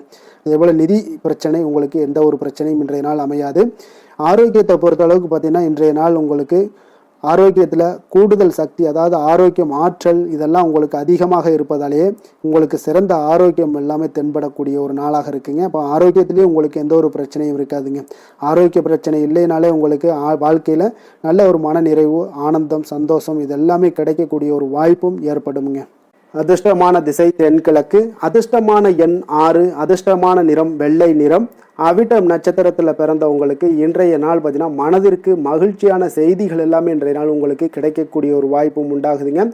அதேபோல் நிதி பிரச்சனை உங்களுக்கு எந்த ஒரு பிரச்சனையும் இன்றைய நாள் அமையாது. ஆரோக்கியத்தை பொறுத்த அளவுக்கு பார்த்தீங்கன்னா இன்றைய நாள் உங்களுக்கு ஆரோக்கியத்தில் கூடுதல் சக்தி, அதாவது ஆரோக்கியம், ஆற்றல் இதெல்லாம் உங்களுக்கு அதிகமாக இருப்பதாலேயே உங்களுக்கு சிறந்த ஆரோக்கியம் எல்லாமே தென்படக்கூடிய ஒரு நாளாக இருக்குங்க. அப்போ ஆரோக்கியத்திலேயே உங்களுக்கு எந்த ஒரு பிரச்சனையும் இருக்காதுங்க. ஆரோக்கிய பிரச்சனை இல்லைனாலே உங்களுக்கு வாழ்க்கையில் நல்ல ஒரு மன நிறைவு, ஆனந்தம், சந்தோஷம் இதெல்லாமே கிடைக்கக்கூடிய ஒரு வாய்ப்பும் ஏற்படுங்க. அதிர்ஷ்டமான திசை தென்கிழக்கு, அதிர்ஷ்டமான எண் 6, அதிர்ஷ்டமான நிறம் வெள்ளை நிறம். அவிட்டம் நட்சத்திரத்தில் பிறந்தவங்களுக்கு இன்றைய நாள் பார்த்தீங்கன்னா மனதிற்கு மகிழ்ச்சியான செய்திகள் எல்லாமே இன்றைய நாள் உங்களுக்கு கிடைக்கக்கூடிய ஒரு வாய்ப்பும் உண்டாகுதுங்க.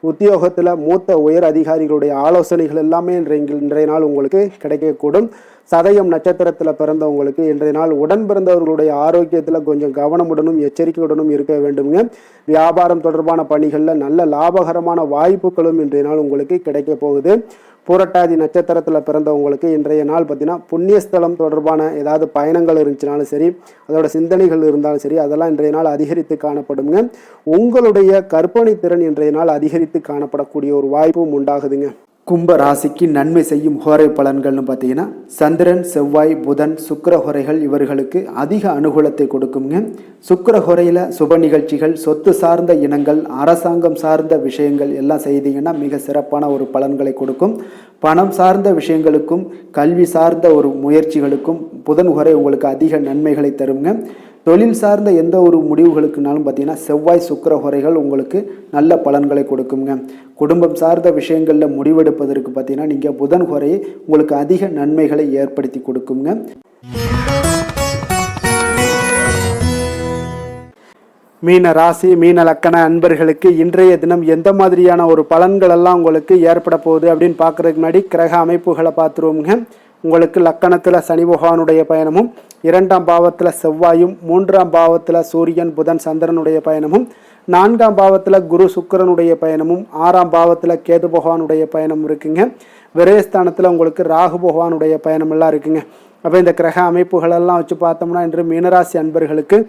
உத்தியோகத்தில் மூத்த உயர் அதிகாரிகளுடைய ஆலோசனைகள் எல்லாமே இன்றைய நாள் உங்களுக்கு கிடைக்கக்கூடும். சதயம் நட்சத்திரத்தில் பிறந்தவங்களுக்கு இன்றைய நாள் உடன் பிறந்தவர்களுடைய ஆரோக்கியத்தில் கொஞ்சம் கவனமுடனும் எச்சரிக்கையுடனும் இருக்க வேண்டுங்க. வியாபாரம் தொடர்பான பணிகளில் நல்ல லாபகரமான வாய்ப்புகளும் இன்றைய நாள் உங்களுக்கு கிடைக்க போகுது. பூரட்டாதி நட்சத்திரத்தில் பிறந்தவங்களுக்கு இன்றைய நாள் பார்த்தீங்கன்னா புண்ணியஸ்தலம் தொடர்பான ஏதாவது பயணங்கள் இருந்துச்சுனாலும் சரி, அதோட சிந்தனைகள் இருந்தாலும் சரி, அதெல்லாம் இன்றைய நாள் அதிகரித்து காணப்படுங்க. உங்களுடைய கற்பனை திறன் இன்றைய நாள் அதிகரித்து காணப்படக்கூடிய ஒரு வாய்ப்பும் உண்டாகுதுங்க. கும்ப ராசிக்கு நன்மை செய்யும் ஹோரை பலன்கள்னு பார்த்தீங்கன்னா சந்திரன், செவ்வாய், புதன், சுக்கிர ஹோரைகள் இவர்களுக்கு அதிக அனுகூலத்தை கொடுக்குங்க. சுக்கிர ஹோரையில் சுப நிகழ்ச்சிகள், சொத்து சார்ந்த இனங்கள், அரசாங்கம் சார்ந்த விஷயங்கள் எல்லாம் செய்தீங்கன்னா மிக சிறப்பான ஒரு பலன்களை கொடுக்கும். பணம் சார்ந்த விஷயங்களுக்கும் கல்வி சார்ந்த ஒரு முயற்சிகளுக்கும் புதன் ஹோரை உங்களுக்கு அதிக நன்மைகளை தருங்க. தொழில் சார்ந்த எந்த ஒரு முடிவுகளுக்குனாலும் பார்த்தீங்கன்னா செவ்வாய், சுக்கிர ஹோரைகள் உங்களுக்கு நல்ல பலன்களை கொடுக்குங்க. குடும்பம் சார்ந்த விஷயங்களில் முடிவெடுப்பதற்கு பார்த்தீங்கன்னா நீங்கள் புதன் ஹோரையை உங்களுக்கு அதிக நன்மைகளை ஏற்படுத்தி கொடுக்குங்க. மீன ராசி, மீன லக்கண அன்பர்களுக்கு இன்றைய தினம் எந்த மாதிரியான ஒரு பலன்கள் எல்லாம் உங்களுக்கு ஏற்பட போகுது அப்படின்னு பார்க்கறதுக்கு முன்னாடி கிரக அமைப்புகளை பார்த்துருவோங்க. உங்களுக்கு லக்கணத்தில் சனி பகவானுடைய பயணமும், 2ஆம் பாவத்தில் செவ்வாயும், 3ஆம் பாவத்தில் சூரியன், புதன், சந்திரனுடைய பயணமும், 4ஆம் பாவத்தில் குரு சுக்கிரனுடைய பயணமும், 6ஆம் பாவத்தில் கேது பகவானுடைய பயணம் இருக்குங்க. விரயஸ்தானத்தில் உங்களுக்கு ராகு பகவானுடைய பயணம் எல்லாம் இருக்குங்க. அப்போ இந்த கிரக அமைப்புகளெல்லாம் வச்சு பார்த்தோம்னா இன்று மீனராசி அன்பர்களுக்கு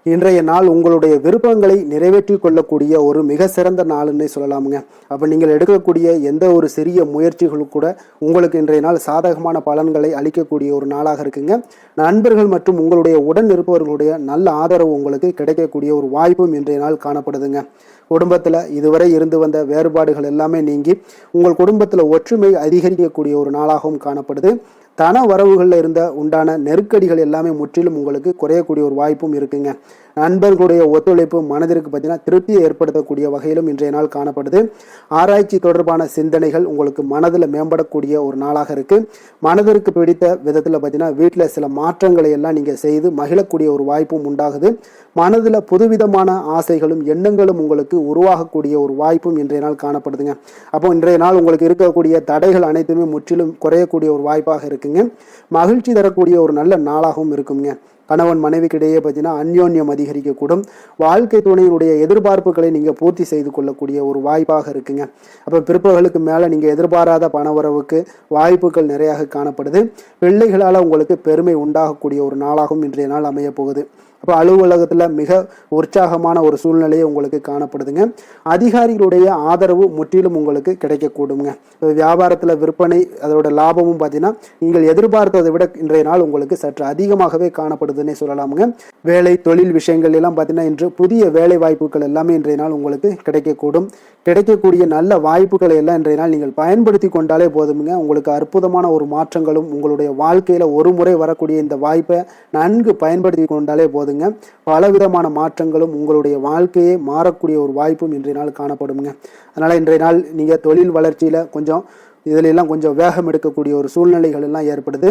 இன்றைய நாள் உங்களுடைய விருப்பங்களை நிறைவேற்றி கொள்ளக்கூடிய ஒரு மிக சிறந்த நாள்னே சொல்லலாமுங்க. அப்போ நீங்கள் எடுக்கக்கூடிய எந்த ஒரு சிறிய முயற்சிகளும் கூட உங்களுக்கு இன்றைய நாள் சாதகமான பலன்களை அளிக்கக்கூடிய ஒரு நாளாக இருக்குங்க. நண்பர்கள் மற்றும் உங்களுடைய உடன் இருப்பவர்களுடைய நல்ல ஆதரவு உங்களுக்கு கிடைக்கக்கூடிய ஒரு வாய்ப்பும் இன்றைய நாள் காணப்படுதுங்க. குடும்பத்தில் இதுவரை இருந்து வந்த வேறுபாடுகள் எல்லாமே நீங்கி உங்கள் குடும்பத்தில் ஒற்றுமை அதிகரிக்கக்கூடிய ஒரு நாளாகவும் காணப்படுது. தன வரவுகளில் இருந்த உண்டான நெருக்கடிகள் எல்லாமே முற்றிலும் உங்களுக்கு குறையக்கூடிய ஒரு வாய்ப்பும் இருக்குங்க. நண்பர்களுடைய ஒத்துழைப்பு மனதிற்கு பார்த்தீங்கன்னா திருப்தியை ஏற்படுத்தக்கூடிய வகையிலும் இன்றைய நாள் காணப்படுது. ஆராய்ச்சி தொடர்பான சிந்தனைகள் உங்களுக்கு மனதில் மேம்படக்கூடிய ஒரு நாளாக இருக்கு. மனதிற்கு பிடித்த விதத்தில் பார்த்தீங்கன்னா வீட்டில் சில மாற்றங்களை எல்லாம் நீங்கள் செய்து மகிழக்கூடிய ஒரு வாய்ப்பும் உண்டாகுது. மனதில் புதுவிதமான ஆசைகளும் எண்ணங்களும் உங்களுக்கு உருவாகக்கூடிய ஒரு வாய்ப்பும் இன்றைய நாள் காணப்படுதுங்க. அப்போ இன்றைய நாள் உங்களுக்கு இருக்கக்கூடிய தடைகள் அனைத்துமே முற்றிலும் குறையக்கூடிய ஒரு வாய்ப்பாக இருக்குங்க. மகிழ்ச்சி தரக்கூடிய ஒரு நல்ல நாளாகவும் இருக்குங்க. கணவன் மனைவிக்கிடையே பார்த்தீங்கன்னா அந்யோன்யம் அதிகரிக்கக்கூடும். வாழ்க்கை துணையினுடைய எதிர்பார்ப்புகளை நீங்கள் பூர்த்தி செய்து கொள்ளக்கூடிய ஒரு வாய்ப்பாக இருக்குங்க. அப்போ பிற்பகலுக்கு மேலே நீங்கள் எதிர்பாராத பணவரவுக்கு வாய்ப்புகள் நிறையாக காணப்படுது. பிள்ளைகளால் உங்களுக்கு பெருமை உண்டாகக்கூடிய ஒரு நாளாகவும் இன்றைய நாள் அமைய போகுது. அப்போ அலுவலகத்தில் மிக உற்சாகமான ஒரு சூழ்நிலையை உங்களுக்கு காணப்படுதுங்க. அதிகாரிகளுடைய ஆதரவு முற்றிலும் உங்களுக்கு கிடைக்கக்கூடுங்க. வியாபாரத்தில் விற்பனை அதோட லாபமும் பார்த்தீங்கன்னா நீங்கள் எதிர்பார்த்ததை விட இன்றைய நாள் உங்களுக்கு சற்று அதிகமாகவே காணப்படுதுன்னே சொல்லலாமுங்க. வேலை தொழில் விஷயங்கள் எல்லாம் பார்த்தீங்கன்னா இன்று புதிய வேலை வாய்ப்புகள் எல்லாமே இன்றைய நாள் உங்களுக்கு கிடைக்கக்கூடும். கிடைக்கக்கூடிய நல்ல வாய்ப்புகளை எல்லாம் இன்றைய நாள் நீங்கள் பயன்படுத்தி கொண்டாலே போதுமுங்க. உங்களுக்கு அற்புதமான ஒரு மாற்றங்களும் உங்களுடைய வாழ்க்கையில் ஒரு முறை வரக்கூடிய இந்த வாய்ப்பை நன்கு பயன்படுத்தி கொண்டாலே போதுங்க. பலவிதமான மாற்றங்களும் உங்களுடைய வாழ்க்கையே மாறக்கூடிய ஒரு வாய்ப்பும் இன்றைய நாள் காணப்படுங்க. அதனால இன்றைய நாள் நீங்க தொழில் வளர்ச்சியில இதிலெல்லாம் கொஞ்சம் வேகம் எடுக்கக்கூடிய ஒரு சூழ்நிலைகள் எல்லாம் ஏற்படுது.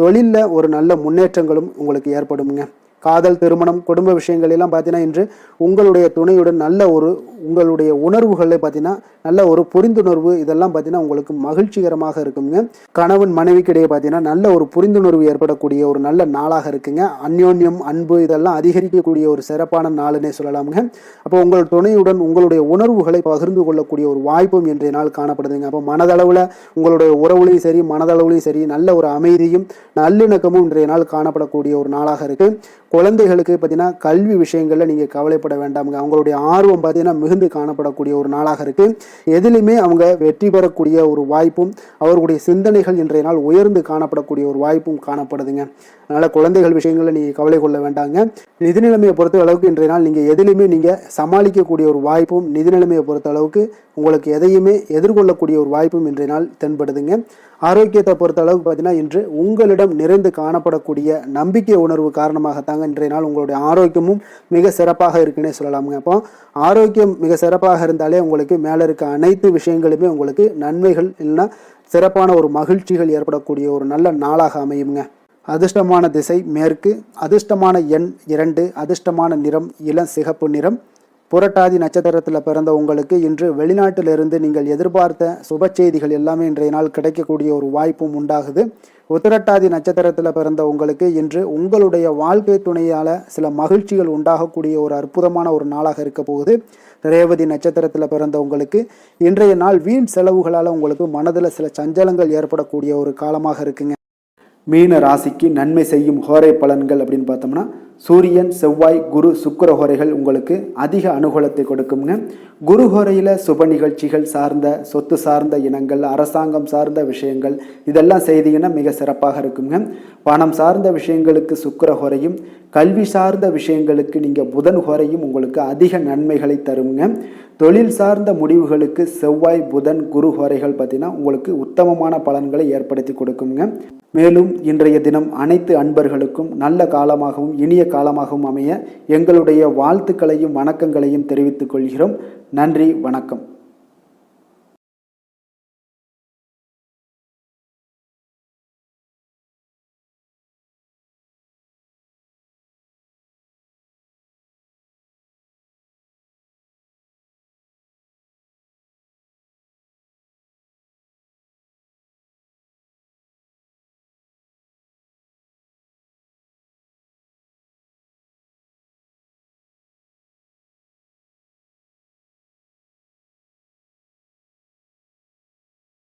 தொழிலில் ஒரு நல்ல முன்னேற்றங்களும் உங்களுக்கு ஏற்படுங்க. காதல், திருமணம், குடும்ப விஷயங்கள் எல்லாம் பார்த்தீங்கன்னா இன்று உங்களுடைய துணையுடன் நல்ல ஒரு உங்களுடைய உணர்வுகளை பார்த்தீங்கன்னா நல்ல ஒரு புரிந்துணர்வு இதெல்லாம் பார்த்தீங்கன்னா உங்களுக்கு மகிழ்ச்சிகரமாக இருக்குங்க. கணவன் மனைவிக்கிடையே பார்த்தீங்கன்னா நல்ல ஒரு புரிந்துணர்வு ஏற்படக்கூடிய ஒரு நல்ல நாளாக இருக்குங்க. அந்யோன்யம், அன்பு இதெல்லாம் அதிகரிக்கக்கூடிய ஒரு சிறப்பான நாளுன்னே சொல்லலாமுங்க. அப்போ உங்கள் துணையுடன் உங்களுடைய உணர்வுகளை பகிர்ந்து கொள்ளக்கூடிய ஒரு வாய்ப்பும் இன்றைய நாள் காணப்படுதுங்க. அப்போ மனதளவில் உங்களுடைய உறவுலையும் சரி மனதளவுலையும் சரி நல்ல ஒரு அமைதியும் நல்லிணக்கமும் இன்றைய நாள் காணப்படக்கூடிய ஒரு நாளாக இருக்கு. குழந்தைகளுக்கு பார்த்தீங்கன்னா கல்வி விஷயங்கள்ல நீங்க கவலைப்பட வேண்டாமுங்க. அவங்களுடைய ஆர்வம் பார்த்தீங்கன்னா மிகுந்து காணப்படக்கூடிய ஒரு நாளாக இருக்கு. எதிலுமே அவங்க வெற்றி பெறக்கூடிய ஒரு வாய்ப்பும் அவர்களுடைய சிந்தனைகள் இன்றைய நாள் உயர்ந்து காணப்படக்கூடிய ஒரு வாய்ப்பும் காணப்படுதுங்க. அதனால குழந்தைகள் விஷயங்களை நீங்க கவலை கொள்ள வேண்டாங்க. நிதி நிலைமையை பொறுத்த அளவுக்கு இன்றைய நாள் நீங்க எதிலுமே நீங்க சமாளிக்கக்கூடிய ஒரு வாய்ப்பும் நிதி நிலைமையை பொறுத்த அளவுக்கு உங்களுக்கு எதையுமே எதிர்கொள்ளக்கூடிய ஒரு வாய்ப்பும் இன்றைய நாள் தென்படுதுங்க. ஆரோக்கியத்தை பொறுத்த அளவுக்கு பார்த்தீங்கன்னா இன்று உங்களிடம் நிறைந்து காணப்படக்கூடிய நம்பிக்கை உணர்வு காரணமாகத்தாங்க இன்றைய நாள் உங்களுடைய ஆரோக்கியமும் மிக சிறப்பாக இருக்குன்னே சொல்லலாமுங்க. அப்போ ஆரோக்கியம் மிக சிறப்பாக இருந்தாலே உங்களுக்கு மேலே இருக்க அனைத்து விஷயங்களுமே உங்களுக்கு நன்மைகள் இல்லைன்னா சிறப்பான ஒரு மகிழ்ச்சிகள் ஏற்படக்கூடிய ஒரு நல்ல நாளாக அமையுங்க. அதிர்ஷ்டமான திசை மேற்கு, அதிர்ஷ்டமான எண் 2, அதிர்ஷ்டமான நிறம் இளம் சிகப்பு நிறம். புரட்டாதி நட்சத்திரத்தில் பிறந்த உங்களுக்கு இன்று வெளிநாட்டிலிருந்து நீங்கள் எதிர்பார்த்த சுப செய்திகள் எல்லாமே இன்றைய நாள் கிடைக்கக்கூடிய ஒரு வாய்ப்பும் உண்டாகுது. உத்திரட்டாதி நட்சத்திரத்தில் பிறந்த உங்களுக்கு இன்று உங்களுடைய வாழ்க்கை துணையால் சில மகிழ்ச்சிகள் உண்டாகக்கூடிய ஒரு அற்புதமான ஒரு நாளாக இருக்க போகுது. ரேவதி நட்சத்திரத்தில் பிறந்த உங்களுக்கு இன்றைய நாள் வீண் செலவுகளால் உங்களுக்கு மனதில் சில சஞ்சலங்கள் ஏற்படக்கூடிய ஒரு காலமாக இருக்குங்க. மீன ராசிக்கு நன்மை செய்யும் ஹோரை பலன்கள் அப்படின்னு பார்த்தோம்னா சூரியன், செவ்வாய், குரு, சுக்கிர ஹோரைகள் உங்களுக்கு அதிக அனுகூலத்தை கொடுக்குங்க. குரு ஹோரையில் சுப நிகழ்ச்சிகள் சார்ந்த சொத்து சார்ந்த இனங்கள், அரசாங்கம் சார்ந்த விஷயங்கள் இதெல்லாம் செய்தீங்கன்னா மிக சிறப்பாக இருக்குங்க. பணம் சார்ந்த விஷயங்களுக்கு சுக்கிர ஹோரையும், கல்வி சார்ந்த விஷயங்களுக்கு நீங்கள் புதன் ஹோரையும் உங்களுக்கு அதிக நன்மைகளை தருங்க. தொழில் சார்ந்த முடிவுகளுக்கு செவ்வாய், புதன், குரு ஹோரைகள் பார்த்தீங்கன்னா உங்களுக்கு உத்தமமான பலன்களை ஏற்படுத்தி கொடுக்குங்க. மேலும் இன்றைய தினம் அனைத்து அன்பர்களுக்கும் நல்ல காலமாகவும் இனிய காலமாகவும் அமைய எங்களுடைய வாழ்த்துக்களையும் வணக்கங்களையும் தெரிவித்துக் கொள்கிறோம். நன்றி, வணக்கம்.